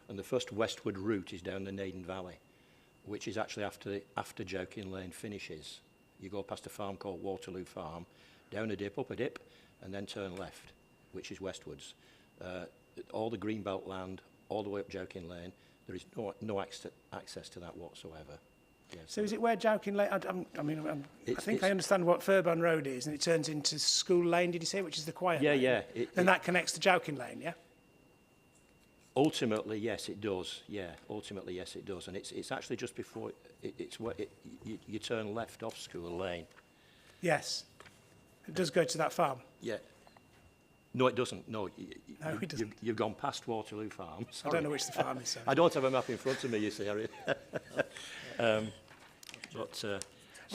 and the first westward route is down the Naden Valley, which is actually after Joking Lane finishes. You go past a farm called Waterloo Farm, down a dip, up a dip, and then turn left, which is westwards. All the Greenbelt land, all the way up Joking Lane, there is no access to that whatsoever. Yes. So is it where Joking Lane? I think I understand what Furban Road is, and it turns into School Lane. Did you say, which is the quiet? Yeah, lane? yeah. And that connects to Joking Lane, yeah. Ultimately, yes, it does. Yeah, ultimately, yes, it does, and it's actually just before you turn left off School Lane. Yes, it does go to that farm. Yeah. No, it doesn't. No, it doesn't. You've gone past Waterloo Farm. Sorry. I don't know which the farm is. Sorry. I don't have a map in front of me, you see, Harry. Well,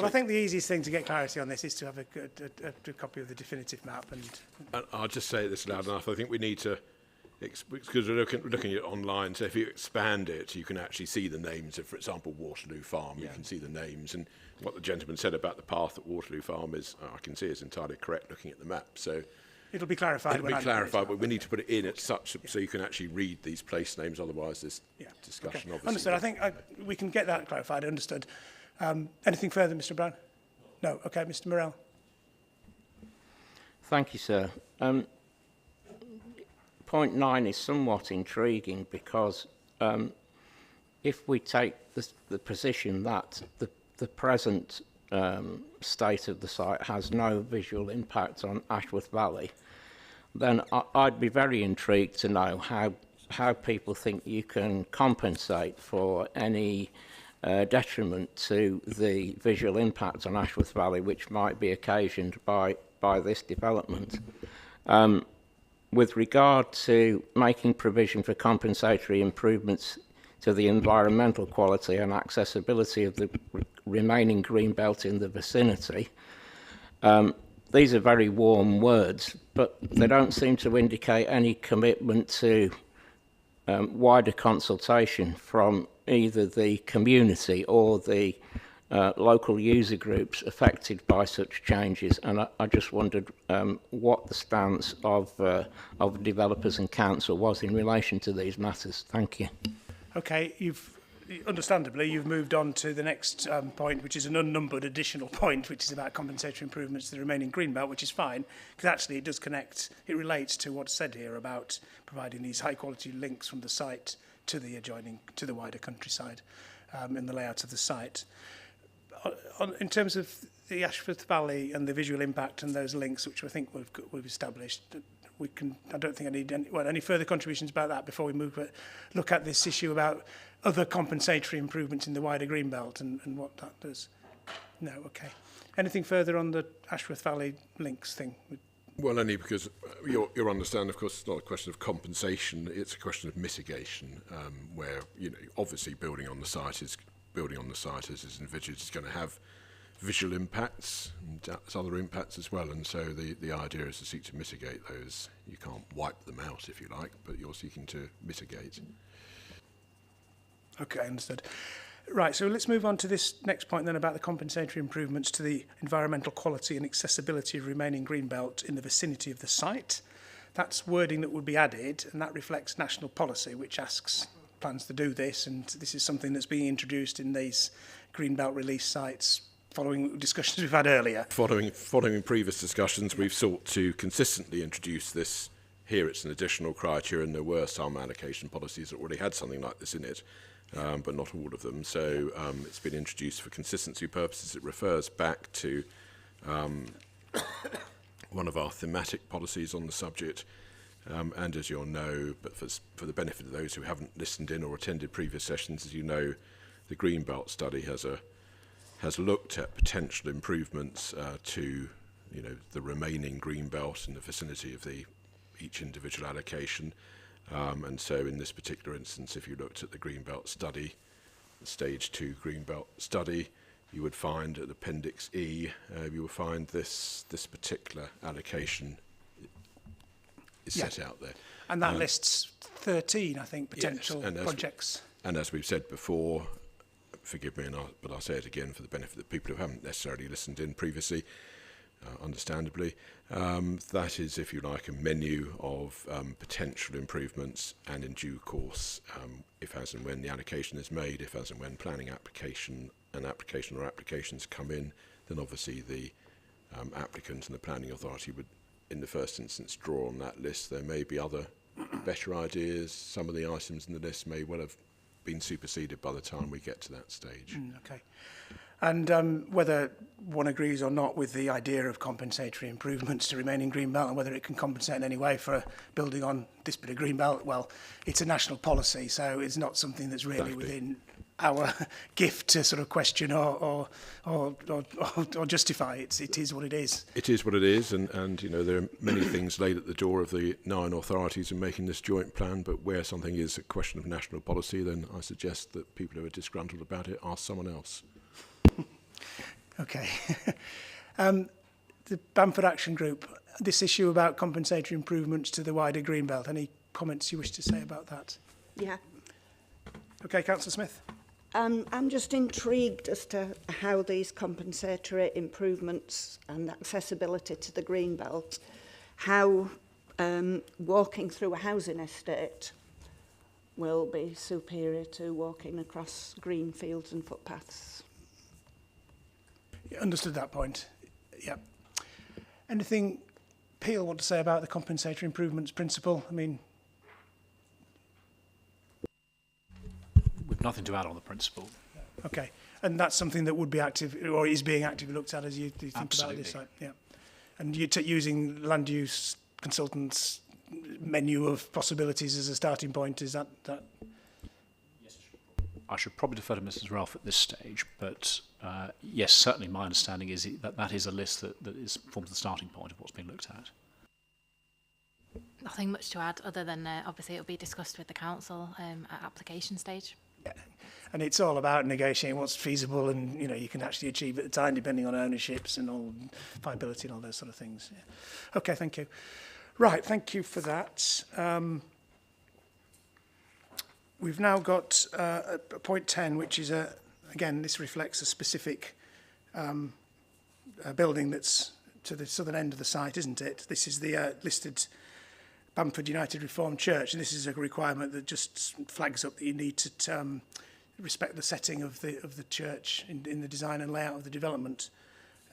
I think the easiest thing to get clarity on this is to have a copy of the definitive map. And I'll just say this loud enough. I think we need to, because we're looking at it online, so if you expand it, you can actually see the names of, for example, Waterloo Farm. You can see the names. And what the gentleman said about the path at Waterloo Farm is, I can see is entirely correct looking at the map. So it'll be clarified. It'll be clarified, but we need to put it in at such so you can actually read these place names. Otherwise, this discussion obviously. Understood. I think we can get that clarified. Understood. Anything further, Mr. Brown? No. Okay, Mr. Morell. Thank you, sir. Point 9 is somewhat intriguing because if we take the position that the present state of the site has no visual impact on Ashworth Valley, then I'd be very intrigued to know how people think you can compensate for any detriment to the visual impact on Ashworth Valley which might be occasioned by this development. With regard to making provision for compensatory improvements to the environmental quality and accessibility of the remaining green belt in the vicinity, these are very warm words, but they don't seem to indicate any commitment to wider consultation from either the community or the local user groups affected by such changes. And I just wondered what the stance of developers and council was in relation to these matters. Thank you. Okay, understandably, you've moved on to the next point, which is an unnumbered additional point, which is about compensatory improvements to the remaining greenbelt, which is fine, because actually it does connect, it relates to what's said here about providing these high-quality links from the site to the to the wider countryside in the layout of the site. In terms of the Ashworth Valley and the visual impact and those links, which I think we've established, I don't think I need any further contributions about that before we look at this issue about other compensatory improvements in the wider greenbelt and what that does. No, okay. Anything further on the Ashworth Valley links thing? Well, only because you'll understand, of course, it's not a question of compensation; it's a question of mitigation, where obviously building on the site as envisaged is going to have visual impacts and other impacts as well, and so the idea is to seek to mitigate those. You can't wipe them out, if you like, but you're seeking to mitigate. Okay, understood. Right, so let's move on to this next point then about the compensatory improvements to the environmental quality and accessibility of remaining greenbelt in the vicinity of the site. That's wording that would be added, and that reflects national policy, which asks plans to do this, and this is something that's being introduced in these greenbelt release sites following discussions we've had earlier. Following previous discussions, we've sought to consistently introduce this. Here it's an additional criterion. There were some allocation policies that already had something like this in it, but not all of them. So it's been introduced for consistency purposes. It refers back to one of our thematic policies on the subject. And as you'll know, but for the benefit of those who haven't listened in or attended previous sessions, as you know, the Greenbelt study has looked at potential improvements to the remaining Greenbelt in the vicinity of each individual allocation. And so in this particular instance, if you looked at the Greenbelt study, the Stage 2 Greenbelt study, you would find at Appendix E, you will find this particular allocation is set out there. And that lists 13, I think, potential projects. And as we've said before, forgive me, but I'll say it again for the benefit of the people who haven't necessarily listened in previously, understandably. That is, if you like, a menu of potential improvements, and in due course, if as and when the allocation is made, if as and when planning application or applications come in, then obviously the applicant and the planning authority would, in the first instance, draw on that list. There may be other better ideas. Some of the items in the list may well have been superseded by the time we get to that stage. Okay. And whether one agrees or not with the idea of compensatory improvements to remaining greenbelt, and whether it can compensate in any way for building on this bit of greenbelt, well, it's a national policy, so it's not something that's really within our gift to sort of question or justify. It is what it is. It is what it is, and you know, there are many things laid at the door of the 9 authorities in making this joint plan, but where something is a question of national policy, then I suggest that people who are disgruntled about it ask someone else. Okay. The Bamford Action Group, this issue about compensatory improvements to the wider greenbelt, any comments you wish to say about that? Yeah. Okay, Councillor Smith. I'm just intrigued as to how these compensatory improvements and accessibility to the greenbelt, how walking through a housing estate will be superior to walking across green fields and footpaths. Understood that point. Yeah. Anything Peel want to say about the compensatory improvements principle? I mean, with nothing to add on the principle. Okay, and that's something that would be active, or is being actively looked at as you think Absolutely. about this site. Yeah, and you using land use consultants' menu of possibilities as a starting point. Is that? I should probably defer to Mrs. Ralph at this stage, but yes, certainly my understanding is that is a list that forms the starting point of what's being looked at. Nothing much to add other than obviously it'll be discussed with the council at application stage. Yeah. And it's all about negotiating what's feasible and you can actually achieve at the time, depending on ownerships and all viability and all those sort of things. Yeah. Okay, thank you. Right, thank you for that. We've now got point 10, which is again, this reflects a specific building that's to the southern end of the site, isn't it? This is the listed Bamford United Reformed Church, and this is a requirement that just flags up that you need to respect the setting of the church in the design and layout of the development.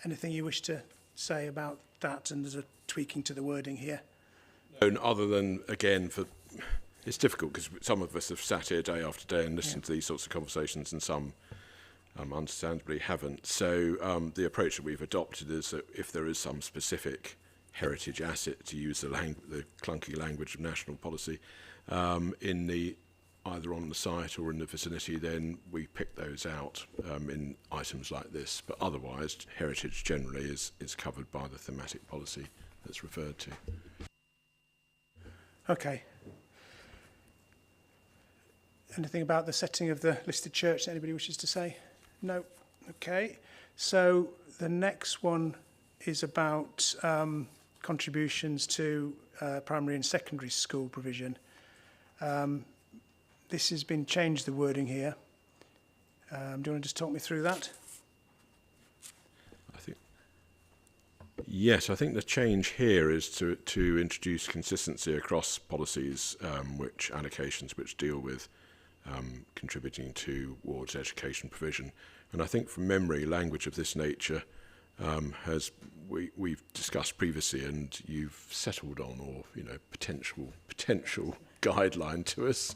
Anything you wish to say about that? And there's a tweaking to the wording here. No, other than, again, it's difficult because some of us have sat here day after day and listened to these sorts of conversations, and some understandably haven't. So the approach that we've adopted is that if there is some specific heritage asset, to use the clunky language of national policy, either on the site or in the vicinity, then we pick those out in items like this. But otherwise, heritage generally is covered by the thematic policy that's referred to. Okay. Anything about the setting of the listed church that anybody wishes to say? No. Okay. So the next one is about contributions to primary and secondary school provision. This has been changed, the wording here. Do you want to just talk me through that? Yes, I think the change here is to introduce consistency across policies, allocations which deal with contributing towards education provision. And I think from memory, language of this nature we've discussed previously, and you've settled on, or potential guideline to us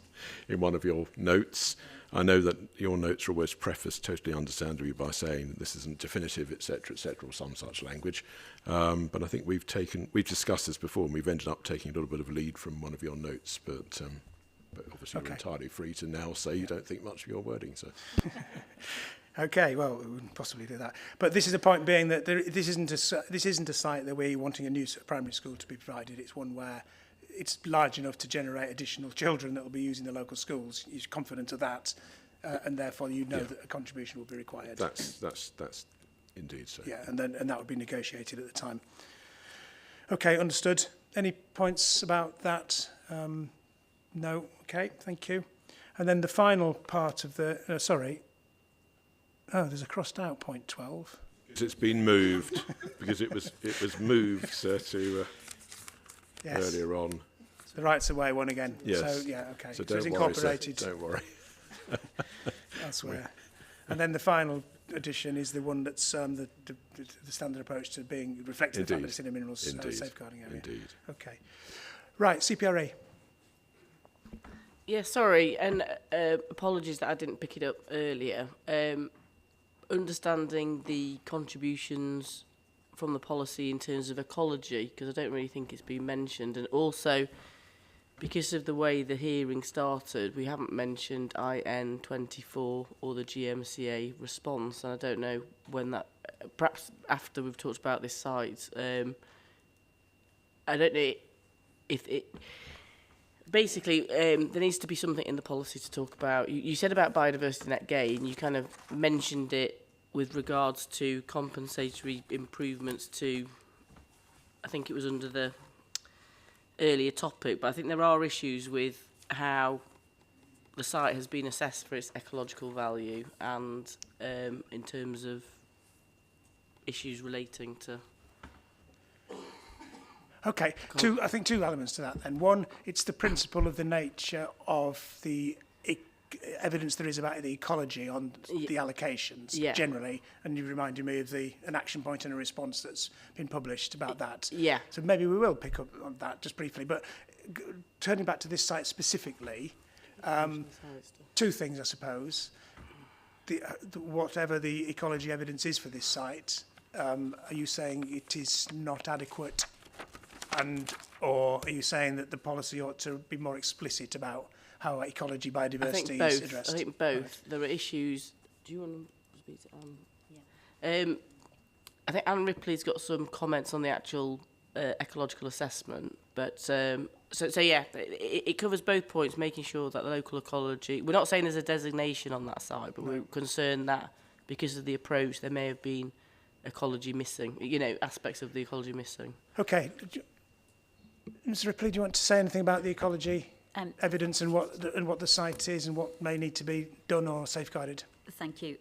in one of your notes. I know that your notes are always prefaced totally understandably by saying this isn't definitive, etc., or some such language. But I think we've discussed this before, and we've ended up taking a little bit of a lead from one of your notes. But obviously, you're entirely free to now say you don't think much of your wording. So. Okay, well, we wouldn't possibly do that. But this is a point being that this isn't a site that we're wanting a new primary school to be provided. It's one where it's large enough to generate additional children that will be using the local schools. You're confident of that, and therefore that a contribution will be required. That's indeed so. Yeah, and that would be negotiated at the time. Okay, understood. Any points about that? No. Okay, thank you. And then the final part of the Oh, there's a crossed out point 12. It's been moved because it was moved, sir, to Yes. earlier on. The rights away one again. Yes. So yeah, okay. So it's don't worry, incorporated. sir. Don't worry. Elsewhere. And then the final addition is the one that's the standard approach to being reflected in the fact that it's in a minerals safeguarding area. Indeed. Okay. Right, CPRA. Yeah, sorry, and apologies that I didn't pick it up earlier. Understanding the contributions from the policy in terms of ecology, because I don't really think it's been mentioned, and also because of the way the hearing started, we haven't mentioned IN24 or the GMCA response, and I don't know when that, perhaps after we've talked about this site, I don't know if it, basically there needs to be something in the policy to talk about. You said about biodiversity net gain, you kind of mentioned it with regards to compensatory improvements to, I think it was under the earlier topic, but I think there are issues with how the site has been assessed for its ecological value and in terms of issues relating to. Okay, I think two elements to that then. One, it's the principle of the nature of the evidence there is about the ecology on the allocations generally, and you reminded me of an action point and a response that's been published about that. Yeah. So maybe we will pick up on that just briefly, but turning back to this site specifically, two things I suppose. Whatever the ecology evidence is for this site, are you saying it is not adequate, or are you saying that the policy ought to be more explicit about how ecology, biodiversity is addressed? I think both. Right. There are issues. Do you want to speak to Anne? Yeah. I think Anne Ripley's got some comments on the actual ecological assessment, but so yeah, it covers both points, making sure that the local ecology. We're not saying there's a designation on that side, but we're concerned that because of the approach, there may have been ecology missing. Aspects of the ecology missing. Okay, Ms. Ripley, do you want to say anything about the ecology evidence and what the site is and what may need to be done or safeguarded? Thank you.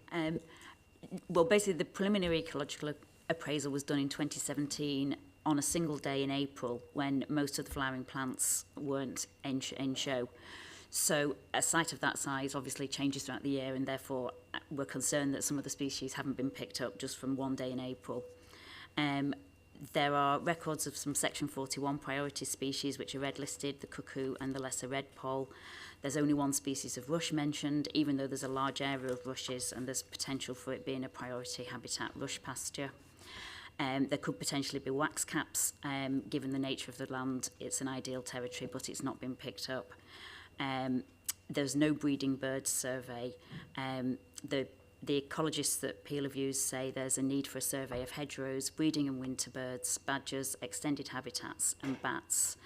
Well, basically, the preliminary ecological appraisal was done in 2017 on a single day in April when most of the flowering plants weren't in show. So a site of that size obviously changes throughout the year, and therefore we're concerned that some of the species haven't been picked up just from one day in April. There are records of some Section 41 priority species which are red listed, the cuckoo and the lesser redpoll. There's only one species of rush mentioned, even though there's a large area of rushes and there's potential for it being a priority habitat rush pasture. There could potentially be wax caps. Given the nature of the land, it's an ideal territory, but it's not been picked up. There's no breeding birds survey. The ecologists that Peel have used say there's a need for a survey of hedgerows, breeding and winter birds, badgers, extended habitats and bats.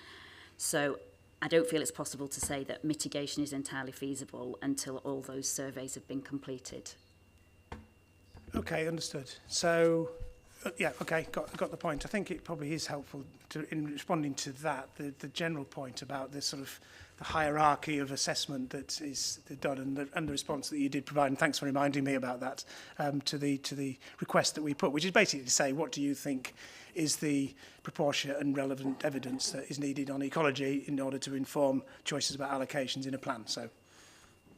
So I don't feel it's possible to say that mitigation is entirely feasible until all those surveys have been completed. Okay, understood. So, yeah, okay, got the point. I think it probably is helpful in responding to that, the general point about the sort of the hierarchy of assessment that is done and the response that you did provide, and thanks for reminding me about that, to the request that we put, which is basically to say, what do you think is the proportionate and relevant evidence that is needed on ecology in order to inform choices about allocations in a plan? So,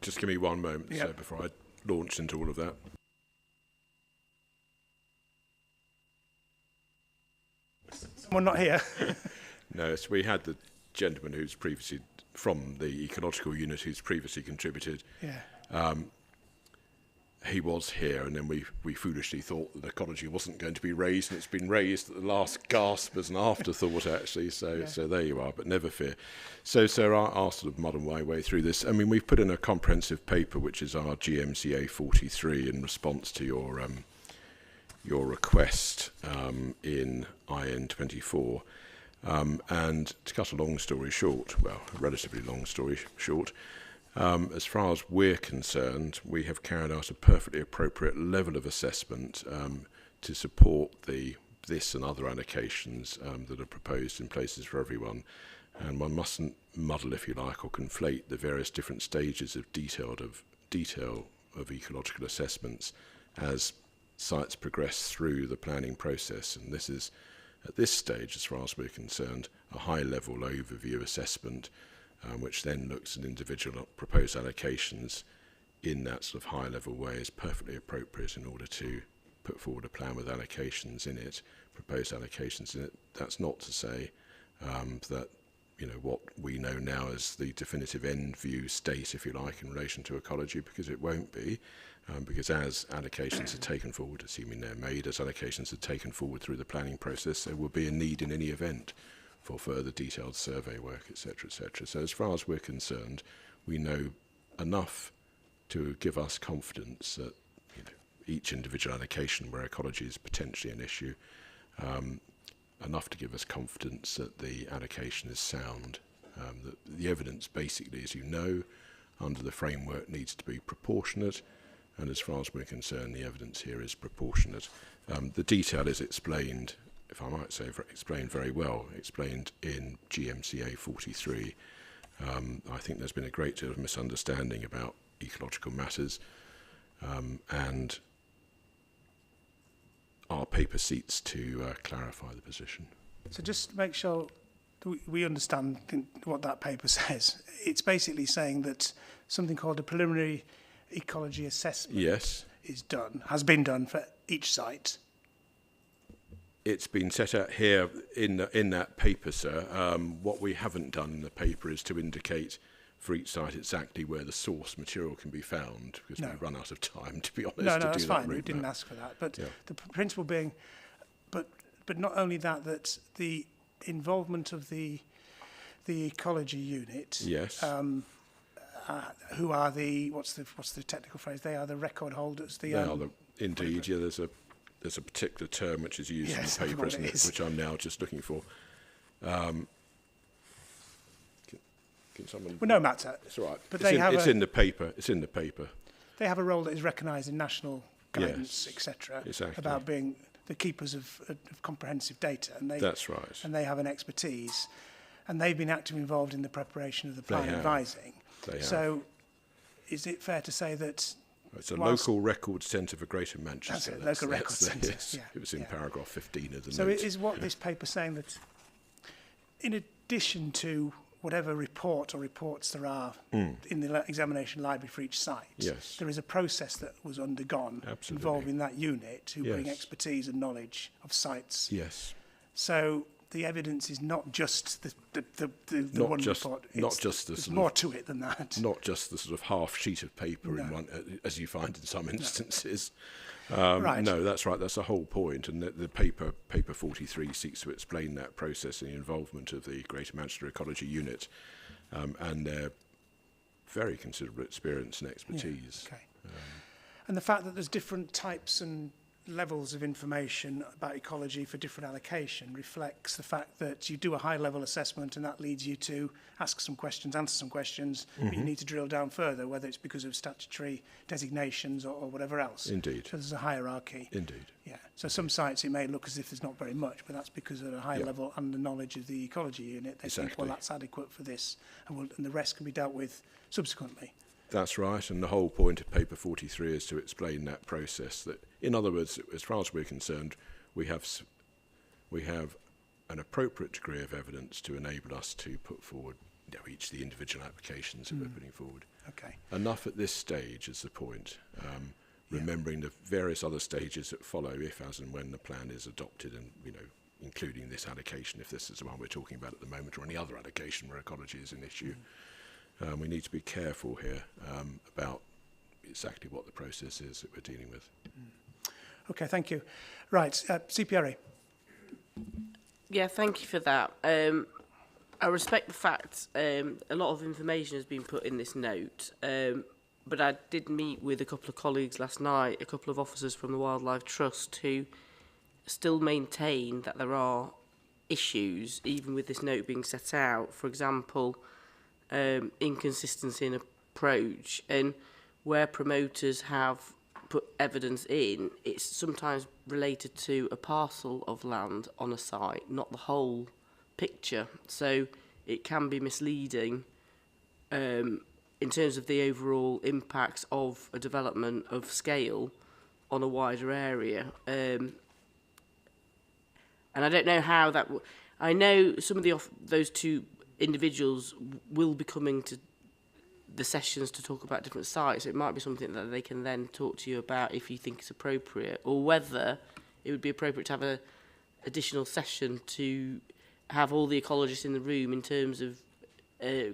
just give me one moment, sir, before I launch into all of that. Someone not here? No, so we had the gentleman who's previously from the ecological unit who's previously contributed. Yeah. He was here, and then we foolishly thought that ecology wasn't going to be raised, and it's been raised at the last gasp as an afterthought, actually. So there you are, but never fear. So I'll sort of muddle my way through this. I mean, we've put in a comprehensive paper, which is our GMCA 43, in response to your request in IN24. And to cut a long story short, well, a relatively long story short, as far as we're concerned, we have carried out a perfectly appropriate level of assessment to support this and other allocations that are proposed in places for everyone. And one mustn't muddle, if you like, or conflate the various different stages of detail of ecological assessments as sites progress through the planning process. And this is, at this stage, as far as we're concerned, a high-level overview assessment, which then looks at individual proposed allocations in that sort of high-level way is perfectly appropriate in order to put forward a plan with allocations in it, proposed allocations in it. That's not to say that, you know, what we know now as the definitive end view state, if you like, in relation to ecology, because it won't be, because as allocations are taken forward, assuming they're made, as allocations are taken forward through the planning process, there will be a need in any event for further detailed survey work, etc., etc. So as far as we're concerned, we know enough to give us confidence that, you know, each individual allocation where ecology is potentially an issue, enough to give us confidence that the allocation is sound. The evidence basically, as you know, under the framework needs to be proportionate, and as far as we're concerned, the evidence here is proportionate. The detail is explained, if I might say, explained very well, explained in GMCA 43. I think there's been a great deal of misunderstanding about ecological matters, and our paper seeks to clarify the position. So just to make sure we understand what that paper says, it's basically saying that something called a preliminary ecology assessment has been done for each site. It's been set out here in that paper, sir. What we haven't done in the paper is to indicate for each site exactly where the source material can be found, because we've run out of time, to be honest. No, that's fine. We didn't ask for that. But the principle being, but not only that, that the involvement of the ecology unit. Yes. Who are the what's the technical phrase? They are the record holders. Indeed. Yeah. There's a particular term which is used in the paper, isn't it? Which I'm now just looking for. Can someone? Well, no matter. It's all right. But it's in the paper. It's in the paper. They have a role that is recognised in national guidance, etc. Exactly. About being the keepers of comprehensive data, and that's right. And they have an expertise, and they've been actively involved in the preparation of the plan advising. So, is it fair to say that it's a local record centre for Greater Manchester? That's it, local record centre. Yes, it was in paragraph 15 of the So note. is what this paper saying that, in addition to whatever report or reports there are in the examination library for each site, there is a process that was undergone involving that unit who bring expertise and knowledge of sites. Yes. So the evidence is not just the one report. There's more to it than that. Not just the sort of half sheet of paper in one, as you find in some instances. Right. No, that's right. That's the whole point. And the paper 43 seeks to explain that process and the involvement of the Greater Manchester Ecology Unit and their very considerable experience and expertise. Yeah, okay. And the fact that there's different types and levels of information about ecology for different allocation reflects the fact that you do a high-level assessment and that leads you to ask some questions, answer some questions, but you need to drill down further, whether it's because of statutory designations or whatever else. Indeed. So there's a hierarchy. Indeed. Yeah. So some sites it may look as if there's not very much, but that's because of a high level and the knowledge of the ecology unit. They think, well, that's adequate for this, and the rest can be dealt with subsequently. That's right, and the whole point of paper 43 is to explain that process. That, in other words, as far as we're concerned, we have an appropriate degree of evidence to enable us to put forward each of the individual applications that we're putting forward. Okay. Enough at this stage is the point. Remembering the various other stages that follow if, as and when the plan is adopted, and including this allocation, if this is the one we're talking about at the moment, or any other allocation where ecology is an issue. We need to be careful here about exactly what the process is that we're dealing with. Okay, thank you. Right, CPRA. Yeah, thank you for that. I respect the fact a lot of information has been put in this note, but I did meet with a couple of colleagues last night, a couple of officers from the Wildlife Trust, who still maintain that there are issues, even with this note being set out. For example, inconsistency in approach, and where promoters have put evidence in, it's sometimes related to a parcel of land on a site, not the whole picture. So it can be misleading in terms of the overall impacts of a development of scale. on a wider area. And I don't know how that... I know some of those two individuals will be coming to the sessions to talk about different sites. It might be something that they can then talk to you about if you think it's appropriate, or whether it would be appropriate to have a additional session to have all the ecologists in the room in terms of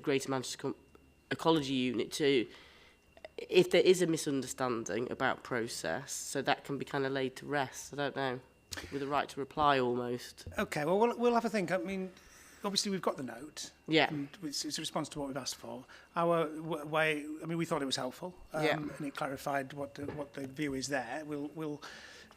Greater Manchester Ecology Unit to, if there is a misunderstanding about process, so that can be kind of laid to rest. I don't know, with a right to reply almost. Okay, well, we'll have a think. I mean, obviously we've got the note. Yeah. And it's a response to what we've asked for. Our way, I mean, we thought it was helpful. And it clarified what the view is there. We'll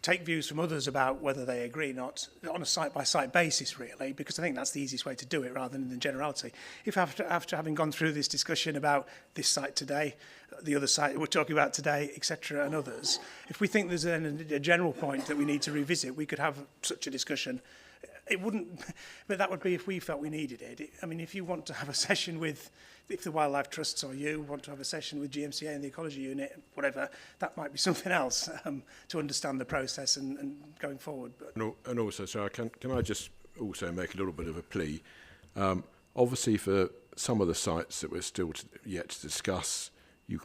take views from others about whether they agree or not on a site-by-site basis, really, because I think that's the easiest way to do it rather than the generality. If after having gone through this discussion about this site today, the other site we're talking about today, etc., and others, if we think there's a general point that we need to revisit, we could have such a discussion. It wouldn't, but that would be if we felt we needed it. I mean, if you want to have a session with, if the Wildlife Trusts or you want to have a session with GMCA and the Ecology Unit, whatever, that might be something else to understand the process and going forward. But and also, sorry, can I just also make a little bit of a plea? Obviously, for some of the sites that we're still yet to discuss,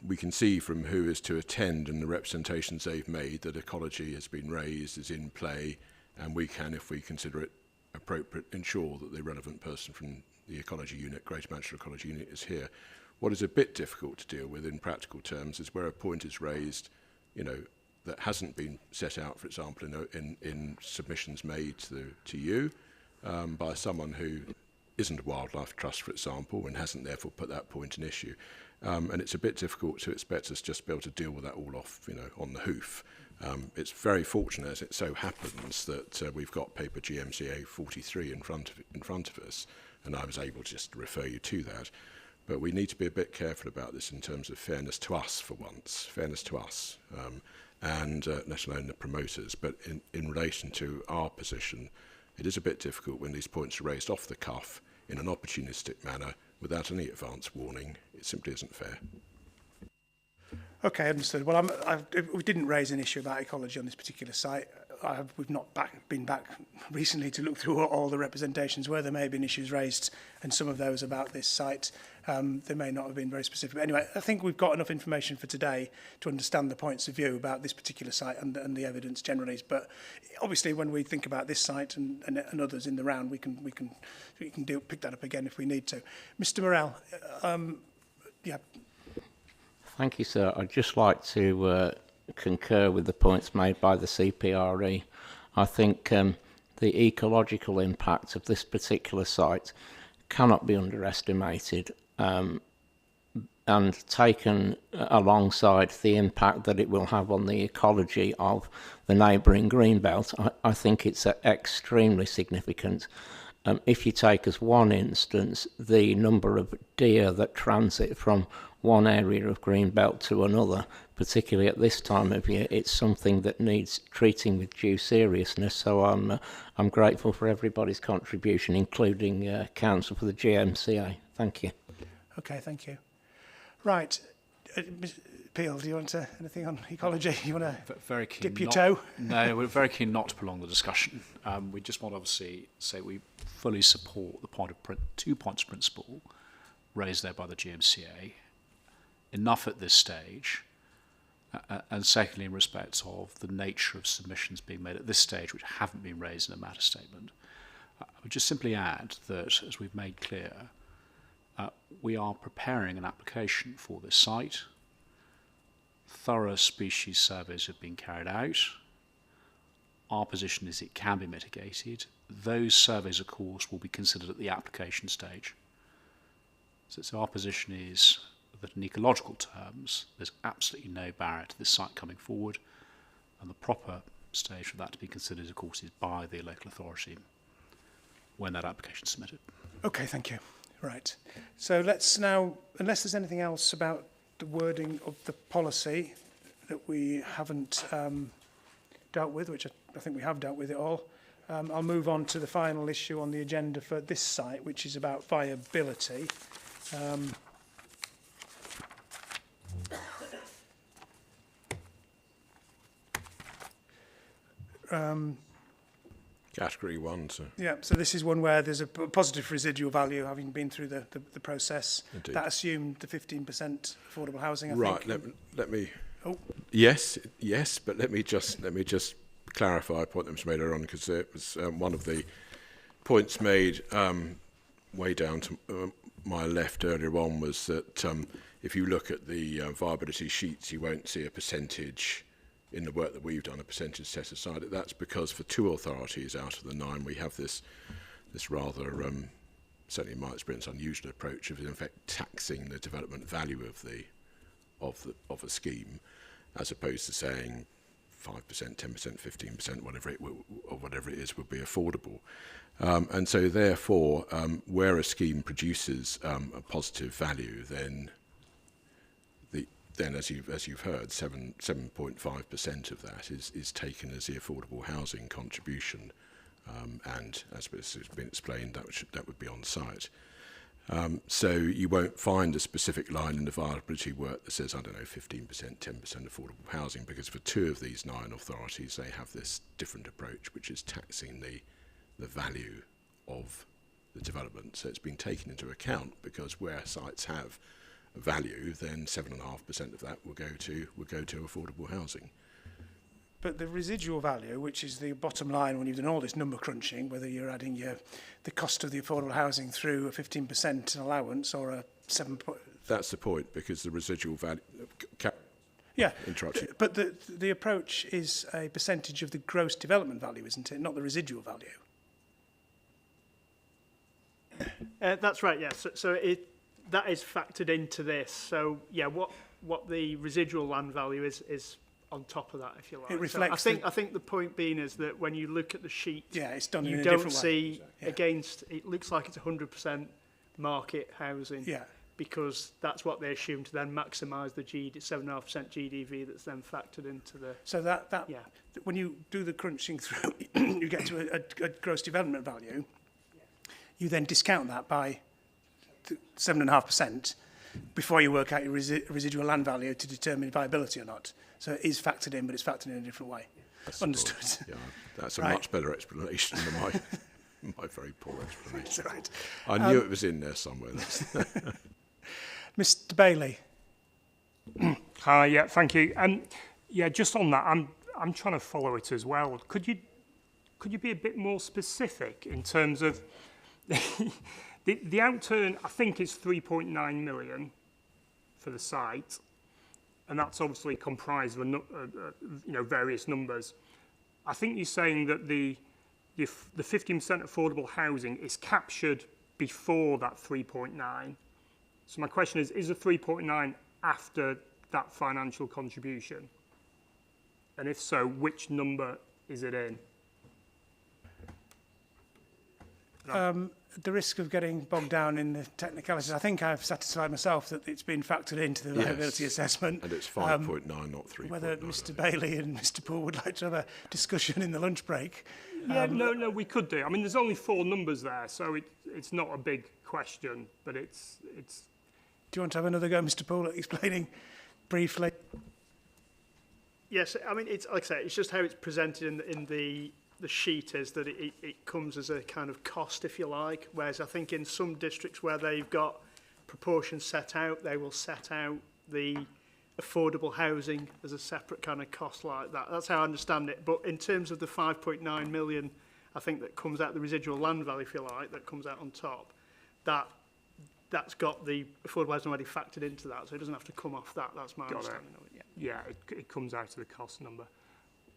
we can see from who is to attend and the representations they've made that ecology has been raised, is in play, and we can, if we consider it appropriate, ensure that the relevant person from the Ecology Unit, Greater Manchester Ecology Unit, is here. What is a bit difficult to deal with in practical terms is where a point is raised, that hasn't been set out, for example, in submissions made to you by someone who isn't a wildlife trust, for example, and hasn't therefore put that point in issue. And it's a bit difficult to expect us just to be able to deal with that all off, on the hoof. It's very fortunate, as it so happens, that we've got paper GMCA 43 in front of us, and I was able to just refer you to that. But we need to be a bit careful about this in terms of fairness to us for once, and let alone the promoters. But in relation to our position, it is a bit difficult when these points are raised off the cuff in an opportunistic manner without any advance warning. It simply isn't fair. Okay, understood. Well, we didn't raise an issue about ecology on this particular site. We've not been back recently to look through all the representations where there may have been issues raised, and some of those about this site, they may not have been very specific. But anyway, I think we've got enough information for today to understand the points of view about this particular site and the evidence generally. But obviously, when we think about this site and others in the round, we can pick that up again if we need to. Mr. Morell, yeah. Thank you, sir. I'd just like to concur with the points made by the CPRE. I think the ecological impact of this particular site cannot be underestimated, and taken alongside the impact that it will have on the ecology of the neighbouring greenbelt, I think it's extremely significant. If you take as one instance the number of deer that transit from one area of Greenbelt to another, particularly at this time of year, it's something that needs treating with due seriousness. So I'm grateful for everybody's contribution, including counsel for the GMCA. Thank you. Okay, thank you. Right, Peel, do you want to anything on ecology? You want to dip your toe? No, we're very keen not to prolong the discussion. We just want to obviously say we fully support the 2 points principle raised there by the GMCA. Enough at this stage, and secondly in respect of the nature of submissions being made at this stage which haven't been raised in a matter statement. I would just simply add that, as we've made clear, we are preparing an application for this site. Thorough species surveys have been carried out. Our position is it can be mitigated. Those surveys, of course, will be considered at the application stage. So our position is that in ecological terms, there's absolutely no barrier to this site coming forward, and the proper stage for that to be considered, of course, is by the local authority when that application is submitted. Okay, thank you. Right. So let's now, unless there's anything else about the wording of the policy that we haven't dealt with, which I think we have dealt with it all, I'll move on to the final issue on the agenda for this site, which is about viability. Category 1, so. Yeah, so this is one where there's a positive residual value, having been through the process. Indeed. That assumed the 15% affordable housing, I right, think. let me... Oh. Yes, but let me just clarify a point that was made earlier on, because it was one of the points made way down to my left earlier on was that if you look at the viability sheets, you won't see a percentage in the work that we've done, a percentage set aside. That's because for 2 authorities out of the 9, we have this rather, certainly in my experience, unusual approach of in effect taxing the development value of a scheme, as opposed to saying 5%, 10%, 15%, whatever it is, would be affordable. And so therefore, where a scheme produces a positive value, then as you've heard, 7.5% of that is taken as the affordable housing contribution, and as has been explained, that would be on site. So you won't find a specific line in the viability work that says, I don't know, 15%, 10% affordable housing, because for 2 of these 9 authorities, they have this different approach, which is taxing the value of the development. So it's been taken into account, because where sites have value, then 7.5% of that will go to affordable housing. But the residual value, which is the bottom line when you've done all this number crunching, whether you're adding the cost of the affordable housing through a 15% allowance or a 7. That's the point, because the residual value. Yeah, interruption. But the approach is a percentage of the gross development value, isn't it? Not the residual value. That's right. Yes. So that is factored into this. So yeah, what the residual land value is on top of that, if you like. It reflects. So I think the point being is that when you look at the sheet, yeah, it's done you in a don't different see way. Yeah. against. It looks like it's 100% market housing. Yeah. Because that's what they assume to then maximise the 7.5% GDV that's then factored into the. So when you do the crunching through, you get to a gross development value. You then discount that by 7.5% before you work out your residual land value to determine viability or not. So it is factored in, but it's factored in a different way. That's Understood. Yeah, that's a Right. much better explanation than my very poor explanation. That's right. I knew it was in there somewhere. Mr. Bailey. Hi, yeah, thank you. Yeah, just on that, I'm trying to follow it as well. Could you be a bit more specific in terms of the outturn? I think is 3.9 million for the site, and that's obviously comprised of various numbers. I think you're saying that the 15% affordable housing is captured before that 3.9. So my question is the 3.9 after that financial contribution? And if so, which number is it in? The risk of getting bogged down in the technicalities, I think I've satisfied myself that it's been factored into the viability assessment. And it's 5.9, not 3.9. Whether Mr. Bailey and Mr. Poole would like to have a discussion in the lunch break. Yeah, no, we could do. I mean, there's only 4 numbers there, so it's not a big question, but it's. Do you want to have another go, Mr. Poole, at explaining briefly? Yes, I mean, it's like I say, it's just how it's presented in the sheet is that it comes as a kind of cost, if you like, whereas I think in some districts where they've got proportions set out, they will set out the affordable housing as a separate kind of cost like that. That's how I understand it. But in terms of the 5.9 million, I think that comes out the residual land value, if you like, that comes out on top, that's got the affordable housing already factored into that, so it doesn't have to come off that. That's my understanding of it. Yeah, it comes out of the cost number.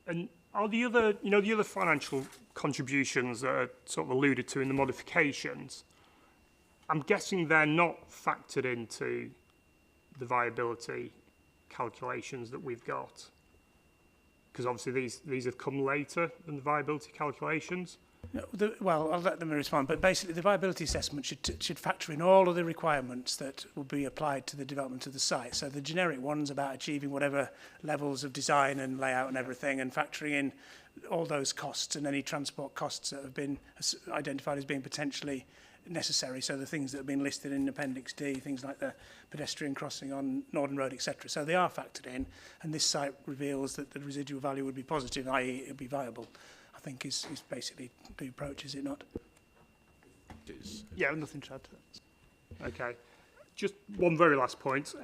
And are the other financial contributions that are sort of alluded to in the modifications, I'm guessing they're not factored into the viability calculations that we've got, because obviously these have come later than the viability calculations. Well, I'll let them respond, but basically the viability assessment should factor in all of the requirements that will be applied to the development of the site. So the generic ones about achieving whatever levels of design and layout and everything, and factoring in all those costs and any transport costs that have been identified as being potentially necessary. So the things that have been listed in Appendix D, things like the pedestrian crossing on Northern Road, etc. So they are factored in, and this site reveals that the residual value would be positive, i.e. it would be viable, I think is basically the approach, is it not? Yeah, nothing to add to that. Okay. Just one very last point.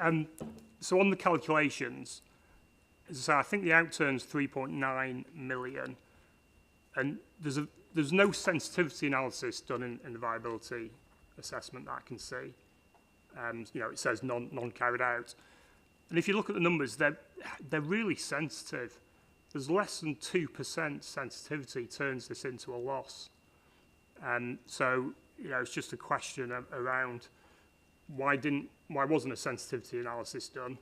So on the calculations, as I say, I think the outturn's 3.9 million, and there's no sensitivity analysis done in the viability assessment that I can see. You know, it says non carried out, and if you look at the numbers, they're really sensitive. There's less than 2% sensitivity turns this into a loss, and so you know it's just a question around why wasn't a sensitivity analysis done,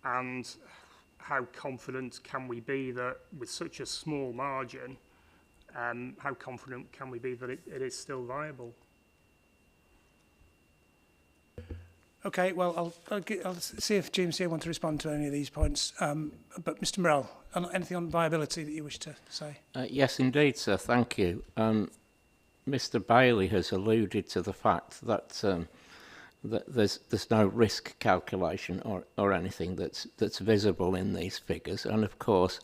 and how confident can we be that with such a small margin, how confident can we be that it is still viable? Okay, well, I'll see if GMCA want to respond to any of these points. But Mr. Morrell, anything on viability that you wish to say? Yes, indeed, sir. Thank you. Mr. Bailey has alluded to the fact that that there's no risk calculation or anything that's visible in these figures, and of course,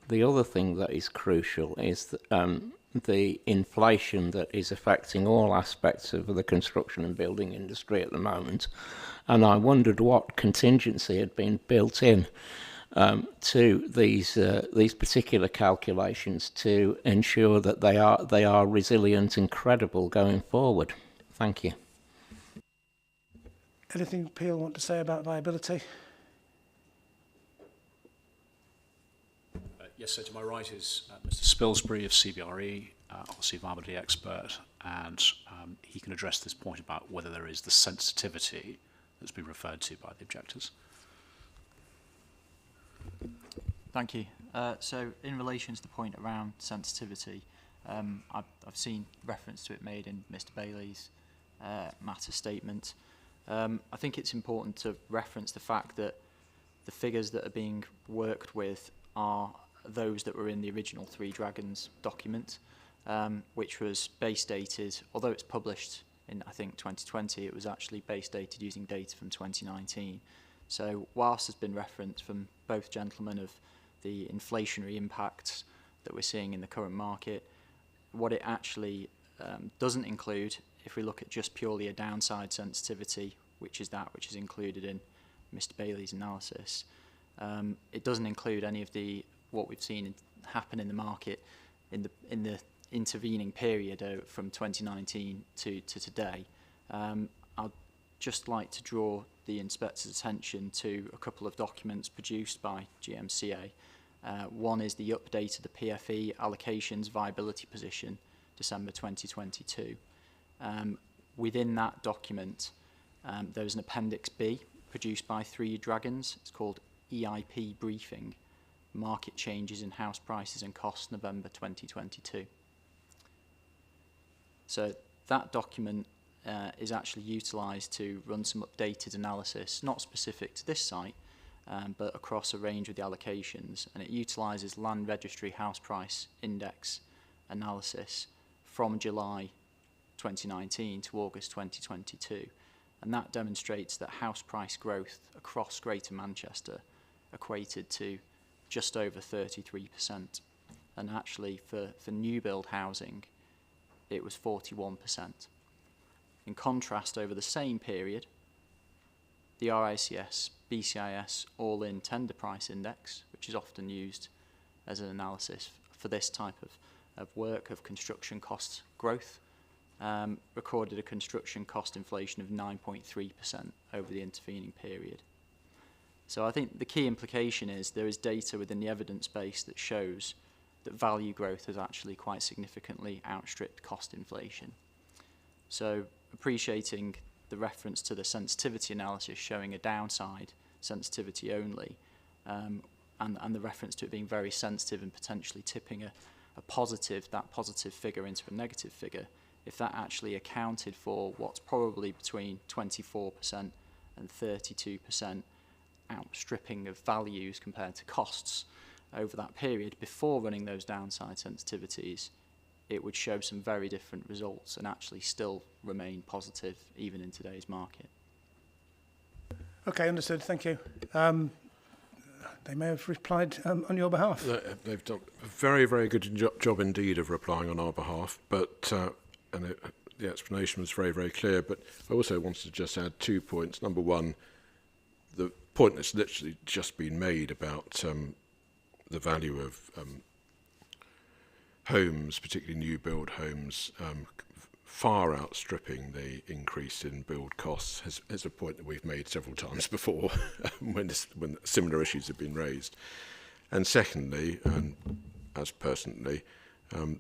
the other thing that is crucial is the inflation that is affecting all aspects of the construction and building industry at the moment, and I wondered what contingency had been built in to these particular calculations to ensure that they are resilient and credible going forward. Thank you. Anything Peel want to say about viability? Yes, so to my right is Mr. Spilsbury of CBRE, obviously a viability expert, and he can address this point about whether there is the sensitivity that's been referred to by the objectors. Thank you. So in relation to the point around sensitivity, I've seen reference to it made in Mr. Bailey's matter statement. I think it's important to reference the fact that the figures that are being worked with are those that were in the original Three Dragons document, which was base dated, although it's published in, I think, 2020, it was actually base dated using data from 2019. So whilst there's been reference from both gentlemen of the inflationary impacts that we're seeing in the current market, what it actually doesn't include, if we look at just purely a downside sensitivity, which is included in Mr. Bailey's analysis, it doesn't include any of what we've seen happen in the market in the intervening period from 2019 to today. I'd just like to draw the inspector's attention to a couple of documents produced by GMCA. One is the update of the PFE allocations viability position, December 2022. Within that document, there's an Appendix B produced by Three Dragons. It's called EIP Briefing, Market Changes in House Prices and Costs, November 2022. So that document is actually utilised to run some updated analysis, not specific to this site, but across a range of the allocations, and it utilises Land Registry House Price Index analysis from July 2019 to August 2022, and that demonstrates that house price growth across Greater Manchester equated to just over 33%, and actually for new build housing it was 41%. In contrast, over the same period, the RICS BCIS all-in tender price index, which is often used as an analysis for this type of work of construction cost growth, recorded a construction cost inflation of 9.3% over the intervening period. So I think the key implication is there is data within the evidence base that shows that value growth has actually quite significantly outstripped cost inflation. So appreciating the reference to the sensitivity analysis showing a downside sensitivity only, and the reference to it being very sensitive and potentially tipping that positive figure into a negative figure, if that actually accounted for what's probably between 24% and 32% outstripping of values compared to costs over that period before running those downside sensitivities, it would show some very different results and actually still remain positive even in today's market. Okay, understood. Thank you. They may have replied on your behalf. They've done a very, very good job indeed of replying on our behalf, but the explanation was very, very clear. But I also wanted to just add 2 points. Number one, the point that's literally just been made about the value of homes, particularly new build homes, far outstripping the increase in build costs is a point that we've made several times before when similar issues have been raised. And secondly, and as personally,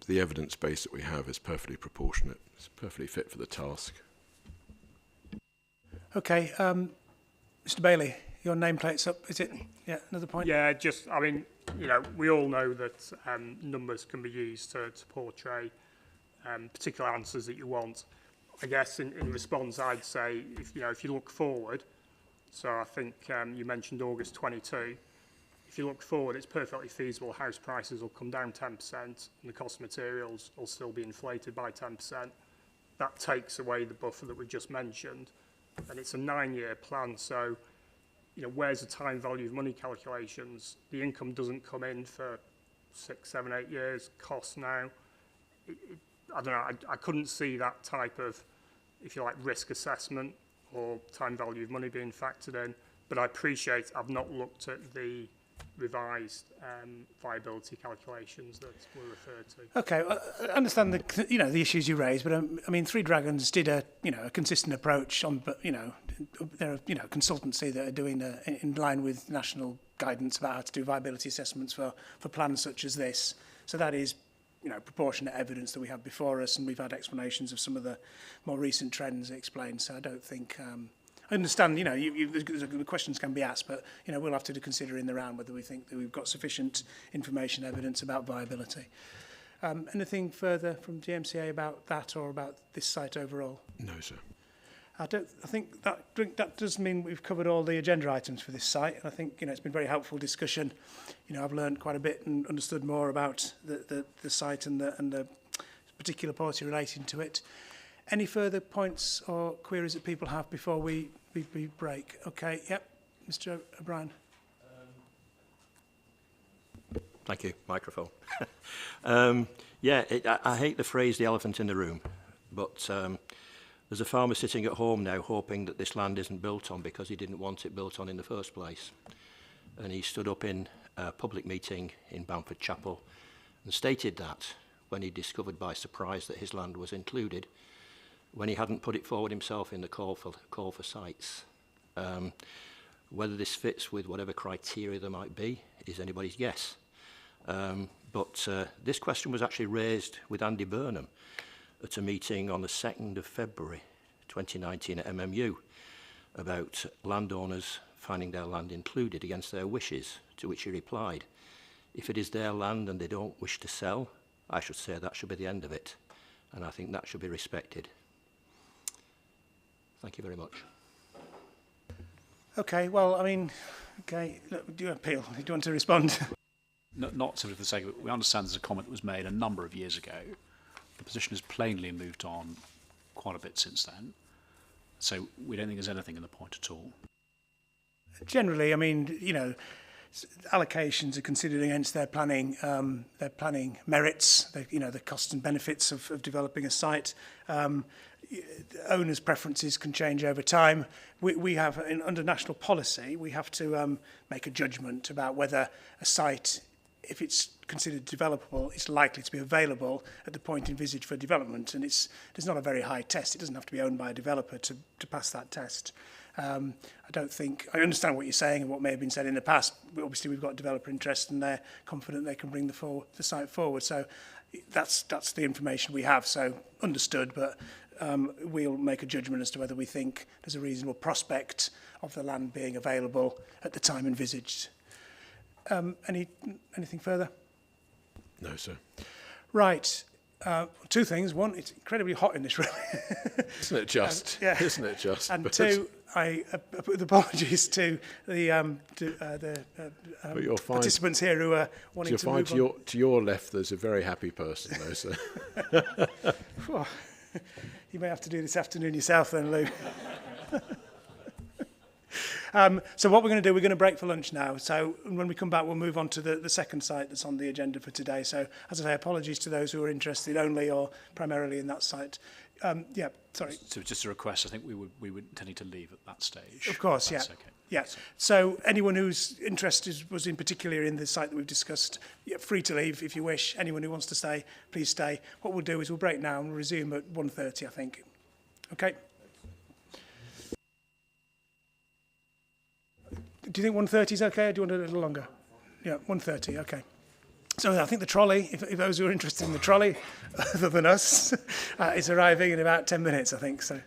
the evidence base that we have is perfectly proportionate. It's perfectly fit for the task. Okay, Mr. Bailey, your nameplate's up, is it? Yeah, another point? Yeah, just, I mean, you know, we all know that numbers can be used to portray particular answers that you want. I guess in response, I'd say, if you look forward, so I think you mentioned August 22, if you look forward, it's perfectly feasible house prices will come down 10% and the cost of materials will still be inflated by 10%. That takes away the buffer that we've just mentioned, and it's a 9-year plan, so where's the time value of money calculations? The income doesn't come in for 6, 7, 8 years, costs now. I don't know, I couldn't see that type of, if you like, risk assessment or time value of money being factored in, but I appreciate I've not looked at the revised viability calculations that were referred to. Okay, well, I understand the issues you raised, but I mean, Three Dragons did a consistent approach on, they're a consultancy that are doing in line with national guidance about how to do viability assessments for plans such as this. So that is proportionate evidence that we have before us, and we've had explanations of some of the more recent trends explained. So I don't think I understand. The questions can be asked, but we'll have to consider in the round whether we think that we've got sufficient information, evidence about viability. Anything further from GMCA about that or about this site overall? No, sir. I think that does mean we've covered all the agenda items for this site, and I think it's been a very helpful discussion. I've learned quite a bit and understood more about the site and the particular policy relating to it. Any further points or queries that people have before we break? Okay, yep, Mr. O'Brien. Thank you. Microphone. I hate the phrase "the elephant in the room," but there's a farmer sitting at home now hoping that this land isn't built on because he didn't want it built on in the first place. And he stood up in a public meeting in Bamford Chapel and stated that when he discovered by surprise that his land was included, when he hadn't put it forward himself in the call for sites. Whether this fits with whatever criteria there might be is anybody's guess. But this question was actually raised with Andy Burnham at a meeting on the 2nd of February 2019 at MMU about landowners finding their land included against their wishes, to which he replied, if it is their land and they don't wish to sell, I should say that should be the end of it, and I think that should be respected. Thank you very much. Okay, well, I mean, okay, look, do you appeal? Do you want to respond? Not sort of the sake of it. We understand there's a comment that was made a number of years ago. The position has plainly moved on quite a bit since then. So we don't think there's anything in the point at all. Generally, I mean, allocations are considered against their planning merits, the costs and benefits of developing a site. Owners' preferences can change over time. We have, under national policy, we have to make a judgment about whether a site, if it's considered developable, it's likely to be available at the point envisaged for development. And there's not a very high test. It doesn't have to be owned by a developer to pass that test. I understand what you're saying and what may have been said in the past. Obviously, we've got developer interest and they're confident they can bring the site forward. So that's the information we have. So understood, but we'll make a judgment as to whether we think there's a reasonable prospect of the land being available at the time envisaged. Anything further? No, sir. Right. 2 things. One, it's incredibly hot in this room. Isn't it just? Yeah. Isn't it just? And 2, I with apologies to the But you'll find, participants here who are wanting to move on. To your left, there's a very happy person, though. So. You may have to do this afternoon yourself then, Lou. So what we're going to do, we're going to break for lunch now. So when we come back, we'll move on to the second site that's on the agenda for today. So as I say, apologies to those who are interested only or primarily in that site. Yeah, sorry. So just a request, I think we would intending to leave at that stage. Of course, yeah. Okay. Yeah. So anyone who's interested was in particular in the site that we've discussed, yeah, free to leave if you wish. Anyone who wants to stay, please stay. What we'll do is we'll break now and we'll resume at 1:30, I think. Okay. Do you think 1:30 is okay, or do you want a little longer? Yeah, 1:30, okay. So I think the trolley, if those who are interested in the trolley, other than us, is arriving in about 10 minutes, I think. So.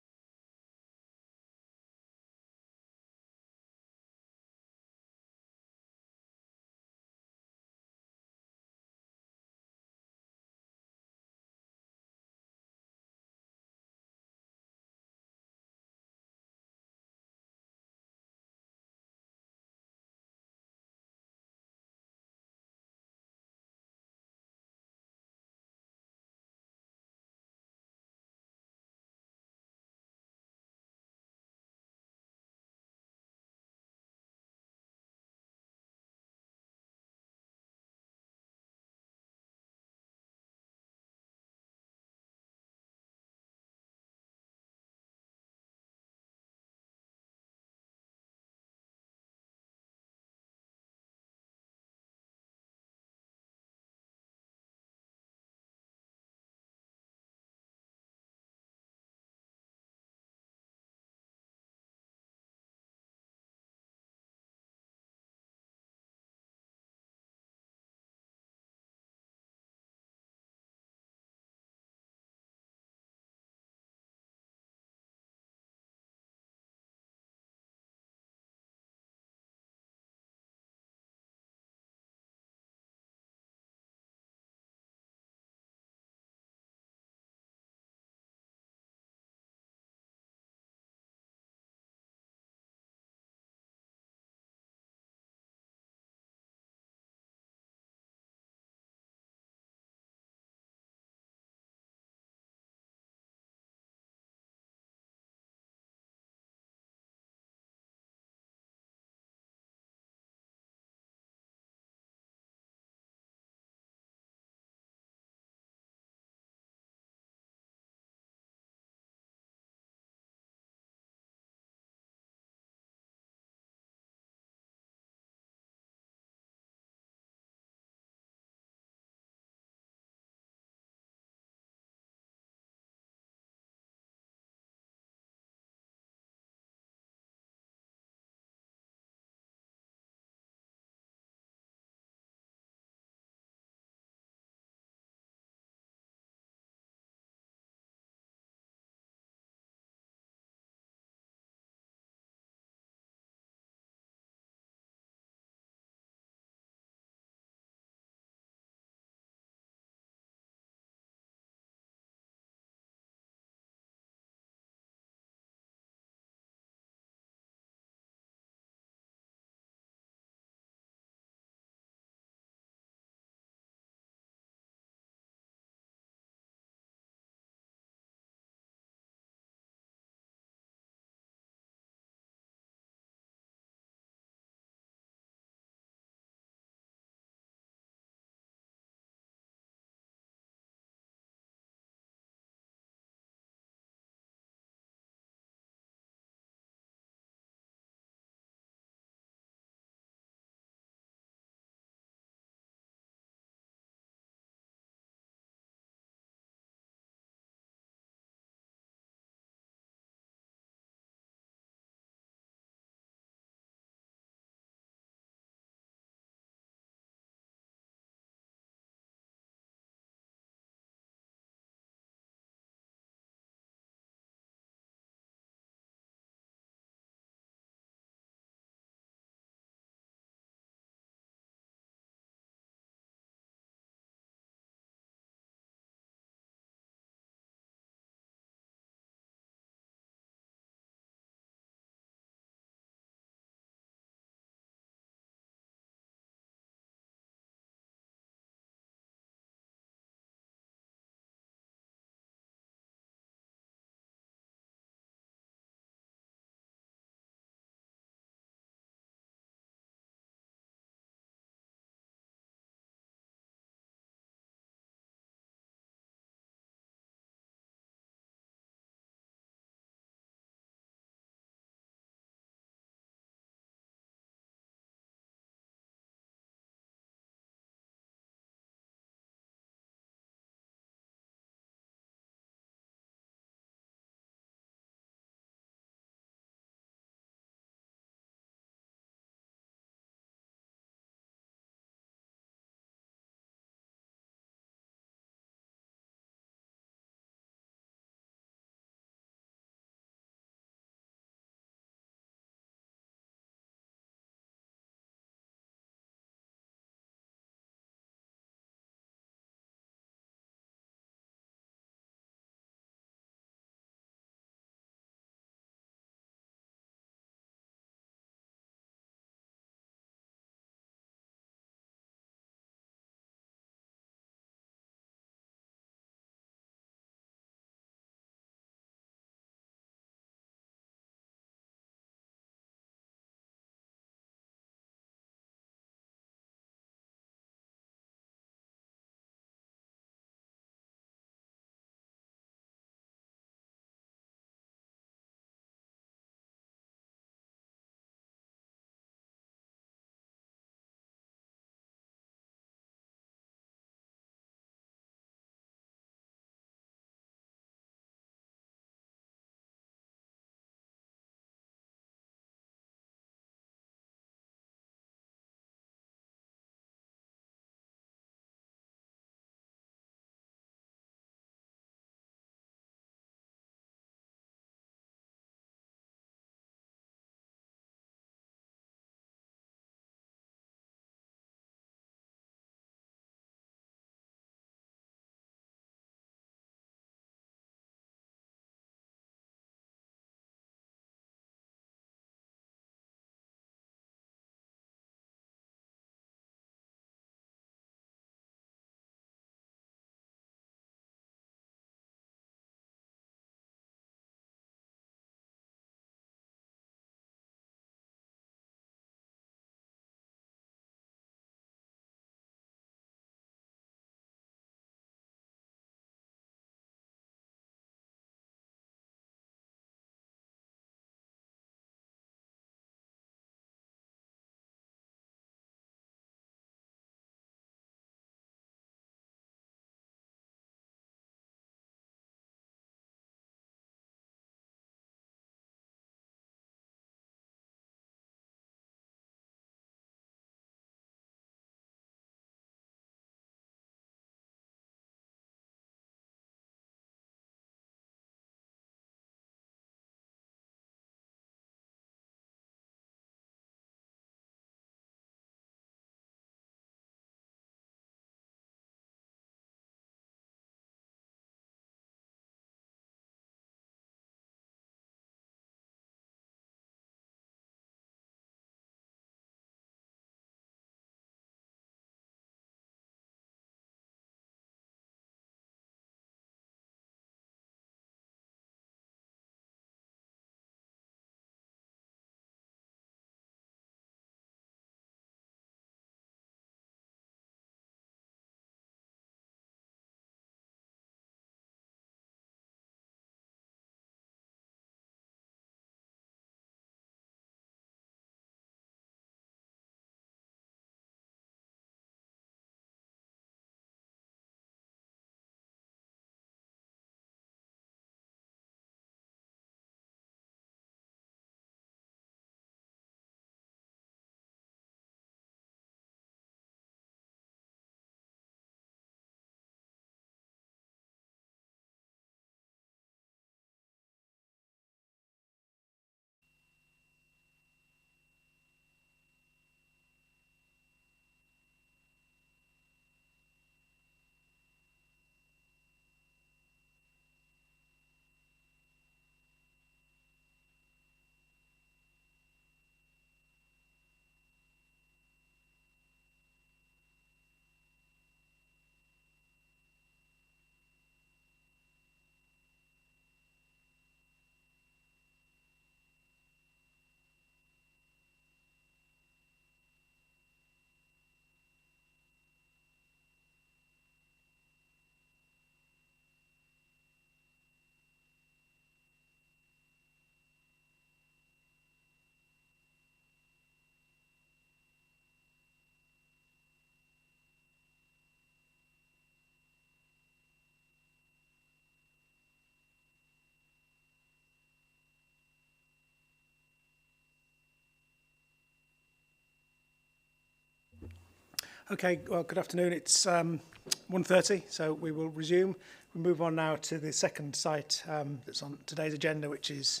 Okay, well, good afternoon. It's 1:30, so we will resume. We move on now to the second site that's on today's agenda, which is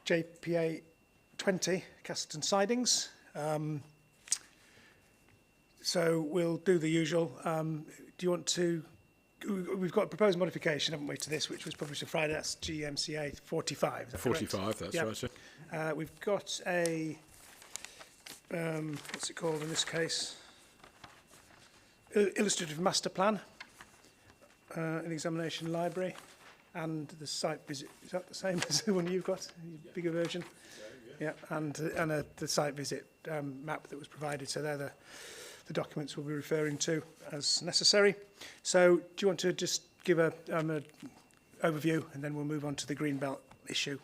JPA 20, Castleton Sidings. So we'll do the usual. Do you want to... We've got a proposed modification, haven't we, to this, which was published on Friday. That's GMCA 45. Is that 45, correct? that's Yep. right, sir. We've got a... what's it called in this case? Illustrative master plan, an examination library, and the site visit. Is that the same as the one you've got? Bigger version? Yeah, and the site visit map that was provided. So they're the documents we'll be referring to as necessary. So do you want to just give a overview, and then we'll move on to the Greenbelt issue?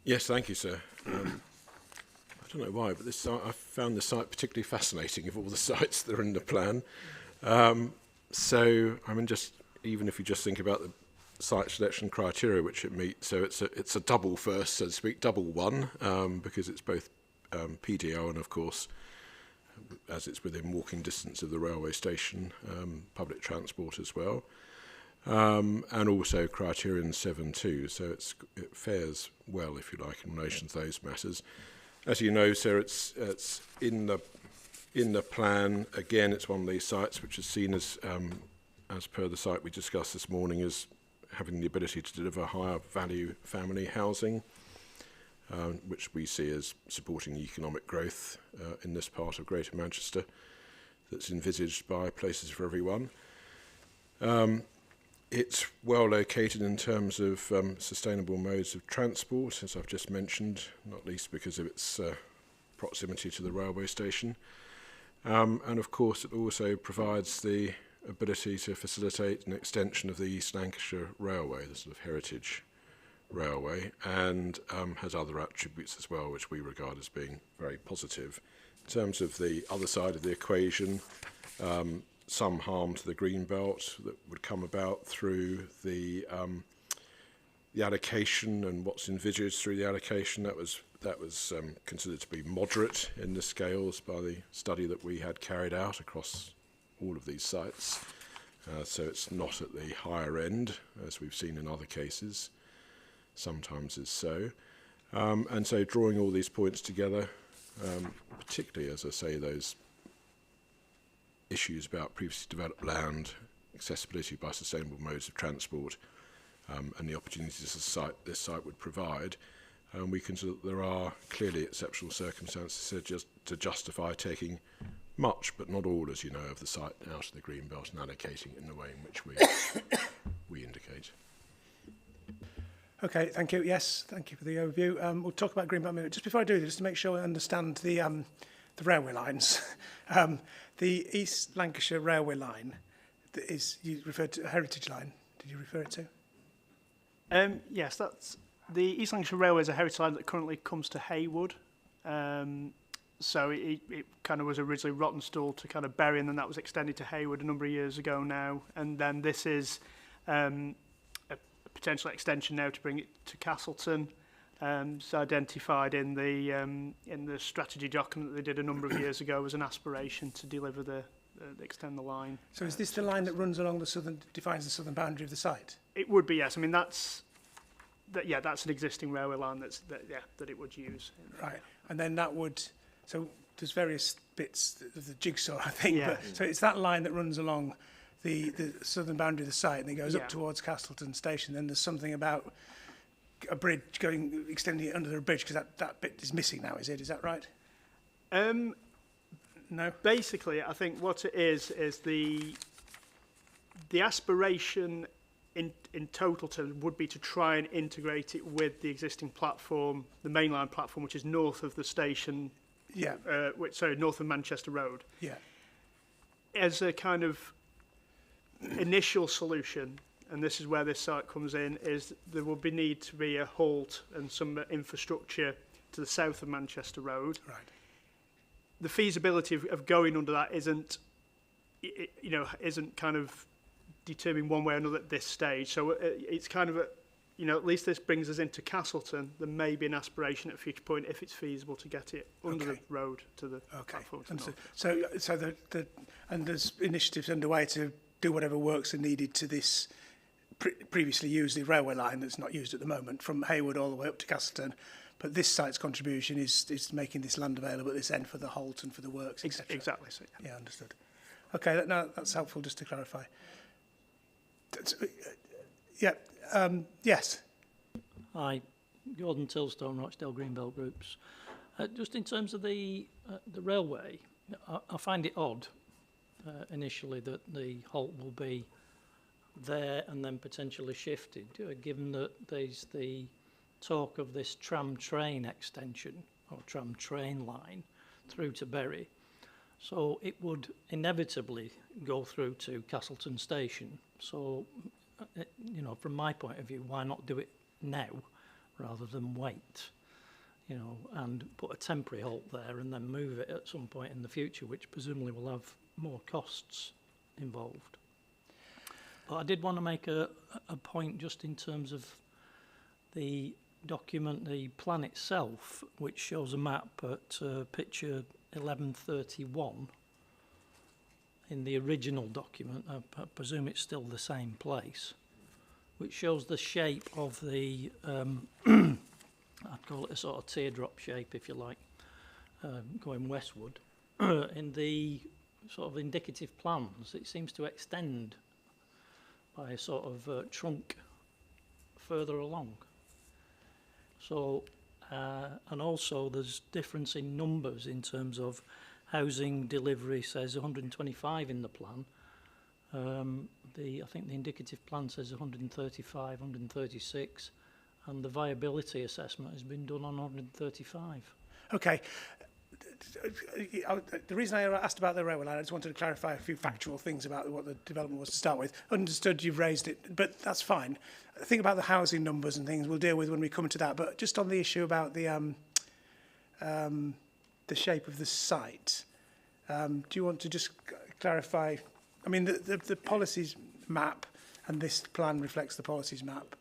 Yes, thank you, sir. I don't know why, but this site, I found the site particularly fascinating of all the sites that are in the plan. So, I mean, just even if you just think about the site selection criteria which it meets, so it's a double first, so to speak, double one, because it's both PDO and, of course, as it's within walking distance of the railway station, public transport as well, and also criterion 7.2, so it fares well, if you like, in relation to those matters. As you know, sir, it's in the plan. Again, it's one of these sites which is seen as per the site we discussed this morning, as having the ability to deliver higher value family housing, which we see as supporting economic growth in this part of Greater Manchester that's envisaged by Places for Everyone. It's well located in terms of sustainable modes of transport, as I've just mentioned, not least because of its proximity to the railway station. And of course, it also provides the ability to facilitate an extension of the East Lancashire Railway, the sort of heritage railway, and has other attributes as well, which we regard as being very positive. In terms of the other side of the equation, some harm to the green belt that would come about through the allocation and what's envisaged through the allocation. That was considered to be moderate in the scales by the study that we had carried out across all of these sites. So it's not at the higher end, as we've seen in other cases. Sometimes is so. And so drawing all these points together, particularly, as I say, those issues about previously developed land, accessibility by sustainable modes of transport, and the opportunities this site would provide, we consider that there are clearly exceptional circumstances to justify taking much, but not all, as you know, of the site out of the green belt and allocating it in the way in which we indicate. Okay, thank you. Yes, thank you for the overview. We'll talk about Greenbelt in a minute. Just before I do this, to make sure I understand the railway lines. The East Lancashire Railway line, you referred to a heritage line. Did you refer it to? Yes, that's the East Lancashire Railway is a heritage line that currently comes to Haywood. So it kind of was originally Rottenstall to kind of Bury, and then that was extended to Haywood a number of years ago now. And then this is a potential extension now to bring it to Castleton. It's identified in the strategy document that they did a number of years ago as an aspiration to deliver extend the line. So is this the line that runs along defines the southern boundary of the site? It would be, yes. I mean, that's an existing railway line that it would use. Right, and then that would, so there's various bits of the jigsaw, I think. Yeah. But, so it's that line that runs along the southern boundary of the site, and it goes up towards Castleton Station. Then there's something about a bridge extending it under the bridge, because that bit is missing now, is it? Is that right? No. Basically, I think what it is the aspiration in total terms would be to try and integrate it with the existing platform, the mainline platform, which is north of the station. Yeah. North of Manchester Road. Yeah. As a kind of initial solution, and this is where this site comes in, is there will need to be a halt and some infrastructure to the south of Manchester Road. Right. The feasibility of going under that isn't kind of determined one way or another at this stage. So it's kind of you know, at least this brings us into Castleton. There may be an aspiration at a future point, if it's feasible, to get it under the road to the platform to the north. So and there's initiatives underway to do whatever works are needed to this previously used the railway line that's not used at the moment from Hayward all the way up to Castleton. But this site's contribution is making this land available at this end for the halt and for the works, etc. Exactly. So, yeah, understood. Okay, that's helpful just to clarify. Yes. Hi, Gordon Tilstone, Rochdale Greenbelt Groups. Just in terms of the railway, I find it odd initially that the halt will be there and then potentially shifted, given that there's the talk of this tram train extension or tram train line through to Bury. So it would inevitably go through to Castleton Station. So, you know, from my point of view, why not do it now rather than wait, you know, and put a temporary halt there and then move it at some point in the future, which presumably will have more costs involved. But I did want to make a point just in terms of the document, the plan itself, which shows a map at picture 1131 in the original document. I presume it's still the same place, which shows the shape of the I'd call it a sort of teardrop shape, if you like, going westward. In the sort of indicative plans, it seems to extend by a sort of trunk further along. So, and also there's difference in numbers in terms of housing delivery says 125 in the plan. I think the indicative plan says 135, 136, and the viability assessment has been done on 135. Okay. The reason I asked about the railway line, I just wanted to clarify a few factual things about what the development was to start with. Understood you've raised it, but that's fine. The thing about the housing numbers and things we'll deal with when we come to that, but just on the issue about the shape of the site, do you want to just clarify? I mean, the policies map, and this plan reflects the policies map.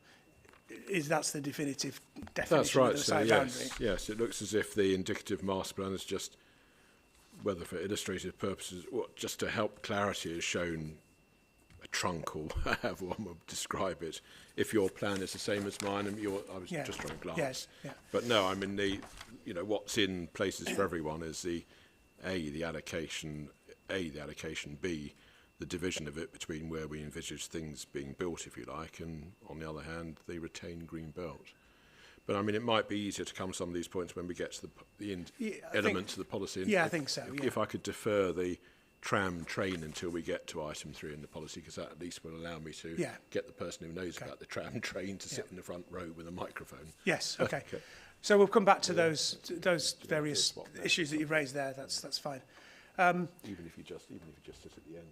That's the definitive definition That's right, of the so site boundary? yes, it looks as if the indicative master plan is just, whether for illustrative purposes or just to help clarity, has shown a trunk, or however one would describe it. If your plan is the same as mine, and I was just trying to glance. Yes, yeah. But no, I mean, what's in places for everyone is the allocation, B, the division of it between where we envisage things being built, if you like, and on the other hand, the retained green belt. But I mean, it might be easier to come to some of these points when we get to the elements of the policy. Yeah, I think so. If I could defer the tram train until we get to item 3 in the policy, because that at least will allow me to get the person who knows about the tram train to sit in the front row with a microphone. Yes. Okay. So we'll come back to those various issues that you've raised there. That's fine. Even if you just sit at the end.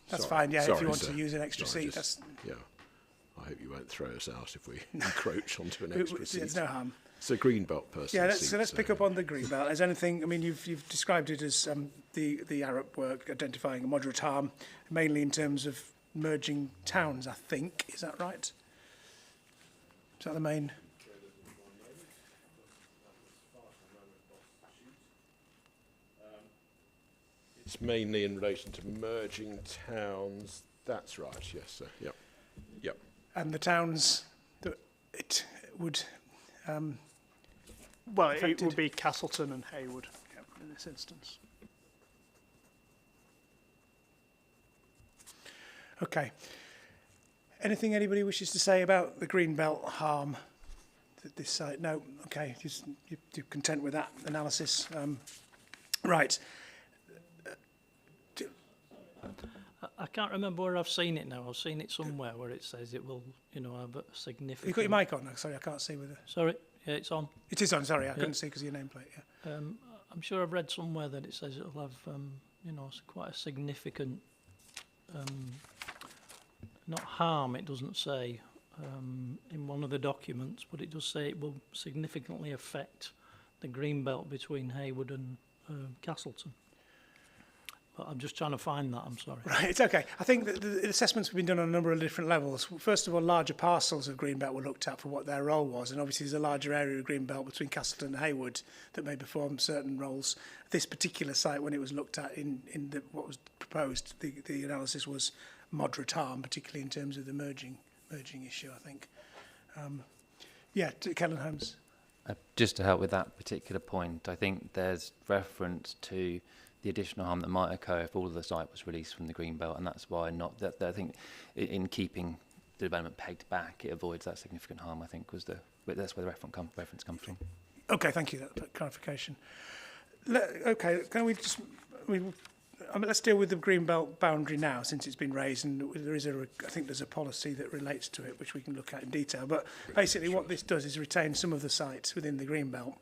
That's fine, yeah, if you want to use an extra seat. Yeah, I hope you won't throw us out if we encroach onto an extra seat. There's no harm. It's a greenbelt person. Yeah, let's pick up on the greenbelt. Is anything, I mean, you've described it as the Arup work identifying a moderate harm, mainly in terms of merging towns, I think. Is that right? Is that the main? It's mainly in relation to merging towns. That's right, yes, sir. Yep. And the towns that it would... well, it would be Castleton and Hayward in this instance. Okay. Anything anybody wishes to say about the greenbelt harm at this site? No? Okay, you're content with that analysis? Right. I can't remember where I've seen it now. I've seen it somewhere where it says it will, have a significant... You've got your mic on? Sorry, I can't see with it. Sorry, yeah, it's on. It is on, sorry, I couldn't see because of your nameplate, yeah. I'm sure I've read somewhere that it says it'll have, quite a significant, not harm, it doesn't say in one of the documents, but it does say it will significantly affect the green belt between Hayward and Castleton. But I'm just trying to find that, I'm sorry. Right, it's okay. I think that the assessments have been done on a number of different levels. First of all, larger parcels of Greenbelt were looked at for what their role was, and obviously there's a larger area of Greenbelt between Castleton and Haywood that may perform certain roles. This particular site, when it was looked at in what was proposed, the analysis was moderate harm, particularly in terms of the merging issue, I think. Yeah, Kellen Holmes. Just to help with that particular point, I think there's reference to the additional harm that might occur if all of the site was released from the Greenbelt, and that's why not that I think in keeping the development pegged back, it avoids that significant harm. I think that's where the reference comes from. Okay, thank you. That clarification. Okay, can we just let's deal with the Greenbelt boundary now, since it's been raised, and there is I think there's a policy that relates to it, which we can look at in detail. But basically, what this does is retain some of the sites within the Greenbelt.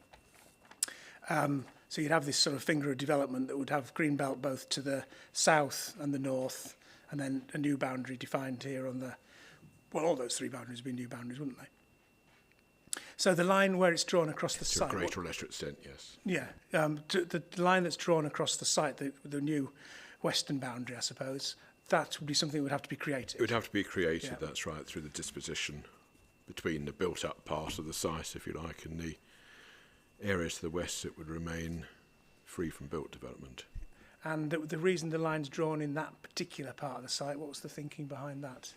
So you'd have this sort of finger of development that would have Greenbelt both to the south and the north, and then a new boundary defined here on the, well, all those three boundaries would be new boundaries, wouldn't they? So the line where it's drawn across the site... To a greater or lesser extent, yes. Yeah, the line that's drawn across the site, the new western boundary, I suppose, that would be something that would have to be created. It would have to be created, Yeah. that's right, through the disposition between the built-up part of the site, if you like, and the areas to the west. It would remain free from built development. And the reason the line's drawn in that particular part of the site, what was the thinking behind that?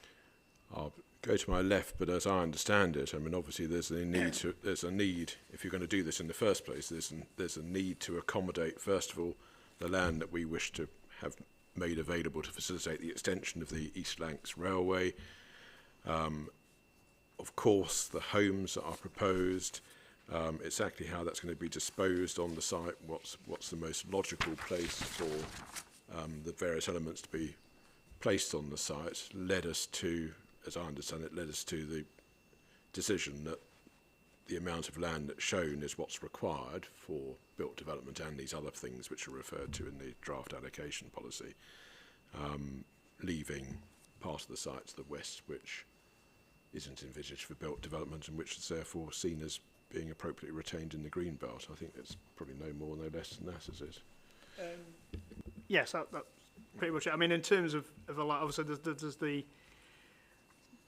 I'll go to my left, but as I understand it, I mean, obviously there's a need, if you're going to do this in the first place, there's a need to accommodate, first of all, the land that we wish to have made available to facilitate the extension of the East Lancs Railway. Of course, the homes that are proposed, exactly how that's going to be disposed on the site, what's the most logical place for the various elements to be placed on the site, led us to, as I understand it, the decision that the amount of land that's shown is what's required for built development and these other things which are referred to in the draft allocation policy, leaving part of the site to the west which isn't envisaged for built development and which is therefore seen as being appropriately retained in the green belt. I think it's probably no more, no less than that, is it? Yes, that's pretty much it. I mean, in terms of the land, obviously there's the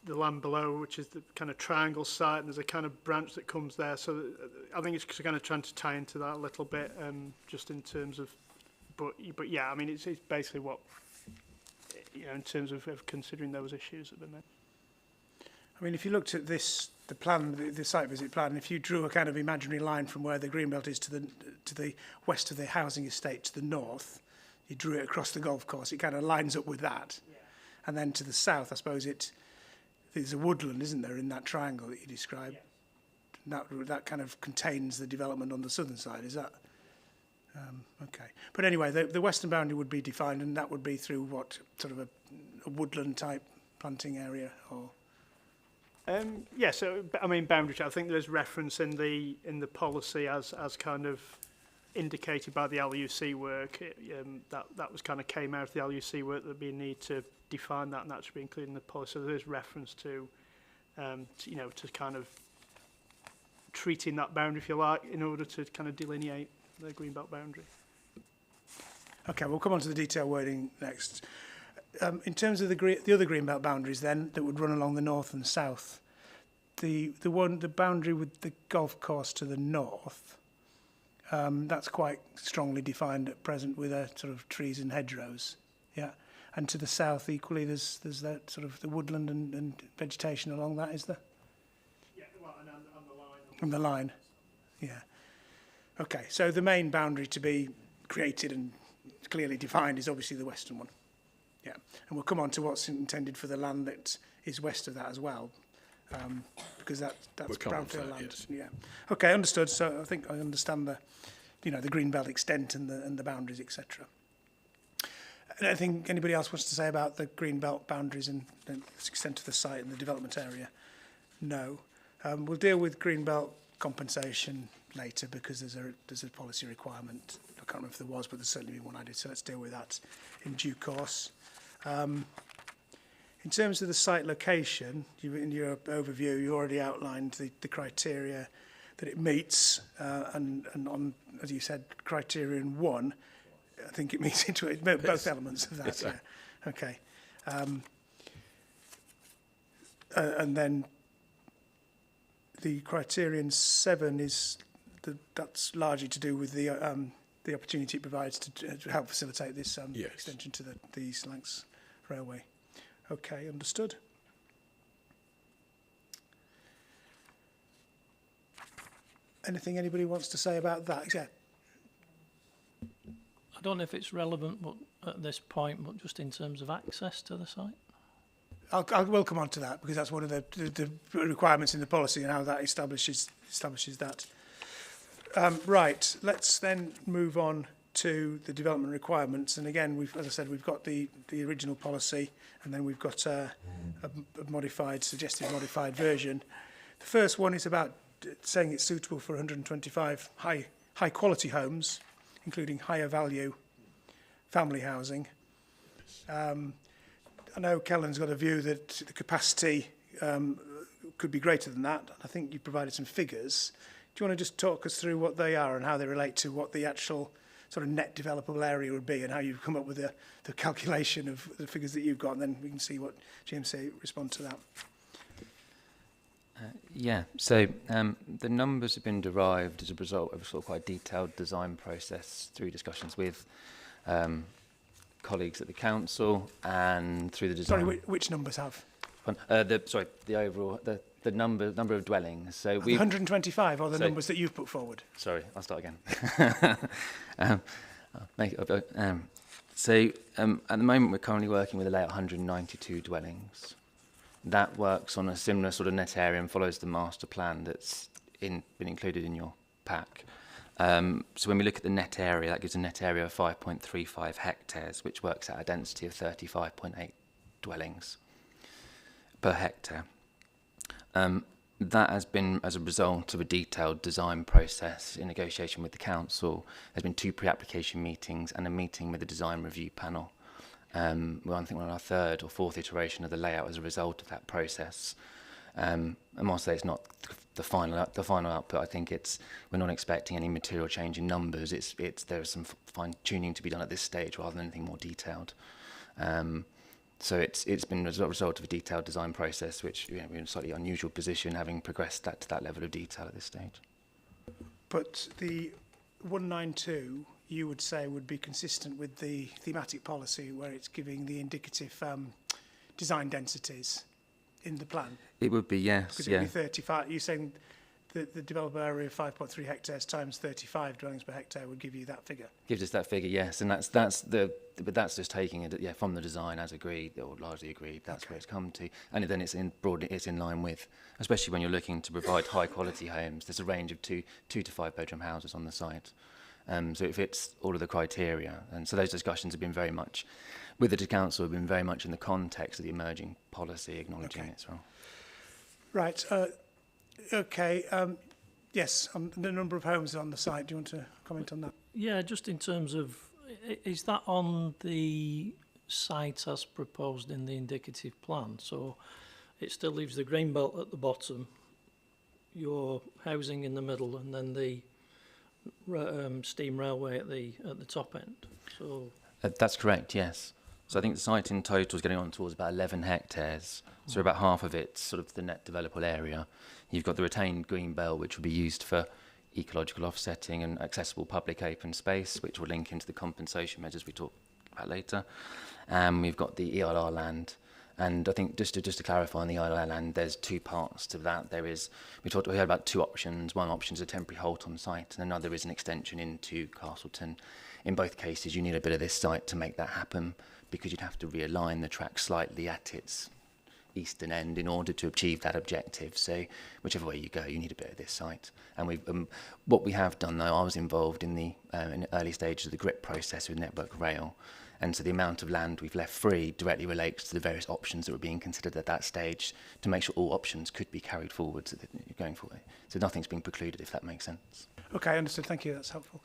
land below, which is the kind of triangle site, and there's a kind of branch that comes there. So I think it's kind of trying to tie into that a little bit, just in terms of, but yeah, I mean, it's basically what, you know, in terms of considering those issues that have been made. I mean, if you looked at this, the plan, the site visit plan, if you drew a kind of imaginary line from where the Greenbelt is to the west of the housing estate to the north, you drew it across the golf course, it kind of lines up with that. Yeah. And then to the south, I suppose there's a woodland, isn't there, in that triangle that you described? Yeah. That kind of contains the development on the southern side, is that? Okay. But anyway, the western boundary would be defined, and that would be through what, sort of a woodland type planting area, or? Yeah, so I mean, boundary. I think there's reference in the policy as kind of indicated by the LUC work. That was kind of came out of the LUC work. There'd be a need to define that, and that should be included in the policy. So there's reference to you know, to kind of treating that boundary, if you like, in order to kind of delineate the Greenbelt boundary. Okay, we'll come on to the detailed wording next. In terms of the other Greenbelt boundaries then, that would run along the north and south, the boundary with the golf course to the north, that's quite strongly defined at present with sort of trees and hedgerows, yeah. And to the south equally, there's that sort of the woodland and vegetation along that, is there? Yeah, well, and on the line. On the line, yeah. Okay, so the main boundary to be created and clearly defined is obviously the western one. Yeah, and we'll come on to what's intended for the land that is west of that as well, because that's brownfield land. Yes. Yeah. Okay, understood. So I think I understand the Greenbelt extent and the boundaries, etc. Anything anybody else wants to say about the Greenbelt boundaries and the extent of the site and the development area? No. We'll deal with Greenbelt compensation later because there's a policy requirement. I can't remember if there was, but there's certainly been one I did. So let's deal with that in due course. In terms of the site location, in your overview, you already outlined the criteria that it meets, and on, as you said, criterion 1, I think it means into it, both elements of that. Yes, yeah. Okay. And then the criterion 7 is that's largely to do with the opportunity it provides to help facilitate this extension to the East Lancs Railway. Okay, understood. Anything anybody wants to say about that? Yeah. I don't know if it's relevant but at this point, but just in terms of access to the site. We'll come on to that because that's one of the requirements in the policy and how that establishes that. Right, let's then move on to the development requirements. And again, as I said, we've got the original policy, and then we've got a suggested modified version. The first one is about saying it's suitable for 125 high quality homes, including higher value family housing. I know Kellen's got a view that the capacity could be greater than that. I think you provided some figures. Do you want to just talk us through what they are and how they relate to what the actual sort of net developable area would be and how you've come up with the calculation of the figures that you've got, and then we can see what GMCA respond to that. Yeah, so the numbers have been derived as a result of a sort of quite detailed design process through discussions with colleagues at the council and through the design. Sorry, which numbers have? The overall the number of dwellings. So we 125 or the numbers that you've put forward. Sorry, I'll start again. At the moment we're currently working with a layout 192 dwellings. That works on a similar sort of net area and follows the master plan that's been included in your pack. So when we look at the net area, that gives a net area of 5.35 hectares, which works out a density of 35.8 dwellings per hectare. That has been as a result of a detailed design process in negotiation with the council. There's been 2 pre-application meetings and a meeting with the design review panel. I think we're on our 3rd or 4th iteration of the layout as a result of that process. And whilst it's not the final output, I think we're not expecting any material change in numbers. There's some fine tuning to be done at this stage rather than anything more detailed. So it's been as a result of a detailed design process, which we're in a slightly unusual position, having progressed that to that level of detail at this stage. But the 192, you would say, would be consistent with the thematic policy, where it's giving the indicative design densities in the plan. It would be, yes. Because it would be 35. You're saying that the developable area of 5.3 hectares times 35 dwellings per hectare would give you that figure. Gives us that figure, yes, and that's just taking it, from the design as agreed or largely agreed. That's where it's come to, and then it's in line with, especially when you're looking to provide high quality homes. There's a range of 2 to 5 bedroom houses on the site, so it fits all of the criteria. And so those discussions have been very much with the council, have been very much in the context of the emerging policy, acknowledging it as well. Right. Okay. Yes, the number of homes on the site. Do you want to comment on that? Yeah, just in terms of, is that on the site as proposed in the indicative plan? So it still leaves the green belt at the bottom, your housing in the middle, and then the steam railway at the top end. So that's correct. Yes. So I think the site in total is getting on towards about 11 hectares. So about half of it's sort of the net developable area. You've got the retained green belt, which will be used for ecological offsetting and accessible public open space, which will link into the compensation measures we talk about later. We've got the ELR land. And I think just to clarify on the ELR land, there's 2 parts to that. We heard about 2 options. One option is a temporary halt on site, and another is an extension into Castleton. In both cases, you need a bit of this site to make that happen, because you'd have to realign the track slightly at its eastern end in order to achieve that objective. So whichever way you go, you need a bit of this site. And what we have done, though, I was involved in the early stages of the GRIP process with Network Rail, and so the amount of land we've left free directly relates to the various options that were being considered at that stage to make sure all options could be carried forward so that you're going forward. So nothing's being precluded, if that makes sense. Okay, understood. Thank you. That's helpful.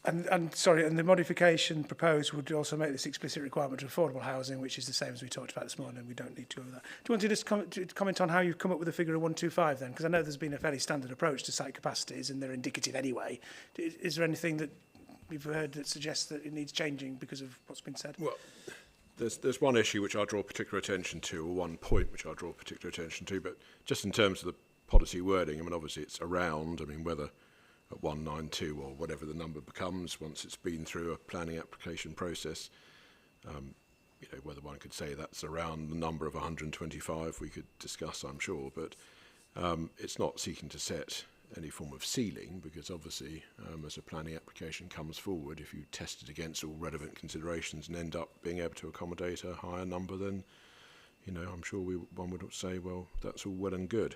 And the modification proposed would also make this explicit requirement of affordable housing, which is the same as we talked about this morning. We don't need to go over that. Do you want to just comment on how you've come up with the figure of 125 then? Because I know there's been a fairly standard approach to site capacities, and they're indicative anyway. Is there anything that you've heard that suggests that it needs changing because of what's been said? Well, there's one issue which I'll draw particular attention to, or one point which I'll draw particular attention to, but just in terms of the policy wording, I mean, obviously it's around, I mean, whether at 192 or whatever the number becomes once it's been through a planning application process, you know, whether one could say that's around the number of 125 we could discuss, I'm sure, but it's not seeking to set any form of ceiling, because obviously as a planning application comes forward, if you test it against all relevant considerations and end up being able to accommodate a higher number, then, you know, I'm sure one would say, well, that's all well and good.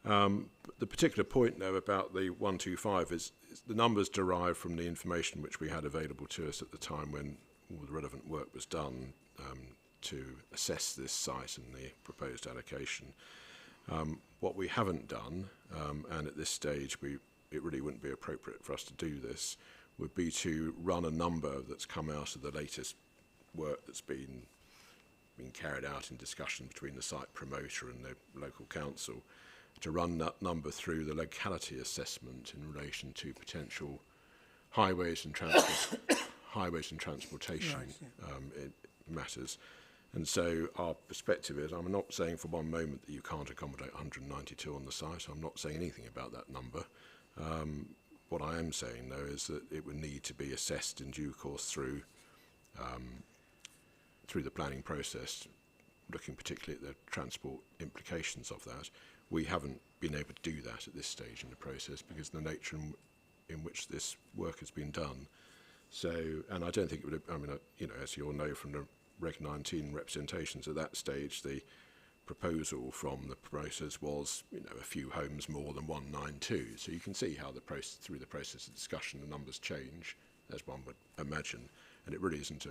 The particular point, though, about the 125 is the numbers derived from the information which we had available to us at the time when all the relevant work was done to assess this site and the proposed allocation. What we haven't done, and at this stage it really wouldn't be appropriate for us to do this, would be to run a number that's come out of the latest work that's been carried out in discussion between the site promoter and the local council, to run that number through the locality assessment in relation to potential highways and transportation matters. And so our perspective is, I'm not saying for one moment that you can't accommodate 192 on the site. I'm not saying anything about that number. What I am saying, though, is that it would need to be assessed in due course through the planning process, looking particularly at the transport implications of that. We haven't been able to do that at this stage in the process because of the nature in which this work has been done. So, and I don't think it would, I mean, you know, as you all know from the Reg 19 representations at that stage, the proposal from the promoters was, you know, a few homes more than 192. So you can see how the process, through the process of discussion, the numbers change, as one would imagine. And it really isn't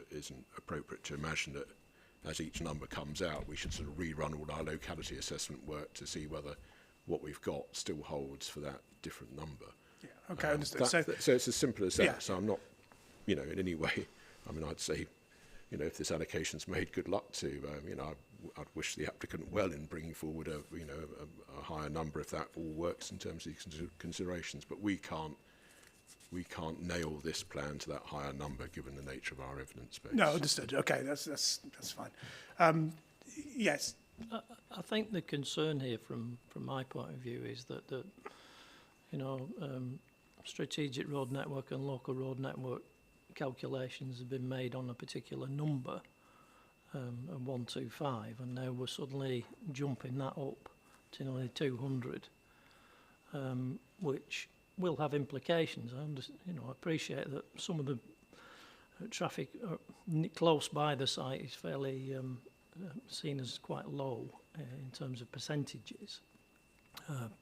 appropriate to imagine that as each number comes out, we should sort of rerun all our locality assessment work to see whether what we've got still holds for that different number. Yeah, okay, understood. So it's as simple as that. Yeah. So I'm not, you know, in any way, I mean, I'd say, you know, if this allocation's made, good luck to, you know, I'd wish the applicant well in bringing forward a higher number if that all works in terms of these considerations. But we can't nail this plan to that higher number given the nature of our evidence base. No, understood. Okay, that's fine. Yes. I think the concern here, from my point of view, is that you know, strategic road network and local road network calculations have been made on a particular number, of 125, and now we're suddenly jumping that up to nearly 200, which will have implications. I appreciate that some of the traffic close by the site is fairly seen as quite low in terms of percentages,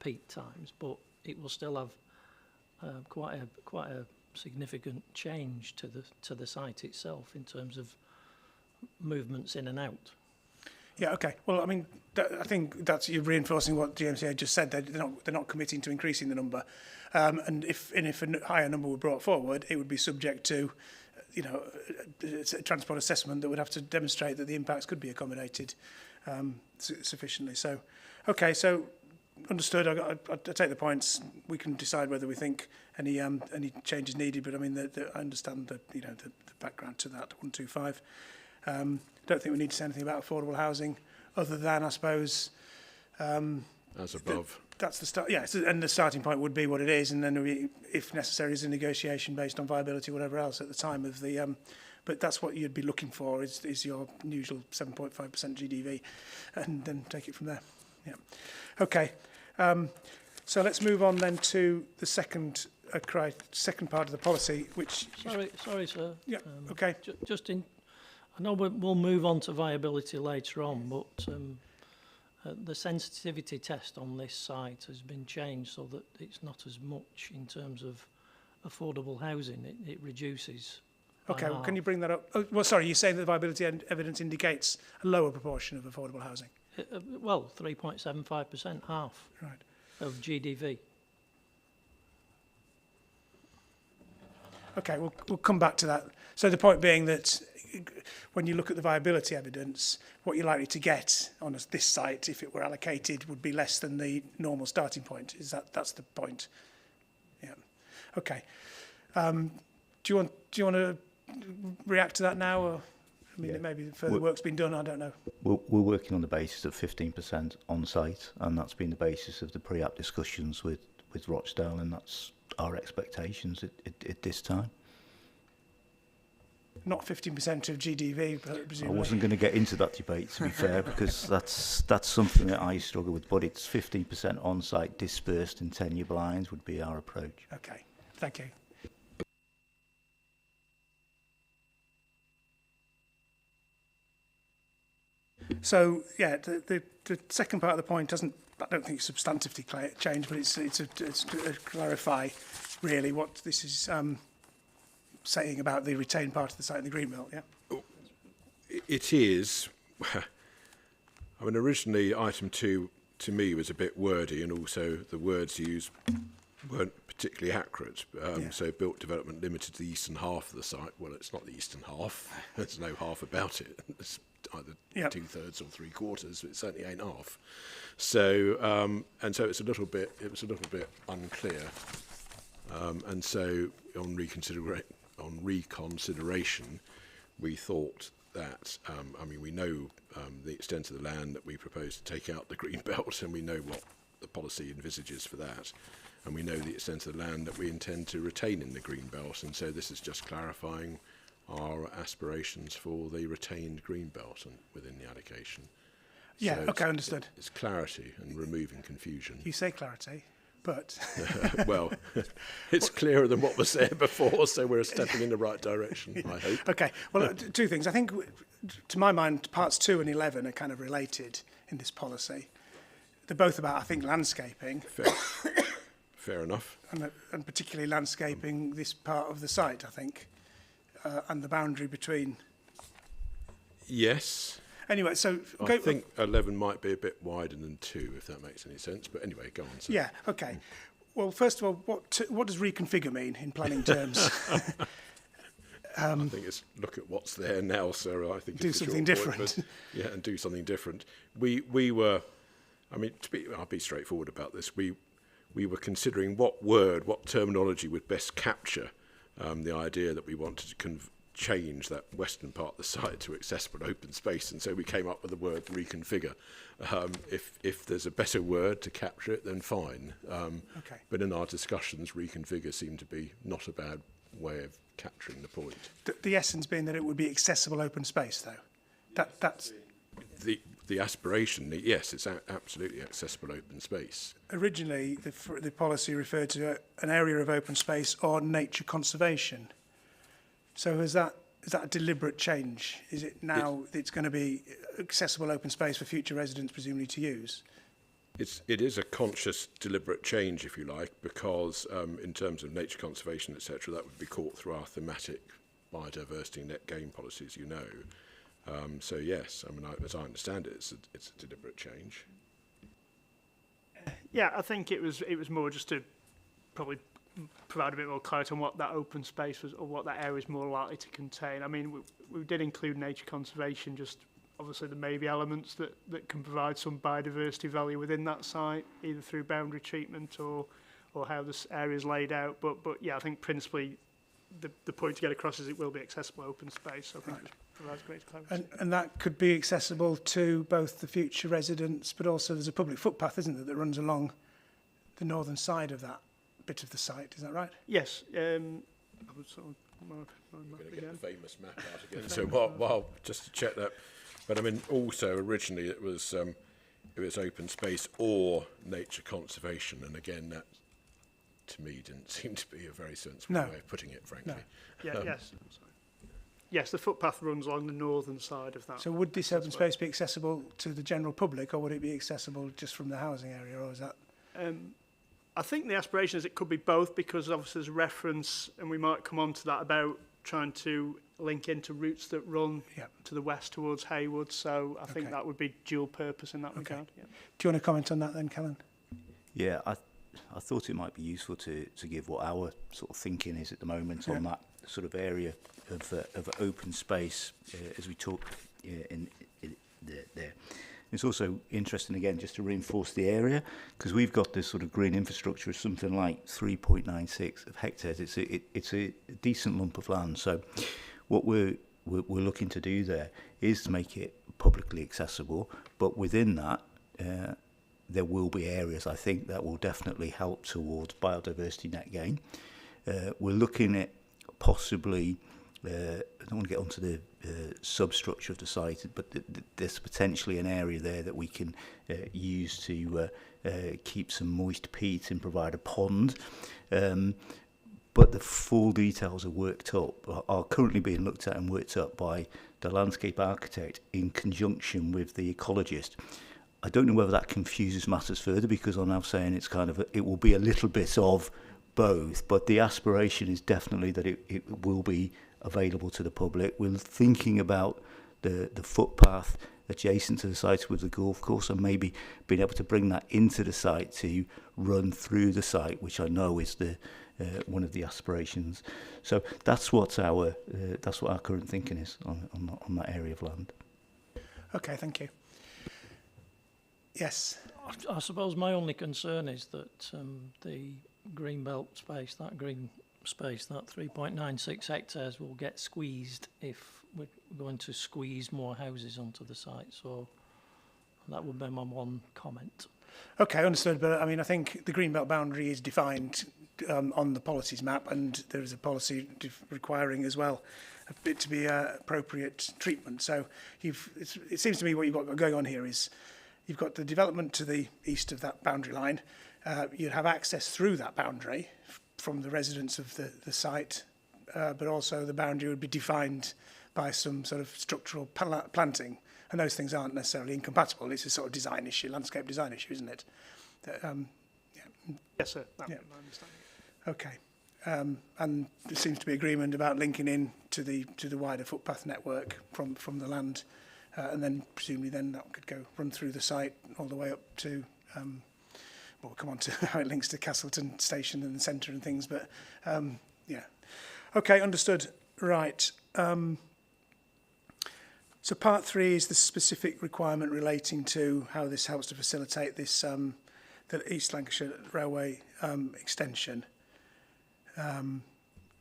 peak times, but it will still have quite a significant change to the site itself in terms of movements in and out. Yeah. Okay. Well, I mean, I think that's you're reinforcing what GMCA just said. They're not committing to increasing the number, and if a higher number were brought forward, it would be subject to, you know, a transport assessment that would have to demonstrate that the impacts could be accommodated sufficiently. So, okay. So, understood. I take the points. We can decide whether we think any changes needed. But I mean, I understand the background to that 125. Don't think we need to say anything about affordable housing, other than I suppose. As above. That's the start. Yeah, and the starting point would be what it is, and then if necessary, is a negotiation based on viability, whatever else at the time of the. But that's what you'd be looking for is your usual 7.5% GDV, and then take it from there. Yeah. Okay. So let's move on then to the second part of the policy, which. Sorry, sir. Yeah. Okay. Just in. I know we'll move on to viability later on, but the sensitivity test on this site has been changed so that it's not as much in terms of affordable housing. It reduces. Okay, well, can you bring that up? Oh, well, sorry, you say that the viability evidence indicates a lower proportion of affordable housing? Well, 3.75%, half of GDV. Okay, we'll come back to that. So the point being that when you look at the viability evidence, what you're likely to get on this site, if it were allocated, would be less than the normal starting point. That's the point? Yeah. Okay. Do you want to react to that now, or I mean, maybe further work's been done. I don't know. We're working on the basis of 15% on site, and that's been the basis of the pre-app discussions with Rochdale, and that's our expectations at this time. Not 15% of GDV, but presumably. I wasn't going to get into that debate, to be fair, because that's something that I struggle with. But it's 15% on site dispersed in 10-year blinds would be our approach. Okay, thank you. So yeah, the second part of the point doesn't, I don't think, substantively change, but it's to clarify really what this is saying about the retained part of the site in the Greenbelt. Yeah. It is. I mean, originally item 2 to me was a bit wordy, and also the words used weren't particularly accurate. So built development limited to the eastern half of the site. Well, it's not the eastern half. There's no half about it. It's either 2/3 or 3/4. It certainly ain't half. So and so it was a little bit unclear. And so on reconsideration, we thought that I mean, we know the extent of the land that we propose to take out the green belt, and we know what the policy envisages for that, and we know the extent of the land that we intend to retain in the green belt, and so this is just clarifying our aspirations for the retained green belt and within the allocation. Yeah, So okay, understood. It's clarity and removing confusion. You say clarity, but well, it's clearer than what was there before, so we're stepping in the right direction, I hope. Okay, well, two things. I think, to my mind, parts 2 and 11 are kind of related in this policy. They're both about, I think, landscaping. Fair enough. And particularly landscaping this part of the site, I think, and the boundary between. Yes. Anyway, so I think 11 might be a bit wider than 2, if that makes any sense. But anyway, go on. Sir. Yeah. Okay. Well, first of all, what does reconfigure mean in planning terms? I think it's look at what's there now, sir. I think do it's something different. Yeah, and do something different. We were, I mean, I'll be straightforward about this. We were considering what terminology would best capture the idea that we wanted to change that western part of the site to accessible open space, and so we came up with the word reconfigure. If there's a better word to capture it, then fine. Okay. But in our discussions, reconfigure seemed to be not a bad way of capturing the point. The essence being that it would be accessible open space, though. That's the aspiration. Yes, it's absolutely accessible open space. Originally, the policy referred to an area of open space or nature conservation. So is that a deliberate change? Is it now it's going to be accessible open space for future residents presumably to use? It is a conscious, deliberate change, if you like, because in terms of nature conservation, etc., that would be caught through our thematic biodiversity net gain policies, you know. So yes, I mean, as I understand it, it's a deliberate change. Yeah, I think it was more just to probably provide a bit more clarity on what that open space was, or what that area is more likely to contain. I mean, we did include nature conservation, just obviously there may be elements that can provide some biodiversity value within that site, either through boundary treatment or how this area is laid out. But yeah, I think principally the point to get across is it will be accessible open space. So I think it provides greater clarity. And that could be accessible to both the future residents, but also there's a public footpath, isn't there, that runs along the northern side of that bit of the site, is that right? Yes. I would sort of We're going to get the famous map out again. So while just to check that, but I mean also originally it was open space or nature conservation, and again that to me didn't seem to be a very sensible way of putting it, frankly. No. Yeah. Yes. Yes, the footpath runs along the northern side of that. So would this open space be accessible to the general public, or would it be accessible just from the housing area, or is that? I think the aspiration is it could be both, because obviously there's reference, and we might come on to that, about trying to link into routes that run to the west towards Haywood. So I think that would be dual purpose in that regard. Yeah. Do you want to comment on that then, Kellen? Yeah, I thought it might be useful to give what our sort of thinking is at the moment on that sort of area of open space as we talk in there. It's also interesting, again, just to reinforce the area, because we've got this sort of green infrastructure of something like 3.96 of hectares. It's a decent lump of land. So what we're looking to do there is to make it publicly accessible, but within that, there will be areas, I think, that will definitely help towards biodiversity net gain. We're looking at possibly, I don't want to get onto the substructure of the site, but there's potentially an area there that we can use to keep some moist peat and provide a pond. But the full details are worked up, are currently being looked at and worked up by the landscape architect in conjunction with the ecologist. I don't know whether that confuses matters further, because I'm now saying it's kind of, it will be a little bit of both, but the aspiration is definitely that it will be available to the public. We're thinking about the footpath adjacent to the site with the golf course, and maybe being able to bring that into the site to run through the site, which I know is the one of the aspirations. So that's what our current thinking is on that area of land. Okay, thank you. Yes. I suppose my only concern is that the green belt space, that 3.96 hectares will get squeezed if we're going to squeeze more houses onto the site. So that would be my one comment. Okay, understood. But I mean, I think the green belt boundary is defined on the policies map, and there is a policy requiring as well it to be appropriate treatment. So it seems to me what you've got going on here is you've got the development to the east of that boundary line. You'd have access through that boundary from the residents of the site, but also the boundary would be defined by some sort of structural planting, and those things aren't necessarily incompatible. It's a sort of design issue, landscape design issue, isn't it? Yeah. Yes, sir. Yeah. I understand. Okay. And there seems to be agreement about linking in to the wider footpath network from the land, and then presumably then that could run through the site all the way up to. We'll come on to how it links to Castleton Station and the centre and things, but yeah. Okay, understood. Right. So part 3 is the specific requirement relating to how this helps to facilitate this the East Lancashire Railway extension.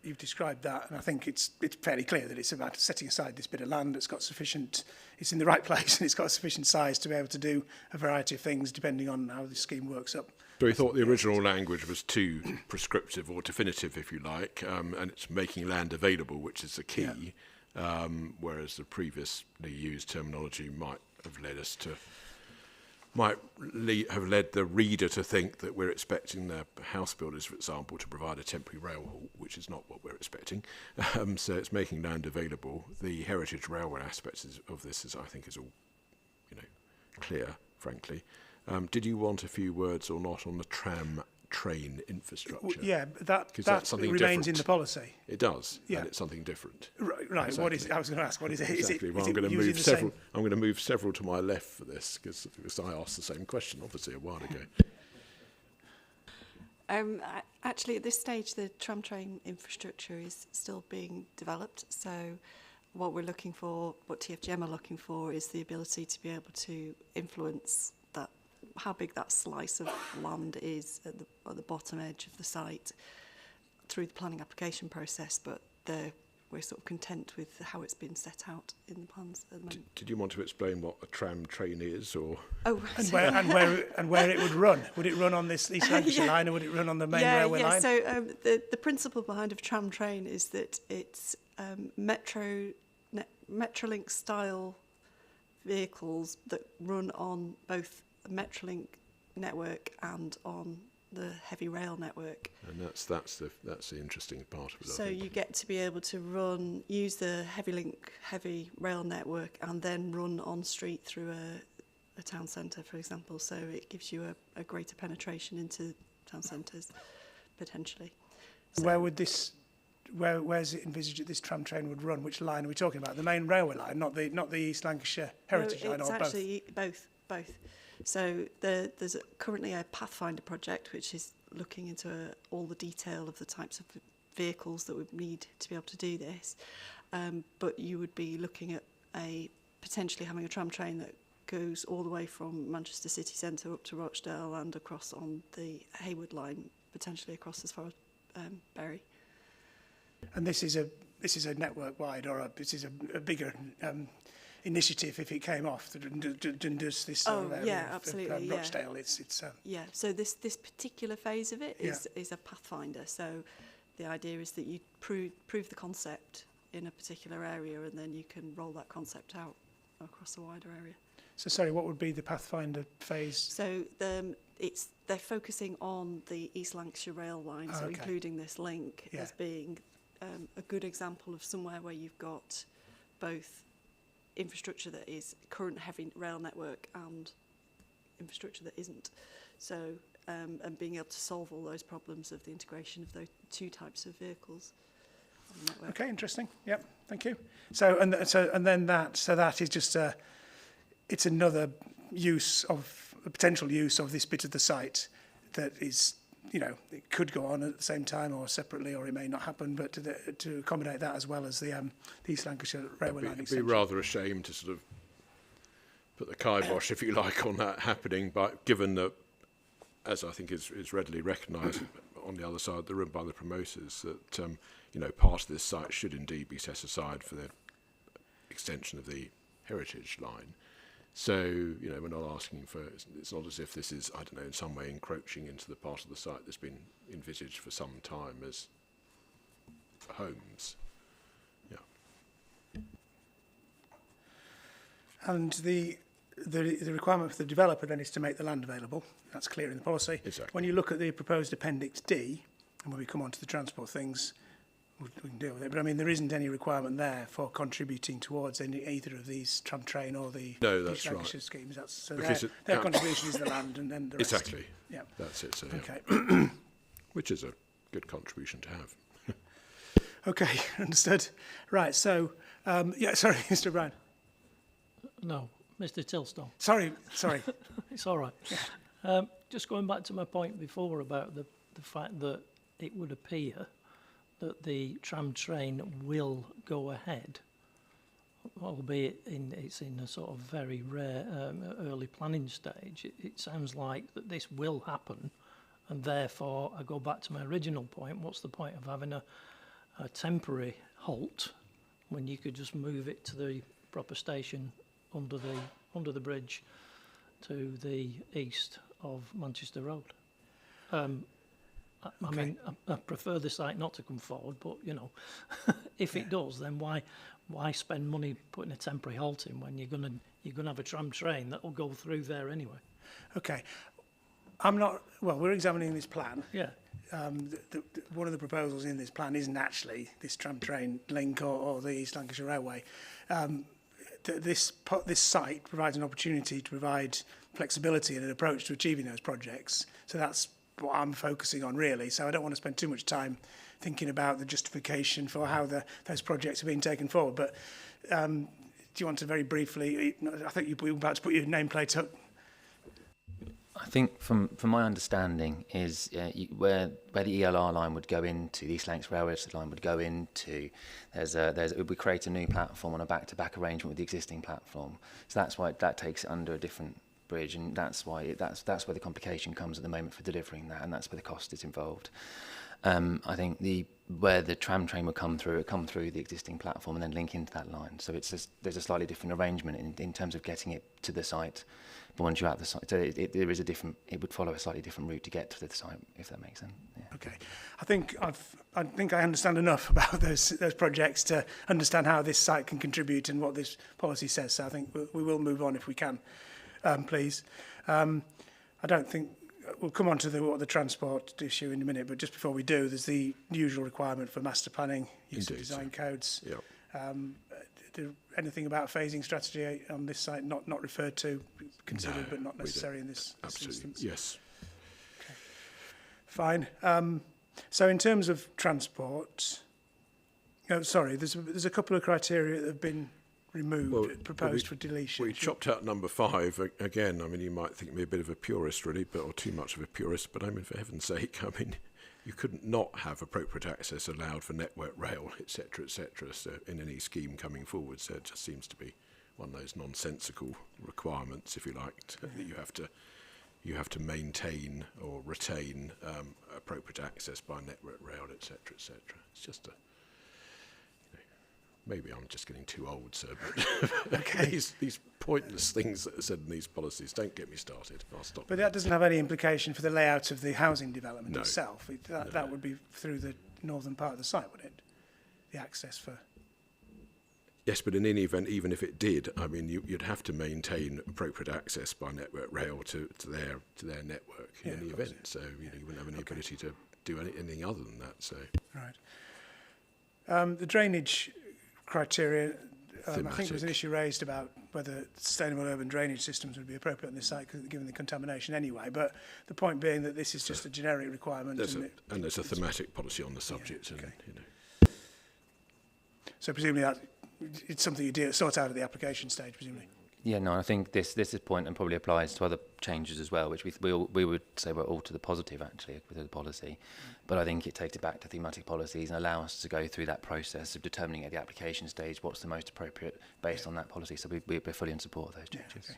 You've described that, and I think it's fairly clear that it's about setting aside this bit of land that's got sufficient, it's in the right place and it's got sufficient size to be able to do a variety of things depending on how the scheme works up. So we thought the original language was too prescriptive or definitive, if you like, and it's making land available, which is the key, whereas the previously used terminology might have led the reader to think that we're expecting the house builders, for example, to provide a temporary rail halt, which is not what we're expecting. So it's making land available. The heritage railway aspects of this I think is all, clear, frankly. Did you want a few words or not on the tram train infrastructure? Yeah, that something remains different. in the policy. It does, yeah. And it's something different. Right. Exactly. What is it? I was going to ask, what is it? Exactly. Is I'm it going to using move the several. same? I'm going to move several to my left for this because I asked the same question, obviously, a while ago. Actually, at this stage, the tram train infrastructure is still being developed. So, what we're looking for, what TFGM are looking for, is the ability to be able to influence that, how big that slice of land is at the bottom edge of the site through the planning application process. But we're sort of content with how it's been set out in the plans at the moment. Did you want to explain what a tram train is, or? Oh, and where it would run? Would it run on this East Lancashire line, or would it run on the main railway line? So the principle behind a tram train is that it's Metrolink style vehicles that run on both the Metrolink network and on the heavy rail network. And that's the interesting part of it. So you get to be able to use the heavy rail network and then run on street through a town centre, for example. So it gives you a greater penetration into town centres, potentially. So Where's it envisaged that this tram train would run? Which line are we talking about? The main railway line, not the East Lancashire Heritage line, or both? It's actually both. So there's currently a Pathfinder project which is looking into all the detail of the types of vehicles that would need to be able to do this. But you would be looking at potentially having a tram train that goes all the way from Manchester city centre up to Rochdale and across on the Hayward line, potentially across as far as Bury. And this is a network-wide, or this is a bigger initiative if it came off than does this sort of area absolutely, of Rochdale. It's So this particular phase of it is a pathfinder. So the idea is that you prove the concept in a particular area, and then you can roll that concept out across a wider area. So sorry, what would be the pathfinder phase? So they're focusing on the East Lancashire rail line, so including this link as being a good example of somewhere where you've got both infrastructure that is current heavy rail network and infrastructure that isn't. So, and being able to solve all those problems of the integration of those two types of vehicles on the network. Okay, interesting. Yep, thank you. So that is just it's another potential use of this bit of the site that is, it could go on at the same time or separately, or it may not happen, but to accommodate that as well as the East Lancashire Railway line extension. It'd be rather a shame to sort of put the kibosh, if you like, on that happening, but given that, as I think is readily recognised on the other side of the room by the promoters, that part of this site should indeed be set aside for the extension of the heritage line. So, we're not asking for, it's not as if this is, I don't know, in some way encroaching into the part of the site that's been envisaged for some time as homes. Yeah. And the requirement for the developer then is to make the land available. That's clear in the policy. Exactly. When you look at the proposed Appendix D, and when we come on to the transport things, we can deal with it. But I mean, there isn't any requirement there for contributing towards either of these tram train or the that's right. schemes. So their Because contribution is the land, and then the rest. Exactly. Yeah. That's it. So, okay. Which is a good contribution to have. Okay, understood. Right. So, sorry, Mr. Brown. No, Mr. Tilstone. Sorry. It's all right. Yeah. Just going back to my point before about the fact that it would appear that the tram train will go ahead, albeit it's in a sort of very rare early planning stage. It sounds like that this will happen, and therefore I go back to my original point. What's the point of having a temporary halt when you could just move it to the proper station under the bridge to the east of Manchester Road? I mean, I prefer the site not to come forward, but if it does, then why spend money putting a temporary halt in when you're gonna have a tram train that will go through there anyway? Okay, we're examining this plan. Yeah. One of the proposals in this plan isn't actually this tram train link or the East Lancashire Railway. This site provides an opportunity to provide flexibility and an approach to achieving those projects. So that's what I'm focusing on, really. So I don't want to spend too much time thinking about the justification for how those projects are being taken forward. But do you want to very briefly, I think you were about to put your nameplate up. I think from my understanding is where the ELR line would go into, the East Lancashire Railway line would go into, it would create a new platform on a back-to-back arrangement with the existing platform. So that's why that takes it under a different bridge, and that's why that's where the complication comes at the moment for delivering that, and that's where the cost is involved. I think where the tram train would come through the existing platform and then link into that line. So there's a slightly different arrangement in terms of getting it to the site. But once you're at the site, so it would follow a slightly different route to get to the site, if that makes sense. Yeah. Okay, I think I understand enough about those projects to understand how this site can contribute and what this policy says. So I think we will move on if we can, please. I don't think we'll come on to the transport issue in a minute, but just before we do, there's the usual requirement for master planning, use of design codes. Yep. Anything about phasing strategy on this site not referred to, considered, but not necessary in this instance? Yes. Okay. Fine. So in terms of transport, there's a couple of criteria that have been removed, proposed for deletion. We chopped out number 5 again. I mean, you might think me a bit of a purist, really, or too much of a purist. But I mean, for heaven's sake, I mean, you couldn't not have appropriate access allowed for network rail, etc., etc. So in any scheme coming forward, so it just seems to be one of those nonsensical requirements, if you like, that you have to maintain or retain appropriate access by network rail, etc., etc. It's just maybe I'm just getting too old, sir, but Okay. these pointless things that are said in these policies, don't get me started. I'll stop. But that doesn't have any implication for the layout of the housing development No. itself. That would be through the northern part of the site, would it? The access for... Yes, but in any event, even if it did, I mean, you'd have to maintain appropriate access by network rail to their network in any event. So you wouldn't have any ability to do anything other than that. So Right. The drainage criteria, I think Thematic. there was an issue raised about whether sustainable urban drainage systems would be appropriate on this site, given the contamination anyway. But the point being that this is just a generic requirement. and there's a thematic policy on the subject, and So presumably that it's something you sort out at the application stage, presumably. Yeah, no, I think this is point and probably applies to other changes as well, which we would say were all to the positive actually with the policy. But I think it takes it back to thematic policies and allow us to go through that process of determining at the application stage what's the most appropriate based on that policy. So we're fully in support of those changes.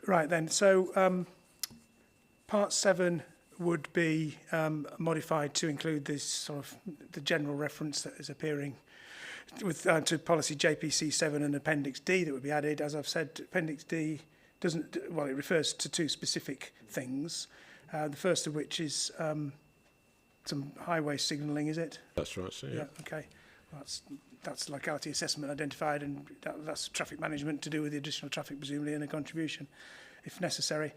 Right then, so part 7 would be modified to include this sort of the general reference that is appearing with to policy JPC 7 and Appendix D that would be added. As I've said, Appendix D doesn't, well, it refers to 2 specific things. The first of which is some highway signalling, is it? That's right, so yeah. Okay. Well, that's locality assessment identified, and that's traffic management to do with the additional traffic, presumably, and a contribution, if necessary.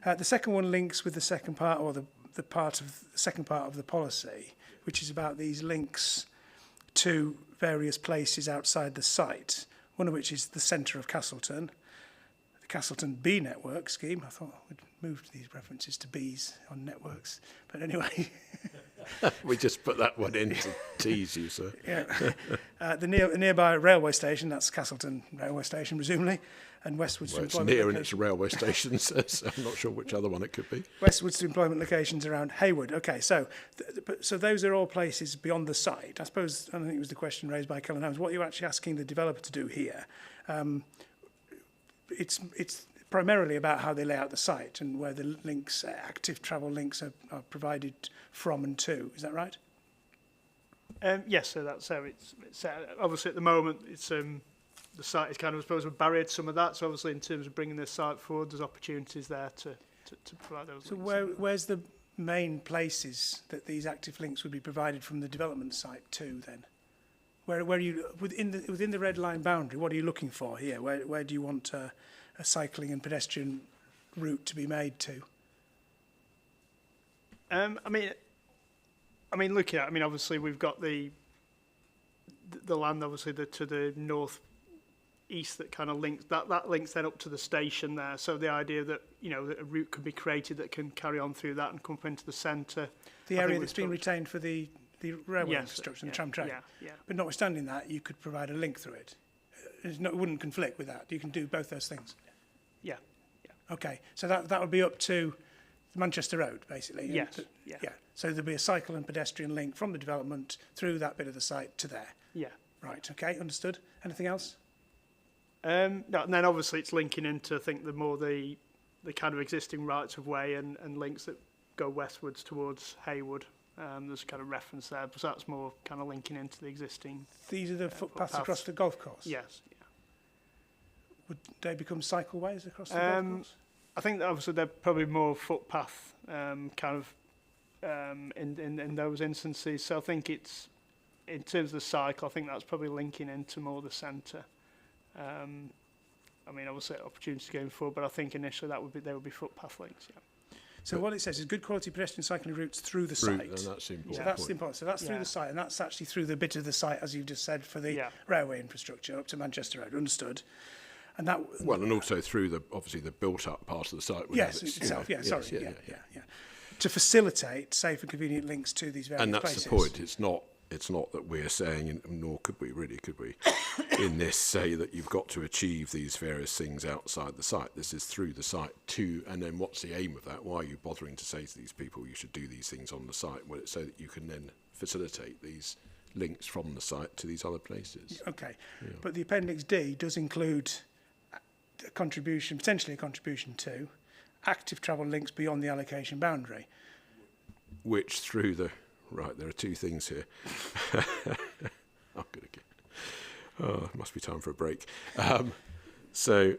The second one links with the second part, or the second part of the policy, which is about these links to various places outside the site, one of which is the centre of Castleton, the Castleton B network scheme. I thought we'd moved these references to Bs on networks, but anyway. We just put that one in to tease you, sir. Yeah. The nearby railway station, that's Castleton railway station, presumably, and westwards to Well, it's employment near and it's a railway station, so I'm not sure which other one it could be. Westwards to employment locations around Hayward. Okay, so so those are all places beyond the site. I suppose, and I think it was the question raised by Kellen Holmes, what you're actually asking the developer to do here. It's primarily about how they lay out the site and where the links, active travel links are provided from and to. Is that right? Yes, so that's how it's obviously at the moment it's the site is kind of, I suppose, a barrier to some of that. So obviously in terms of bringing the site forward, there's opportunities there to provide those. So links. where's the main places that these active links would be provided from the development site to then? Where are you within the red line boundary? What are you looking for here? Where do you want a cycling and pedestrian route to be made to? I mean, looking at, obviously we've got the land, obviously to the north east that kind of links that links then up to the station there. So the idea that that a route could be created that can carry on through that and come up into the centre. The area that's been retained for the railway infrastructure and the tram track. Yeah. But notwithstanding that, you could provide a link through it. It wouldn't conflict with that. You can do both those things. Yeah. Okay, so that would be up to Manchester Road, basically. Yes. Yeah. So there'd be a cycle and pedestrian link from the development through that bit of the site to there. Yeah. Right. Okay. Understood. Anything else? No, and then obviously it's linking into, I think, the kind of existing rights of way and links that go westwards towards Hayward. There's kind of reference there, but that's more kind of linking into the existing. These are the footpaths across the golf course? Yes. Yeah. Would they become cycleways across the golf course? I think that obviously they're probably more footpath kind of in those instances. So I think it's, in terms of the cycle, I think that's probably linking into more the centre. Obviously opportunities going forward, but I think initially they would be footpath links. Yeah. So what it says is good quality pedestrian cycling routes through the site. And that's the important So that's point. the important. So that's through the site, and that's actually through the bit of the site, as you've just said, for the railway infrastructure up to Manchester Road. Understood. And that. Well, and also through obviously the built-up part of the site. Yes, itself. Yeah. Sorry. Yeah. To facilitate safe and convenient links to these various places. And that's the point. It's not that we're saying, nor could we, in this say that you've got to achieve these various things outside the site. This is through the site to, and then what's the aim of that? Why are you bothering to say to these people you should do these things on the site? Well, it's so that you can then facilitate these links from the site to these other places. Okay, Yeah. but the Appendix D does include a contribution, potentially a contribution to active travel links beyond the allocation boundary. Which through the... Right, there are two things here. I'm going to get... Oh, it must be time for a break. So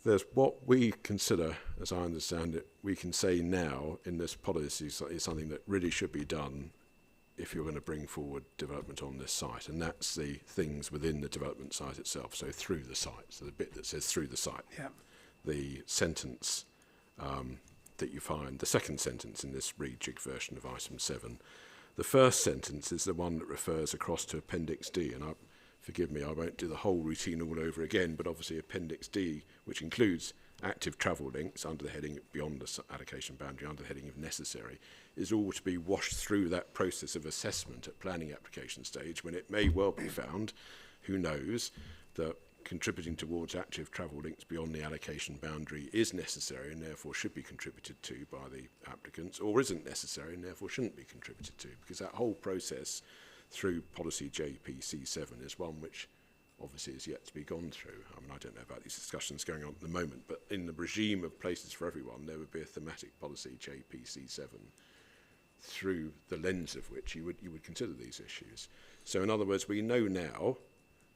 there's what we consider, as I understand it, we can say now in this policy is something that really should be done if you're going to bring forward development on this site, and that's the things within the development site itself, so through the site, so the bit that says through the site. Yeah. The sentence that you find, the second sentence in this rejig version of item 7. The first sentence is the one that refers across to Appendix D, and forgive me, I won't do the whole routine all over again, but obviously Appendix D, which includes active travel links under the heading beyond the allocation boundary, under the heading of necessary, is all to be washed through that process of assessment at planning application stage, when it may well be found, who knows, that contributing towards active travel links beyond the allocation boundary is necessary and therefore should be contributed to by the applicants, or isn't necessary and therefore shouldn't be contributed to, because that whole process through policy JPC7 is one which obviously is yet to be gone through. I mean, I don't know about these discussions going on at the moment, but in the regime of places for everyone, there would be a thematic policy JPC7 through the lens of which you would consider these issues. So in other words, we know now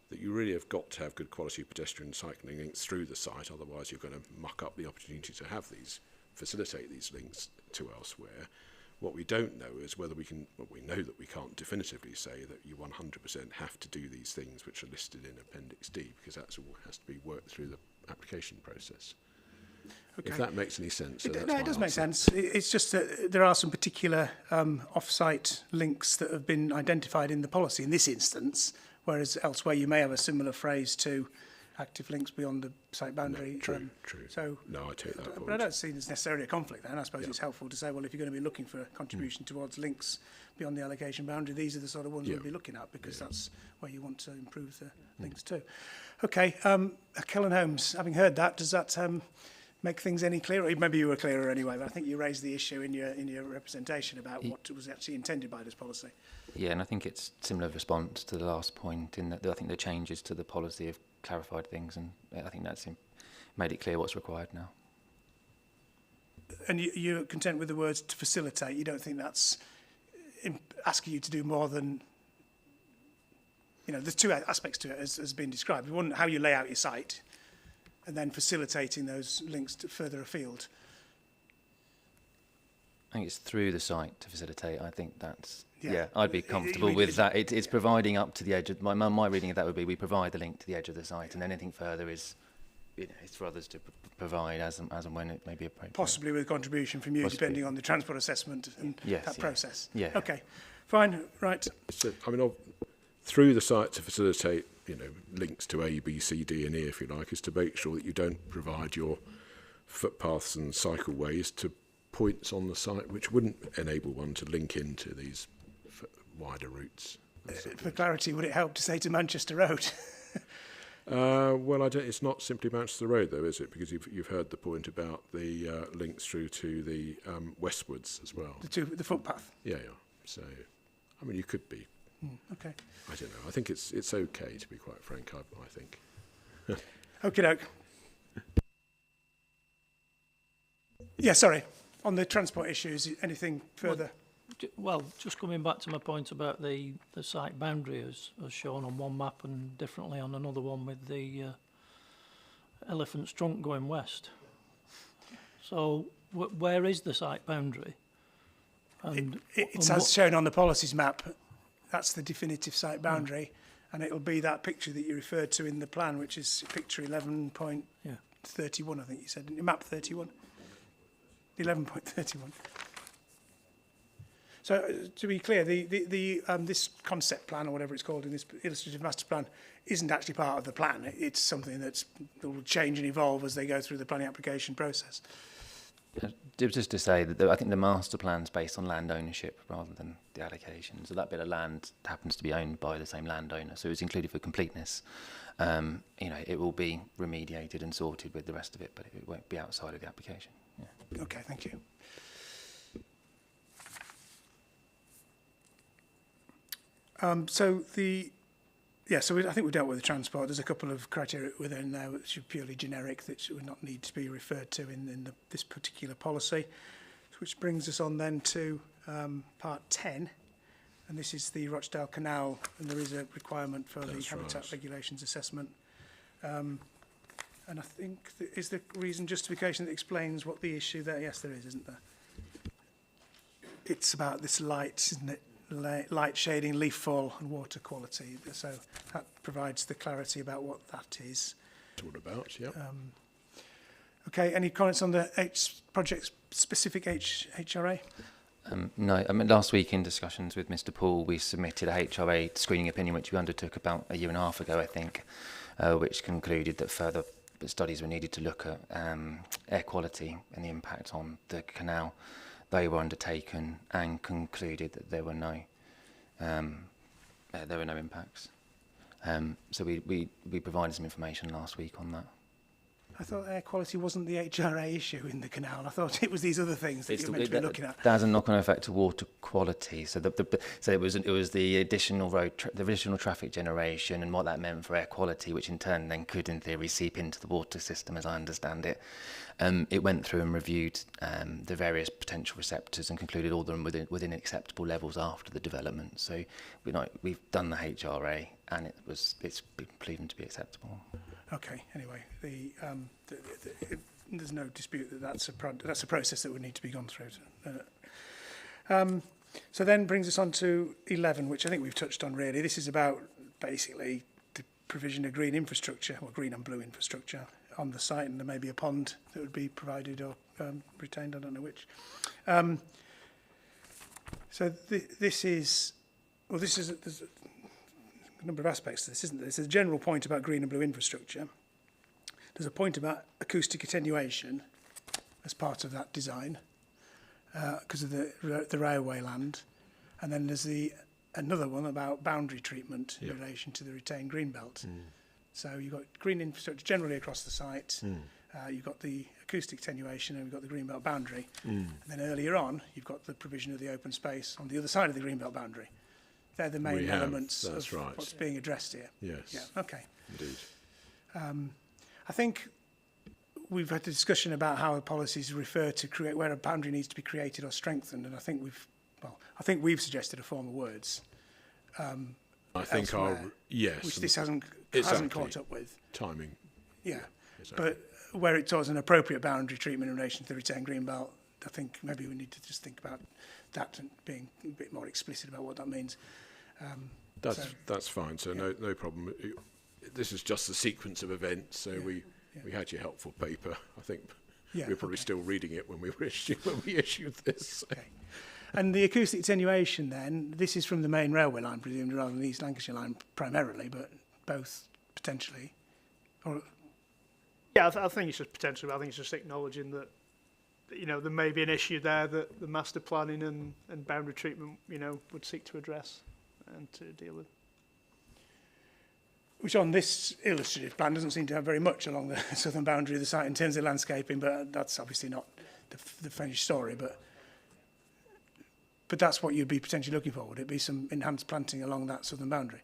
that you really have got to have good quality pedestrian cycling links through the site, otherwise you're going to muck up the opportunity to have these, facilitate these links to elsewhere. What we don't know is whether we can, well, we know that we can't definitively say that you 100% have to do these things which are listed in Appendix D, because that's all has to be worked through the application process. Okay. If that makes any sense. So No, it does make sense. It's just that there are some particular off-site links that have been identified in the policy in this instance, whereas elsewhere you may have a similar phrase to active links beyond the site boundary. No, true. So, no, I take that point. But I don't see there's necessarily a conflict then. I suppose it's helpful to say, well, if you're going to be looking for a contribution towards links beyond the allocation boundary, these are the sort of ones we'll be looking at, because that's where you want to improve the links too. Okay, Kellen Holmes, having heard that, does that make things any clearer? Maybe you were clearer anyway, but I think you raised the issue in your representation about what was actually intended by this policy. Yeah, and I think it's similar response to the last point in that I think the changes to the policy have clarified things, and I think that's made it clear what's required now. And you're content with the words to facilitate? You don't think that's asking you to do more than, you know, there's two aspects to it as been described. One, how you lay out your site, and then facilitating those links to further afield. I think it's through the site to facilitate. I think that's, Yeah. I'd be comfortable with that. It's providing up to the edge of, my reading of that would be we provide the link to the edge of the site, and anything further is, you know, it's for others to provide as and when it may be appropriate. Possibly with contribution from you, depending on the transport assessment and that process. Yeah. Okay, fine, right. So, I mean, through the site to facilitate, you know, links to A, B, C, D and E, if you like, is to make sure that you don't provide your footpaths and cycleways to points on the site which wouldn't enable one to link into these wider routes. For clarity, would it help to say to Manchester Road? Well, it's not simply Manchester Road, though, is it? Because you've heard the point about the links through to the westwards as well. The footpath? Yeah. So, I mean, you could be. Okay. I don't know. I think it's okay, to be quite frank, I think. Okie doke. Yeah, sorry. On the transport issues, anything further? Well, just coming back to my point about the site boundary as shown on one map and differently on another one with the elephant's trunk going west. So where is the site boundary? And it's as shown on the policies map. That's the definitive site boundary, and it'll be that picture that you referred to in the plan, which is picture 11.31, I think you said, map 31. 11.31. So to be clear, this concept plan, or whatever it's called in this illustrative master plan, isn't actually part of the plan. It's something that will change and evolve as they go through the planning application process. Just to say that I think the master plan's based on land ownership rather than the allocation. So that bit of land happens to be owned by the same landowner. So it's included for completeness. You know, it will be remediated and sorted with the rest of it, but it won't be outside of the application. Yeah. Okay, thank you. I think we've dealt with the transport. There's a couple of criteria within there which are purely generic that would not need to be referred to in this particular policy, which brings us on then to part 10, and this is the Rochdale Canal, and there is a requirement for the habitat regulations assessment. And I think is the reason justification that explains what the issue there? Yes, there is, isn't there? It's about this light, isn't it? Light shading, leaf fall and water quality. So that provides the clarity about what that is. What about, yeah. Okay, any comments on the project-specific HRA? No, I mean, last week in discussions with Mr. Paul, we submitted a HRA screening opinion, which we undertook about a year and a half ago, I think, which concluded that further studies were needed to look at air quality and the impact on the canal. They were undertaken and concluded that there were no impacts. So we provided some information last week on that. I thought air quality wasn't the HRA issue in the canal. I thought it was these other things that you're meant to be looking at. That has a knock-on effect to water quality. So it was the additional additional traffic generation and what that meant for air quality, which in turn then could, in theory, seep into the water system, as I understand it. It went through and reviewed the various potential receptors and concluded all of them within acceptable levels after the development. So we've done the HRA and it's been proven to be acceptable. Okay. Anyway, there's no dispute that that's a process that would need to be gone through. So then brings us on to 11, which I think we've touched on really. This is about basically the provision of green infrastructure, or green and blue infrastructure on the site, and there may be a pond that would be provided or retained, I don't know which. So there's a number of aspects to this, isn't there? There's a general point about green and blue infrastructure. There's a point about acoustic attenuation as part of that design because of the railway land. And then there's another one about boundary treatment in relation to the retained green belt. So you've got green infrastructure generally across the site. You've got the acoustic attenuation and we've got the green belt boundary. And then earlier on, you've got the provision of the open space on the other side of the green belt boundary. They're the main elements of what's being addressed here. Yes. Yeah. Okay. Indeed. I think we've had a discussion about how the policies refer to create where a boundary needs to be created or strengthened, and I think we've suggested a form of words. I think which this hasn't caught up with. Timing. Yeah. Exactly. But where it was an appropriate boundary treatment in relation to the retained green belt, I think maybe we need to just think about that and being a bit more explicit about what that means. That's fine. So no problem. This is just the sequence of events. So we had your helpful paper. I think we're probably still reading it when we issued this. Okay. And the acoustic attenuation then, this is from the main railway line, presumably, rather than the East Lancashire line primarily, but both potentially. Yeah, I think it's just potentially. I think it's just acknowledging that, there may be an issue there that the master planning and boundary treatment, would seek to address and to deal with. Which on this illustrative plan doesn't seem to have very much along the southern boundary of the site in terms of landscaping, but that's obviously not the finished story. But that's what you'd be potentially looking for, would it be some enhanced planting along that southern boundary?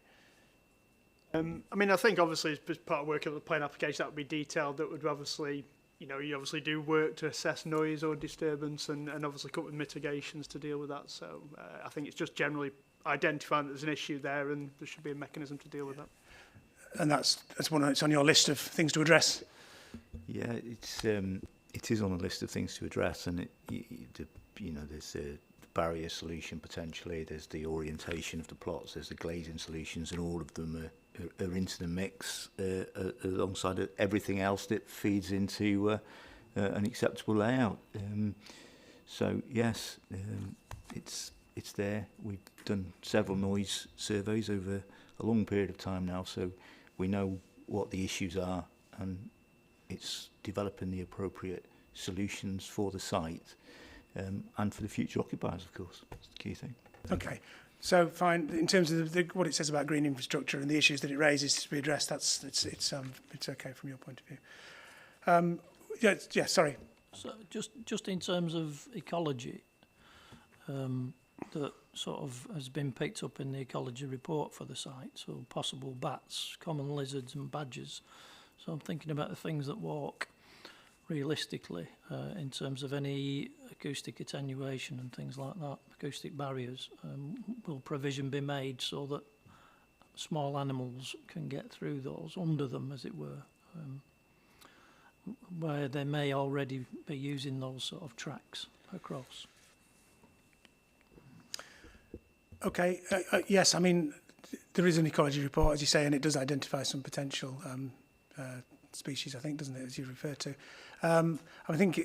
I think obviously as part of working on the plan application, that would be detailed. That would obviously, you obviously do work to assess noise or disturbance and obviously come up with mitigations to deal with that. So I think it's just generally identifying that there's an issue there and there should be a mechanism to deal with that. And that's one that's on your list of things to address. Yeah, it is on the list of things to address, and there's a barrier solution potentially. There's the orientation of the plots. There's the glazing solutions, and all of them are into the mix alongside everything else that feeds into an acceptable layout. So yes, it's there. We've done several noise surveys over a long period of time now, so we know what the issues are, and it's developing the appropriate solutions for the site and for the future occupiers, of course. That's the key thing. Okay, so fine. In terms of what it says about green infrastructure and the issues that it raises to be addressed, it's okay from your point of view. Yeah, sorry. So just in terms of ecology, that sort of has been picked up in the ecology report for the site, so possible bats, common lizards and badgers. So I'm thinking about the things that walk realistically in terms of any acoustic attenuation and things like that, acoustic barriers. Will provision be made so that small animals can get through those, under them as it were, where they may already be using those sort of tracks across? Okay, yes, I mean, there is an ecology report, as you say, and it does identify some potential species, I think, doesn't it, as you refer to. I think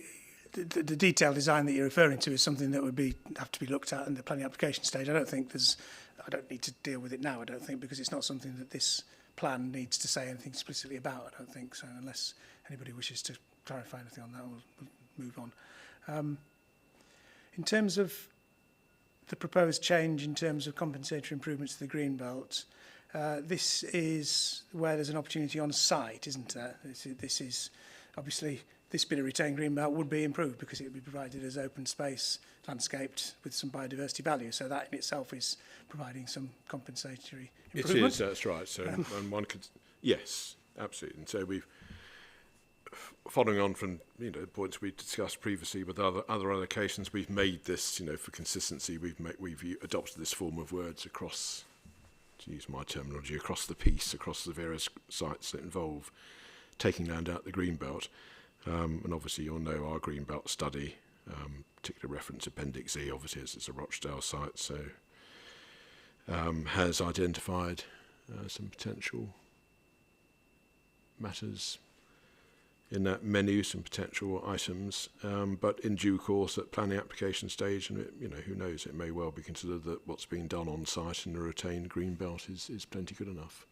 the detailed design that you're referring to is something that would have to be looked at in the planning application stage. I don't need to deal with it now, I don't think, because it's not something that this plan needs to say anything explicitly about, I don't think, so unless anybody wishes to clarify anything on that, we'll move on. In terms of the proposed change in terms of compensatory improvements to the green belt, this is where there's an opportunity on site, isn't there? This is obviously, this bit of retained green belt would be improved because it would be provided as open space, landscaped with some biodiversity value. So that in itself is providing some compensatory improvement. It is, that's right. So and one could, yes, absolutely. And so we've, following on from points we discussed previously with other allocations, we've made this, for consistency, we've adopted this form of words across, to use my terminology, across the piece, across the various sites that involve taking land out the green belt. And obviously you'll know our green belt study, particular reference Appendix E, obviously as it's a Rochdale site, so has identified some potential matters in that menu, some potential items, but in due course at planning application stage, and who knows, it may well be considered that what's being done on site in the retained green belt is plenty good enough.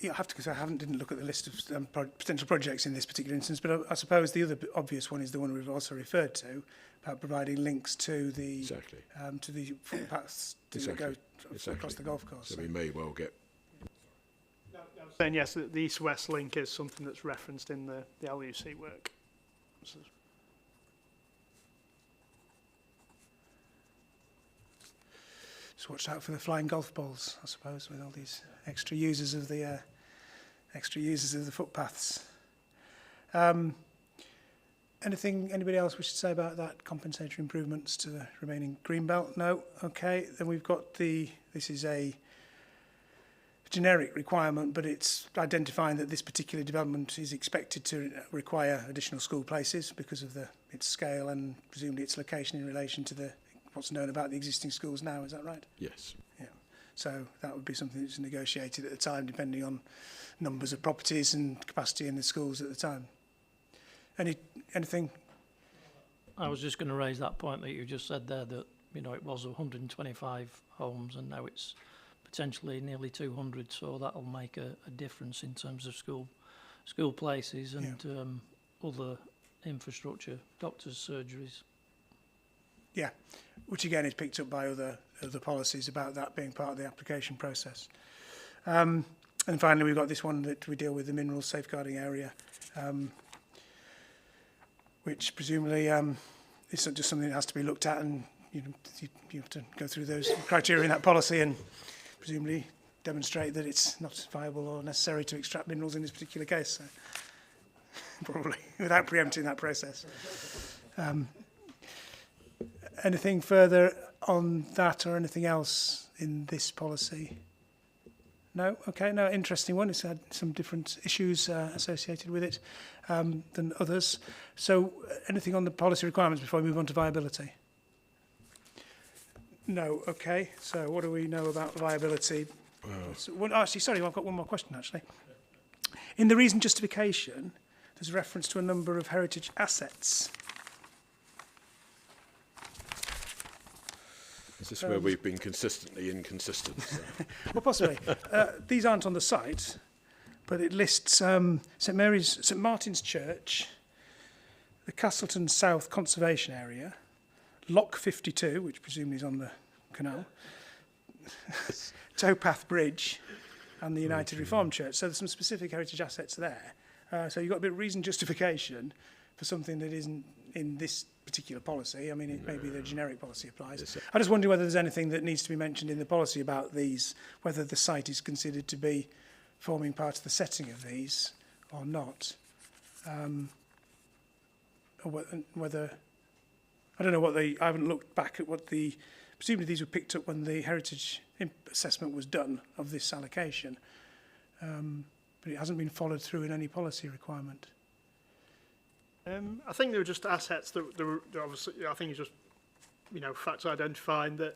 Yeah, I have to say I didn't look at the list of potential projects in this particular instance, but I suppose the other obvious one is the one we've also referred to, about providing links to the to the footpaths that go across the golf course. So we may well get. Then yes, the east-west link is something that's referenced in the LUC work. So just watch out for the flying golf balls, I suppose, with all these extra users of the footpaths. Anybody else wish to say about that compensatory improvements to the remaining green belt? No. Okay. Then we've got this is a generic requirement, but it's identifying that this particular development is expected to require additional school places because of its scale and presumably its location in relation to what's known about the existing schools now. Is that right? Yes. Yeah. So that would be something that's negotiated at the time, depending on numbers of properties and capacity in the schools at the time. Anything? I was just going to raise that point that you just said there, that it was 125 homes and now it's potentially nearly 200, so that'll make a difference in terms of school places and other infrastructure, doctors' surgeries. Yeah, which again is picked up by other policies about that being part of the application process. And finally, we've got this one that we deal with, the minerals safeguarding area, which presumably is just something that has to be looked at, and you have to go through those criteria in that policy and presumably demonstrate that it's not viable or necessary to extract minerals in this particular case. So probably without preempting that process. Anything further on that or anything else in this policy? No? Okay, no, interesting one. It's had some different issues associated with it than others. So anything on the policy requirements before we move on to viability? No, okay. So what do we know about viability? Actually, sorry, I've got one more question, actually. In the reason justification, there's reference to a number of heritage assets. Is this where we've been consistently inconsistent? So. Well, possibly. These aren't on the site, but it lists St Martin's Church, the Castleton South Conservation Area, Lock 52, which presumably is on the canal, Towpath Bridge, and the United Reformed Church. So there's some specific heritage assets there. So you've got a bit of reason justification, for something that isn't in this particular policy. I mean, it maybe the generic policy applies. Yes, I just wonder whether there's anything that needs to be mentioned in the policy about these, whether the site is considered to be forming part of the setting of these or not. Or whether, I don't know what I haven't looked back at what presumably these were picked up when the heritage assessment was done of this allocation. But it hasn't been followed through in any policy requirement. I think they were just assets that were obviously, I think it's just, facts identifying that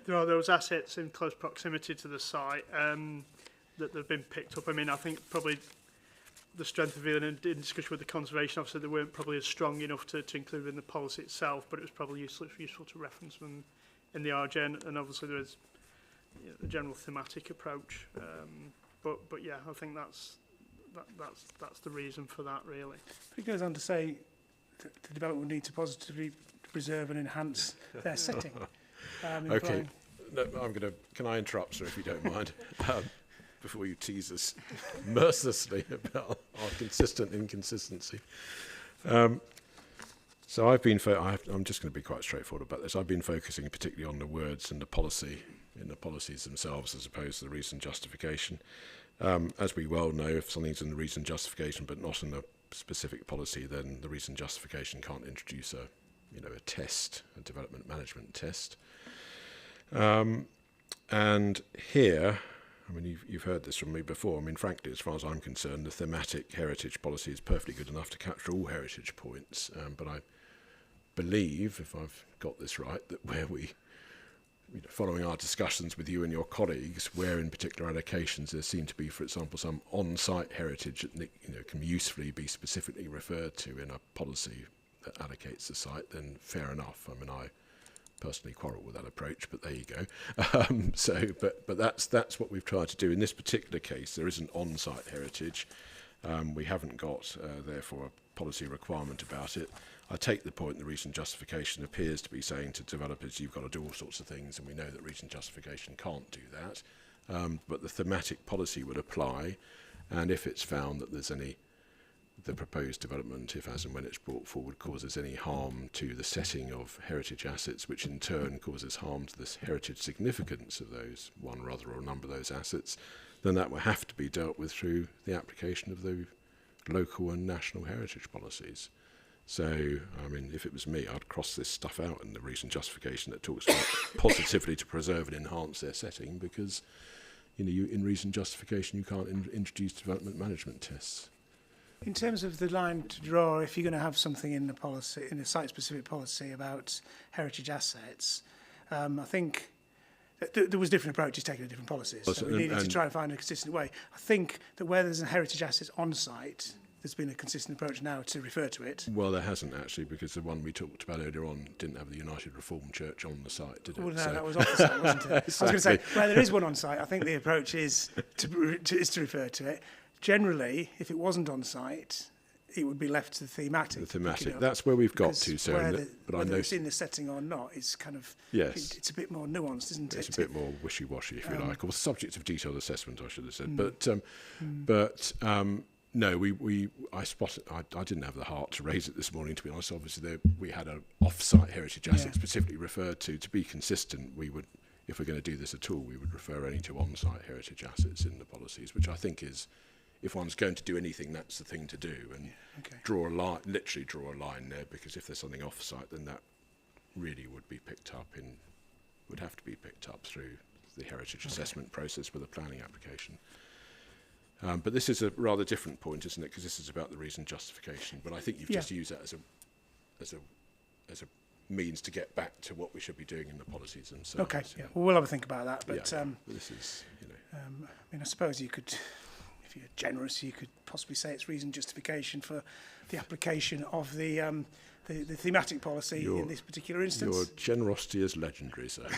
there are those assets in close proximity to the site that have been picked up. I mean, I think probably the strength of it in discussion with the conservation officer, they weren't probably as strong enough to include in the policy itself, but it was probably useful to reference them in the RGN, and obviously there is a general thematic approach. But yeah, I think that's the reason for that, really. But it goes on to say that the development would need to positively preserve and enhance their setting. Okay, no, can I interrupt, sir, if you don't mind, before you tease us mercilessly about our consistent inconsistency. So I'm just going to be quite straightforward about this. I've been focusing particularly on the words and the policy in the policies themselves as opposed to the reason justification. As we well know, if something's in the reason justification but not in the specific policy, then the reason justification can't introduce a test, a development management test. And here, I mean, you've heard this from me before. I mean, frankly, as far as I'm concerned, the thematic heritage policy is perfectly good enough to capture all heritage points. But I believe, if I've got this right, that where we, following our discussions with you and your colleagues, where in particular allocations there seem to be, for example, some on-site heritage that can usefully be specifically referred to in a policy that allocates the site, then fair enough. I mean, I personally quarrel with that approach, but there you go. But that's what we've tried to do in this particular case. There isn't on-site heritage. We haven't got, therefore, a policy requirement about it. I take the point the reason justification appears to be saying to developers, you've got to do all sorts of things, and we know that reason justification can't do that. But the thematic policy would apply, and if it's found that the proposed development, if as and when it's brought forward, causes any harm to the setting of heritage assets, which in turn causes harm to this heritage significance of those one or other or a number of those assets, then that will have to be dealt with through the application of the local and national heritage policies. So, I mean, if it was me, I'd cross this stuff out in the reason justification that talks about positively to preserve and enhance their setting, because, in reason justification, you can't introduce development management tests. In terms of the line to draw, if you're going to have something in the policy, in a site-specific policy about heritage assets, I think there was different approaches taken in different policies. So we needed to try and find a consistent way. I think that where there's a heritage assets on site, there's been a consistent approach now to refer to it. Well, there hasn't actually, because the one we talked about earlier on didn't have the United Reformed Church on the site, did it? Well, no, that was off the site, wasn't it? Exactly. I was going to say, where there is one on site, I think the approach is to refer to it. Generally, if it wasn't on site, it would be left to the thematic. The thematic. That's where we've got to. So, but whether it's in the setting or not is kind of it's a bit more nuanced, isn't it? It's a bit more wishy-washy, if you like, or subject of detailed assessment, I should have said. But no, I didn't have the heart to raise it this morning, to be honest. Obviously, we had an off-site heritage asset specifically referred to. To be consistent, we would, if we're going to do this at all, we would refer only to on-site heritage assets in the policies, which I think is, if one's going to do anything, that's the thing to do, and draw a line, literally draw a line there, because if there's something off-site, then that really would have to be picked up through the heritage assessment process with a planning application. But this is a rather different point, isn't it? Because this is about the reason justification. But I think you've just used that as a means to get back to what we should be doing in the policies themselves. Okay. Yeah. Well, we'll have a think about that. But this is, I mean, I suppose you could, if you're generous, you could possibly say it's reason justification for the application of the thematic policy in this particular instance. Your generosity is legendary, sir.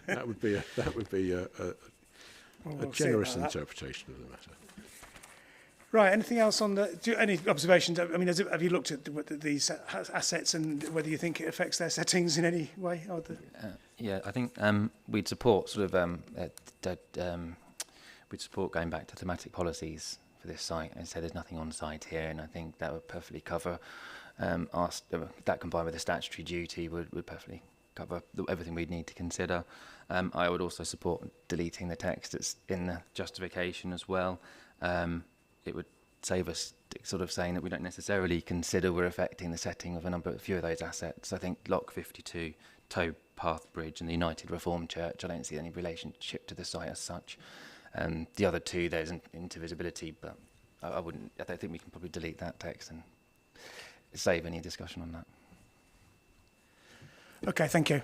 that would be a generous interpretation of the matter. Right. Anything else on any observations? I mean, have you looked at these assets and whether you think it affects their settings in any way? Or yeah, I think we'd support sort of we'd support going back to thematic policies for this site and say there's nothing on site here, and I think that would perfectly cover that combined with the statutory duty would perfectly cover everything we'd need to consider. I would also support deleting the text that's in the justification as well. It would save us sort of saying that we don't necessarily consider we're affecting the setting of a few of those assets. I think Lock 52, Tow Path Bridge and the United Reformed Church, I don't see any relationship to the site as such. The other two, there's an intervisibility, but I don't think we can probably delete that text and save any discussion on that. Okay, thank you.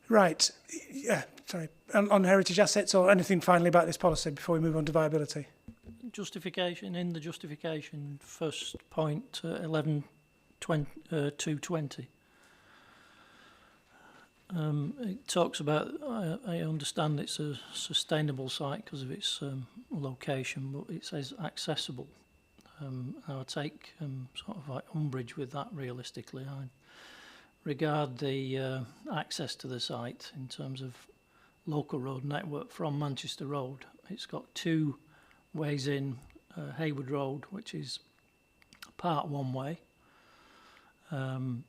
Right, yeah, sorry. On heritage assets or anything finally about this policy before we move on to viability? Justification, in the justification, first point, 11.220. It talks about, I understand it's a sustainable site because of its location, but it says accessible. I would take sort of like umbrage with that realistically. I regard the access to the site in terms of local road network from Manchester Road. It's got two ways in, Hayward Road, which is part one way, and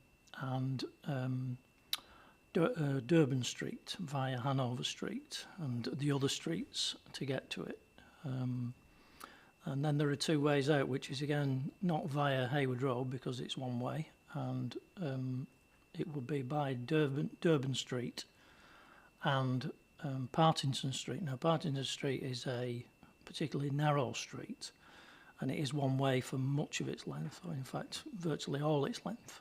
Durban Street via Hanover Street and the other streets to get to it. And then there are two ways out, which is again not via Hayward Road because it's one way, and it will be by Durban Street and Partington Street. Now Partington Street is a particularly narrow street, and it is one way for much of its length, or in fact virtually all its length.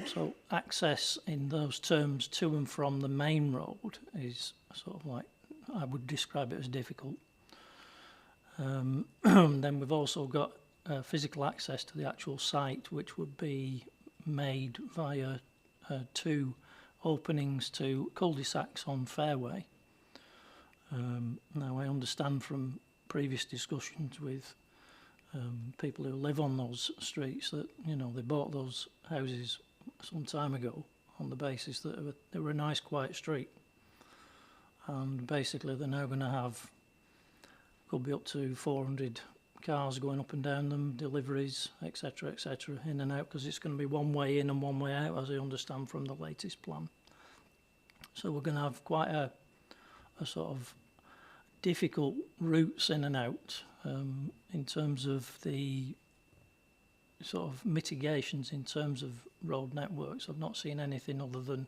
So access in those terms to and from the main road is sort of like, I would describe it as difficult. Then we've also got physical access to the actual site, which would be made via two openings to cul-de-sacs on Fairway. Now I understand from previous discussions with people who live on those streets that, you know, they bought those houses some time ago on the basis that they were a nice quiet street, and basically they're now going to have, could be up to 400 cars going up and down them, deliveries, etc., in and out, because it's going to be one way in and one way out, as I understand from the latest plan. So we're going to have quite a sort of difficult routes in and out in terms of the sort of mitigations in terms of road networks. I've not seen anything other than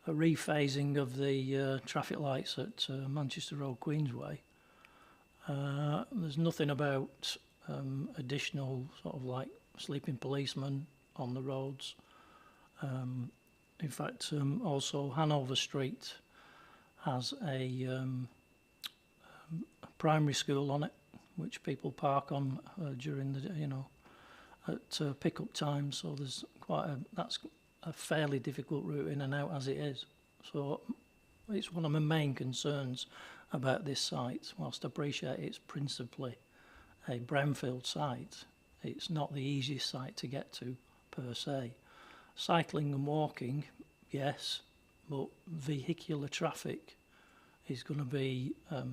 a rephasing of the traffic lights at Manchester Road, Queensway. There's nothing about additional sort of like sleeping policemen on the roads. In fact, also Hanover Street has a primary school on it, which people park on during the, you know, at pick-up time. So there's that's a fairly difficult route in and out as it is. So it's one of my main concerns about this site. Whilst I appreciate it's principally a brownfield site, it's not the easiest site to get to per se. Cycling and walking, yes, but vehicular traffic is going to be a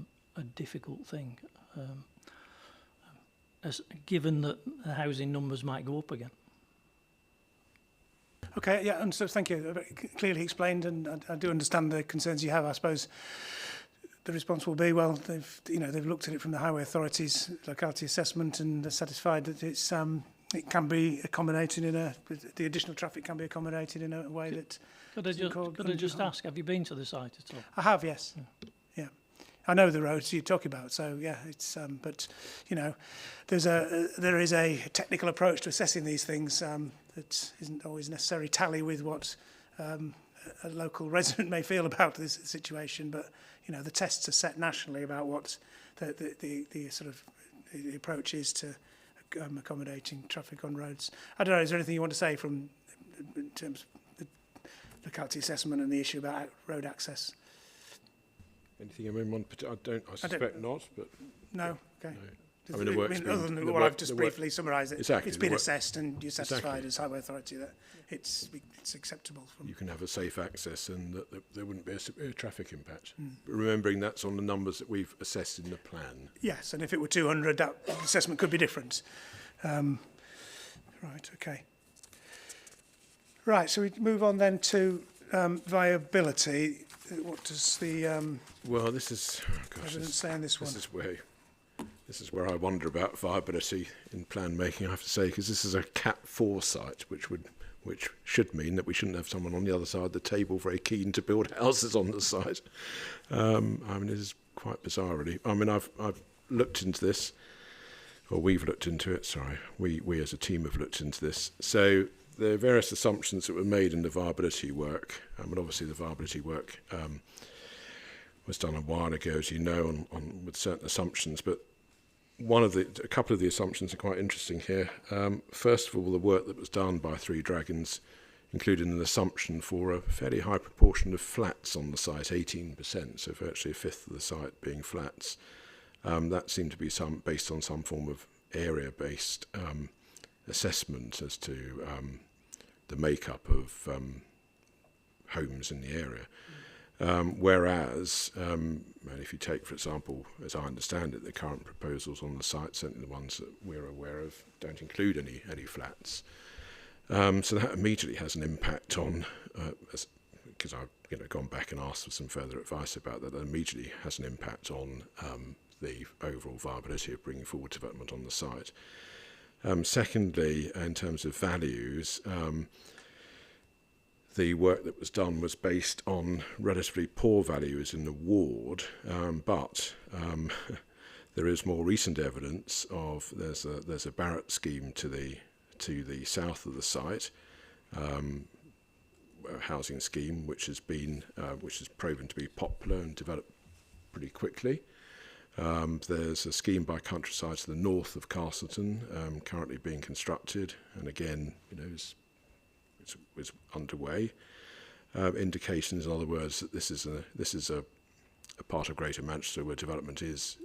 difficult thing, given that the housing numbers might go up again. Okay, yeah, and so thank you. Clearly explained, and I do understand the concerns you have. I suppose the response will be, well, they've looked at it from the Highway Authority's locality assessment and are satisfied that it's it can be accommodated the additional traffic can be accommodated in a way that. Could I just ask, have you been to the site at all? I have, yes. Yeah. I know the roads you're talking about, so yeah, it's but you know, there is a technical approach to assessing these things that isn't always necessarily tally with what a local resident may feel about this situation. But you know, the tests are set nationally about what the sort of the approach is to accommodating traffic on roads. I don't know. Is there anything you want to say in terms of the locality assessment and the issue about road access? Anything I suspect not, but... No? Okay. I mean, the work's been, other than what I've just briefly summarised, exactly, it's been assessed and you're satisfied exactly. as Highway Authority that it's acceptable. From you can have a safe access and that there wouldn't be a severe traffic impact. But remembering that's on the numbers that we've assessed in the plan. Yes, and if it were 200, that assessment could be different. Right, okay. Right, so we move on then to viability. What does the well, this is evidence say on this one? This is where I wonder about viability in plan making, I have to say, because this is a Cat 4 site, which should mean that we shouldn't have someone on the other side of the table very keen to build houses on the site. I mean, this is quite bizarre, really. I mean, I've looked into this, or we've looked into it. Sorry, we as a team have looked into this. So there are various assumptions that were made in the viability work. And obviously, the viability work was done a while ago, as you know, on with certain assumptions, but a couple of the assumptions are quite interesting here. First of all, the work that was done by Three Dragons included an assumption for a fairly high proportion of flats on the site, 18%, so virtually a fifth of the site being flats. That seemed to be based on some form of area-based assessment as to the makeup of homes in the area. Whereas, and if you take, for example, as I understand it, the current proposals on the site, certainly the ones that we're aware of, don't include any flats. So that immediately has an impact on, because I've gone back and asked for some further advice about that, immediately has an impact on the overall viability of bringing forward development on the site. Secondly, in terms of values, the work that was done was based on relatively poor values in the ward, but there is more recent evidence of there's a Barratt scheme to the south of the site, a housing scheme which has proven to be popular and developed pretty quickly. There's a scheme by Countryside to the north of Castleton, currently being constructed, and again, is underway. Indications, in other words, that this is a part of Greater Manchester where development is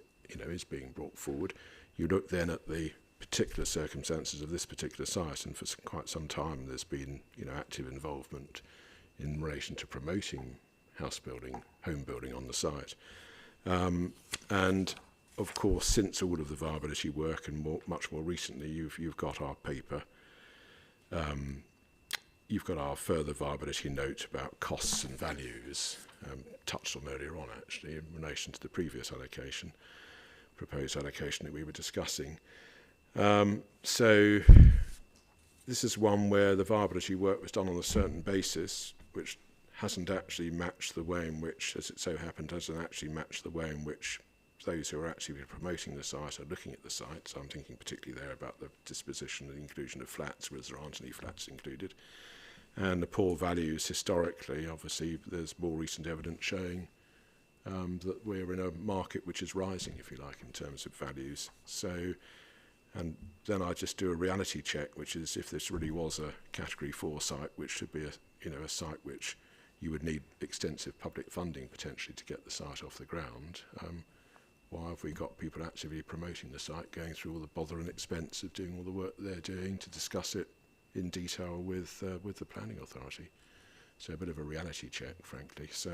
being brought forward. You look then at the particular circumstances of this particular site, and for quite some time there's been active involvement in relation to promoting house building, home building on the site. And of course, since all of the viability work and much more recently, you've got our paper. You've got our further viability note about costs and values, touched on earlier on actually in relation to the previous allocation, proposed allocation that we were discussing. So this is one where the viability work was done on a certain basis, which hasn't actually matched the way in which, as it so happened, doesn't actually match the way in which those who are actively promoting the site are looking at the site. So I'm thinking particularly there about the disposition and the inclusion of flats, whereas there aren't any flats included. And the poor values historically, obviously, there's more recent evidence showing that we're in a market which is rising, if you like, in terms of values. So, and then I just do a reality check, which is if this really was a Category 4 site, which should be a site which you would need extensive public funding potentially to get the site off the ground. Why have we got people actively promoting the site, going through all the bother and expense of doing all the work they're doing to discuss it in detail with the planning authority? So a bit of a reality check, frankly. So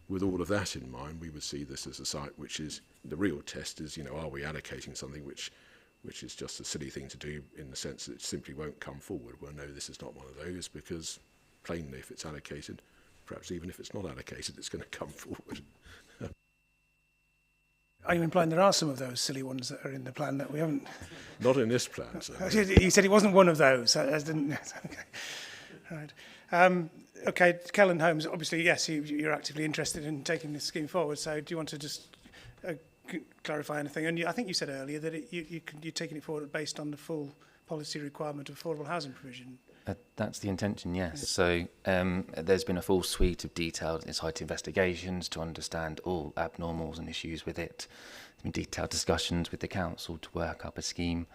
with all of that in mind, we would see this as a site which is, the real test is, are we allocating something which is just a silly thing to do in the sense that it simply won't come forward? Well, no, this is not one of those, because plainly if it's allocated, perhaps even if it's not allocated, it's going to come forward. Are you implying there are some of those silly ones that are in the plan that we haven't? Not in this plan, so. You said it wasn't one of those. I didn't. Okay. Right. Okay, Kellen Holmes, obviously, yes, you're actively interested in taking this scheme forward. So do you want to just clarify anything? And I think you said earlier that you're taking it forward based on the full policy requirement of affordable housing provision. That's the intention, yes. So there's been a full suite of detailed site investigations to understand all abnormals and issues with it. There's been detailed discussions with the council to work up a scheme.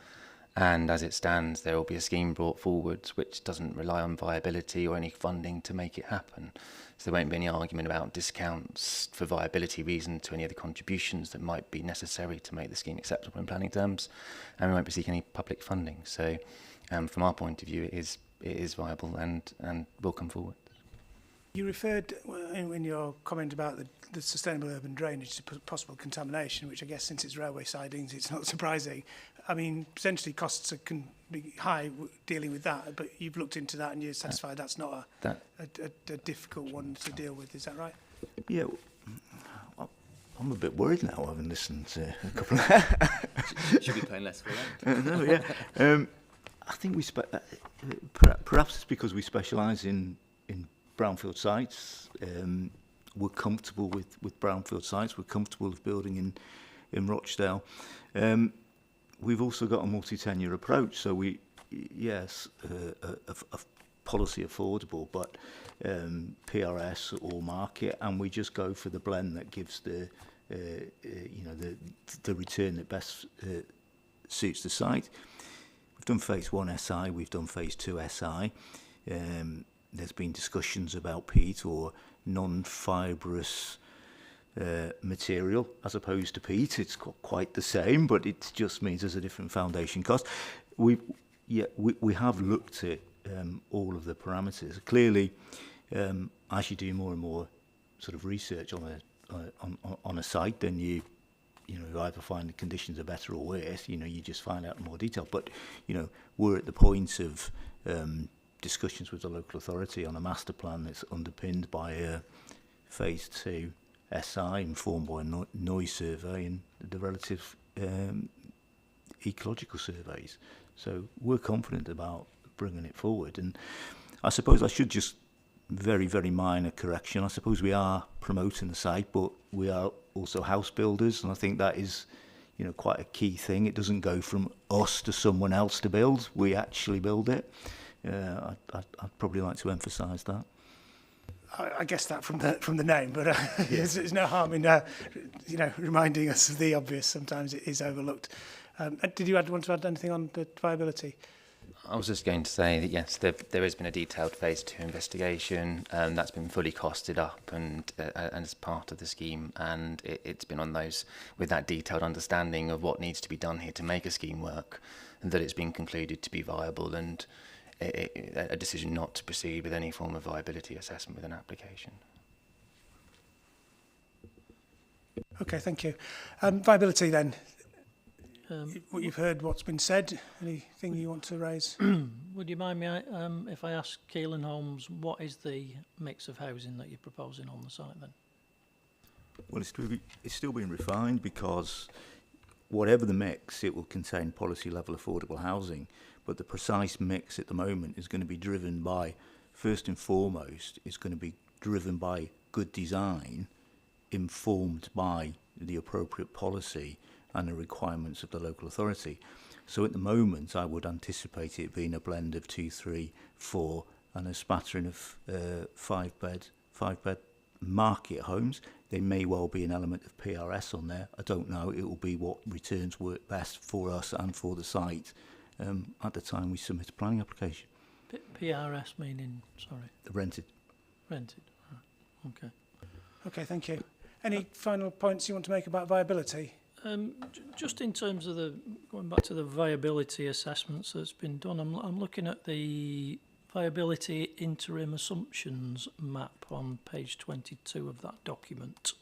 And as it stands, there will be a scheme brought forward which doesn't rely on viability or any funding to make it happen. So there won't be any argument about discounts for viability reasons to any of the contributions that might be necessary to make the scheme acceptable in planning terms, and we won't be seeking any public funding. So from our point of view, it is viable and will come forward. You referred in your comment about the sustainable urban drainage to possible contamination, which I guess since it's railway sidings, it's not surprising. I mean, potentially costs can be high dealing with that, but you've looked into that and you're satisfied that's not a difficult one to deal with, is that right? Yeah, I'm a bit worried now having listened to a couple of... Should be paying less for that. No, yeah. I think perhaps it's because we specialise in brownfield sites. We're comfortable with brownfield sites. We're comfortable with building in Rochdale. We've also got a multi-tenure approach. So we, yes, a policy affordable, but PRS or market, and we just go for the blend that gives the return that best suits the site. We've done phase 1 SI. We've done phase 2 SI. There's been discussions about peat or non-fibrous material as opposed to peat. It's quite the same, but it just means there's a different foundation cost. We have looked at all of the parameters. Clearly, as you do more and more sort of research on a site, then you either find the conditions are better or worse. You just find out in more detail. But we're at the point of discussions with the local authority on a master plan that's underpinned by a phase 2 SI informed by a noise survey and the relative ecological surveys. So we're confident about bringing it forward. And I suppose I should just very, very minor correction. I suppose we are promoting the site, but we are also house builders, and I think that is quite a key thing. It doesn't go from us to someone else to build. We actually build it. I'd probably like to emphasise that. I guess that from the name, but there's no harm in reminding us of the obvious. Sometimes it is overlooked. Did you want to add anything on the viability? I was just going to say that yes, there has been a detailed phase 2 investigation that's been fully costed up and as part of the scheme, and it's been on those with that detailed understanding of what needs to be done here to make a scheme work, and that it's been concluded to be viable, and a decision not to proceed with any form of viability assessment with an application. Okay, thank you. Viability then. What you've heard, what's been said, anything you want to raise? Would you mind me if I ask Keelan Holmes, what is the mix of housing that you're proposing on the site then? Well, it's still being refined, because whatever the mix, it will contain policy level affordable housing. But the precise mix at the moment is going to be driven by, first and foremost, it's going to be driven by good design, informed by the appropriate policy and the requirements of the local authority. So at the moment, I would anticipate it being a blend of 2, 3, 4, and a spattering of 5-bed market homes. There may well be an element of PRS on there. I don't know. It will be what returns work best for us and for the site at the time we submit a planning application. PRS meaning, sorry? Rented. Rented, right. Okay. Okay, thank you. Any final points you want to make about viability? Just in terms of going back to the viability assessments that's been done, I'm looking at the viability interim assumptions map on page 22 of that document,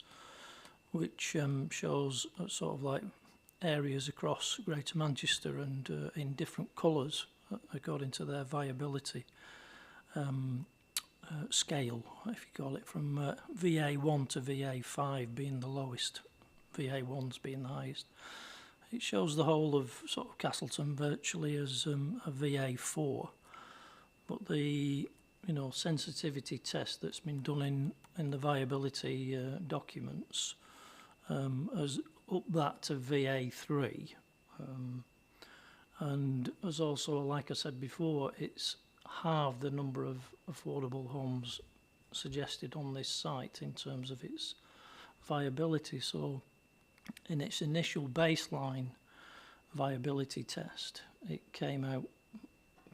which shows sort of like areas across Greater Manchester and in different colours according to their viability scale, if you call it, from VA1 to VA5 being the lowest, VA1's being the highest. It shows the whole of sort of Castleton virtually as a VA4, but the sensitivity test that's been done in the viability documents has upped that to VA3, and as also, like I said before, it's halved the number of affordable homes suggested on this site in terms of its viability. So in its initial baseline viability test, it came out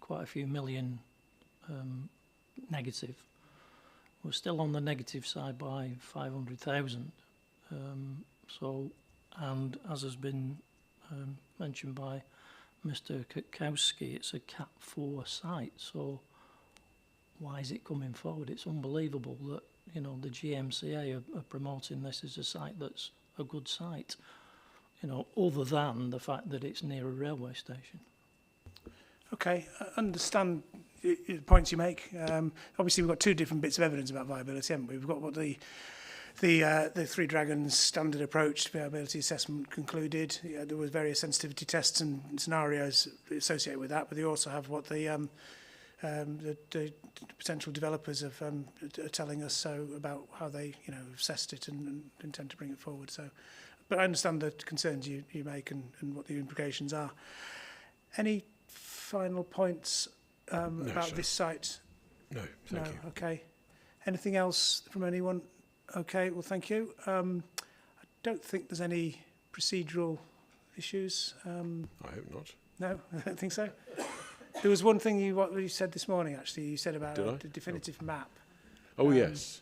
quite a few million negative. We're still on the negative side by 500,000. So, and as has been mentioned by Mr. Kutkowski, it's a Cat 4 site. So, why is it coming forward? It's unbelievable that, you know, the GMCA are promoting this as a site that's a good site, you know, other than the fact that it's near a railway station. Okay, I understand the points you make. Obviously, we've got two different bits of evidence about viability, haven't we? We've got what the Three Dragons standard approach to viability assessment concluded. Yeah, there was various sensitivity tests and scenarios associated with that, but they also have what the potential developers are telling us so about how they, you know, assessed it and intend to bring it forward. So, but I understand the concerns you make and what the implications are. Any final points No, about sir. this site? No, thank you. Okay. Anything else from anyone? Okay, well, thank you. I don't think there's any procedural issues. I hope not. No, I don't think so. There was one thing what you said this morning, actually. You said about Did I? the definitive map. Oh, yes.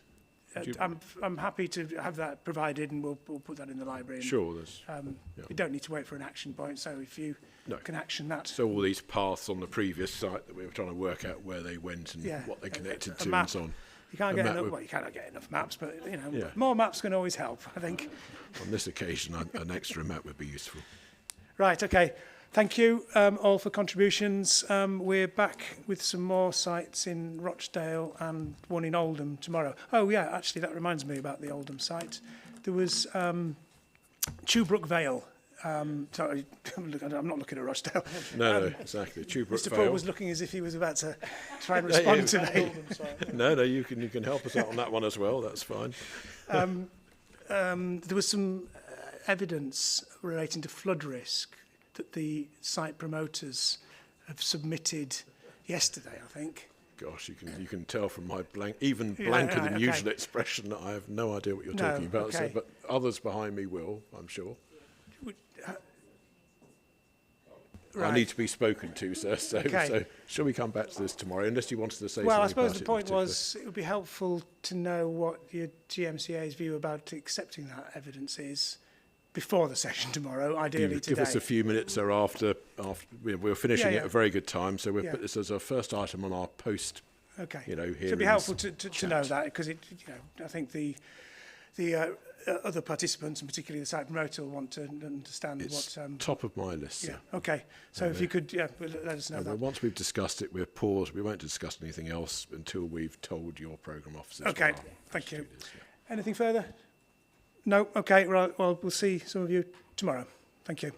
I'm happy to have that provided, and we'll put that in the library. And, Sure, there's... You don't need to wait for an action point, so if you can action that. So all these paths on the previous site that we were trying to work out where they went and what they connected to map. and so on. You can't A get map enough, would- well, you cannot get enough maps, but, you know, Yeah. more maps can always help, I think. On this occasion, an extra map would be useful. Right, okay. Thank you all for contributions. We're back with some more sites in Rochdale and one in Oldham tomorrow. Oh, yeah, actually, that reminds me about the Oldham site. There was Chewbrook Vale. Sorry, I'm not looking at Rochdale. No, exactly. Chewbrook Mr. Vale. Paul was looking as if he was about to try and respond to me. No, you can help us out on that one as well. That's fine. There was some evidence relating to flood risk that the site promoters have submitted yesterday, I think. Gosh, you can tell from my blanker Yeah, than right, usual expression that I have no idea what you're No, talking about. So, okay. but others behind me will, I'm sure. I Right. need to be spoken to, sir. So, Okay. so shall we come back to this tomorrow? Unless you wanted to say Well, I something suppose about the it point in particular. was it would be helpful to know what your GMCA's view about accepting that evidence is before the session tomorrow, ideally Give today. us a few minutes or after we're finishing Yeah, at a very good time, so we'll Yeah. put this as our first item on our post. Okay. You know, So it'd be hearings helpful to chat. know that, because I think the other participants, and particularly the site promoter, will want to understand It's what. top of my list. Yeah. Sir. Okay. So if you could, let us know And that. then once we've discussed it, we're paused. We won't discuss anything else until we've told your programme officers. Okay. what our Thank you. attitude is, yeah. Anything further? No. Okay. Right. Well, we'll see some of you tomorrow. Thank you.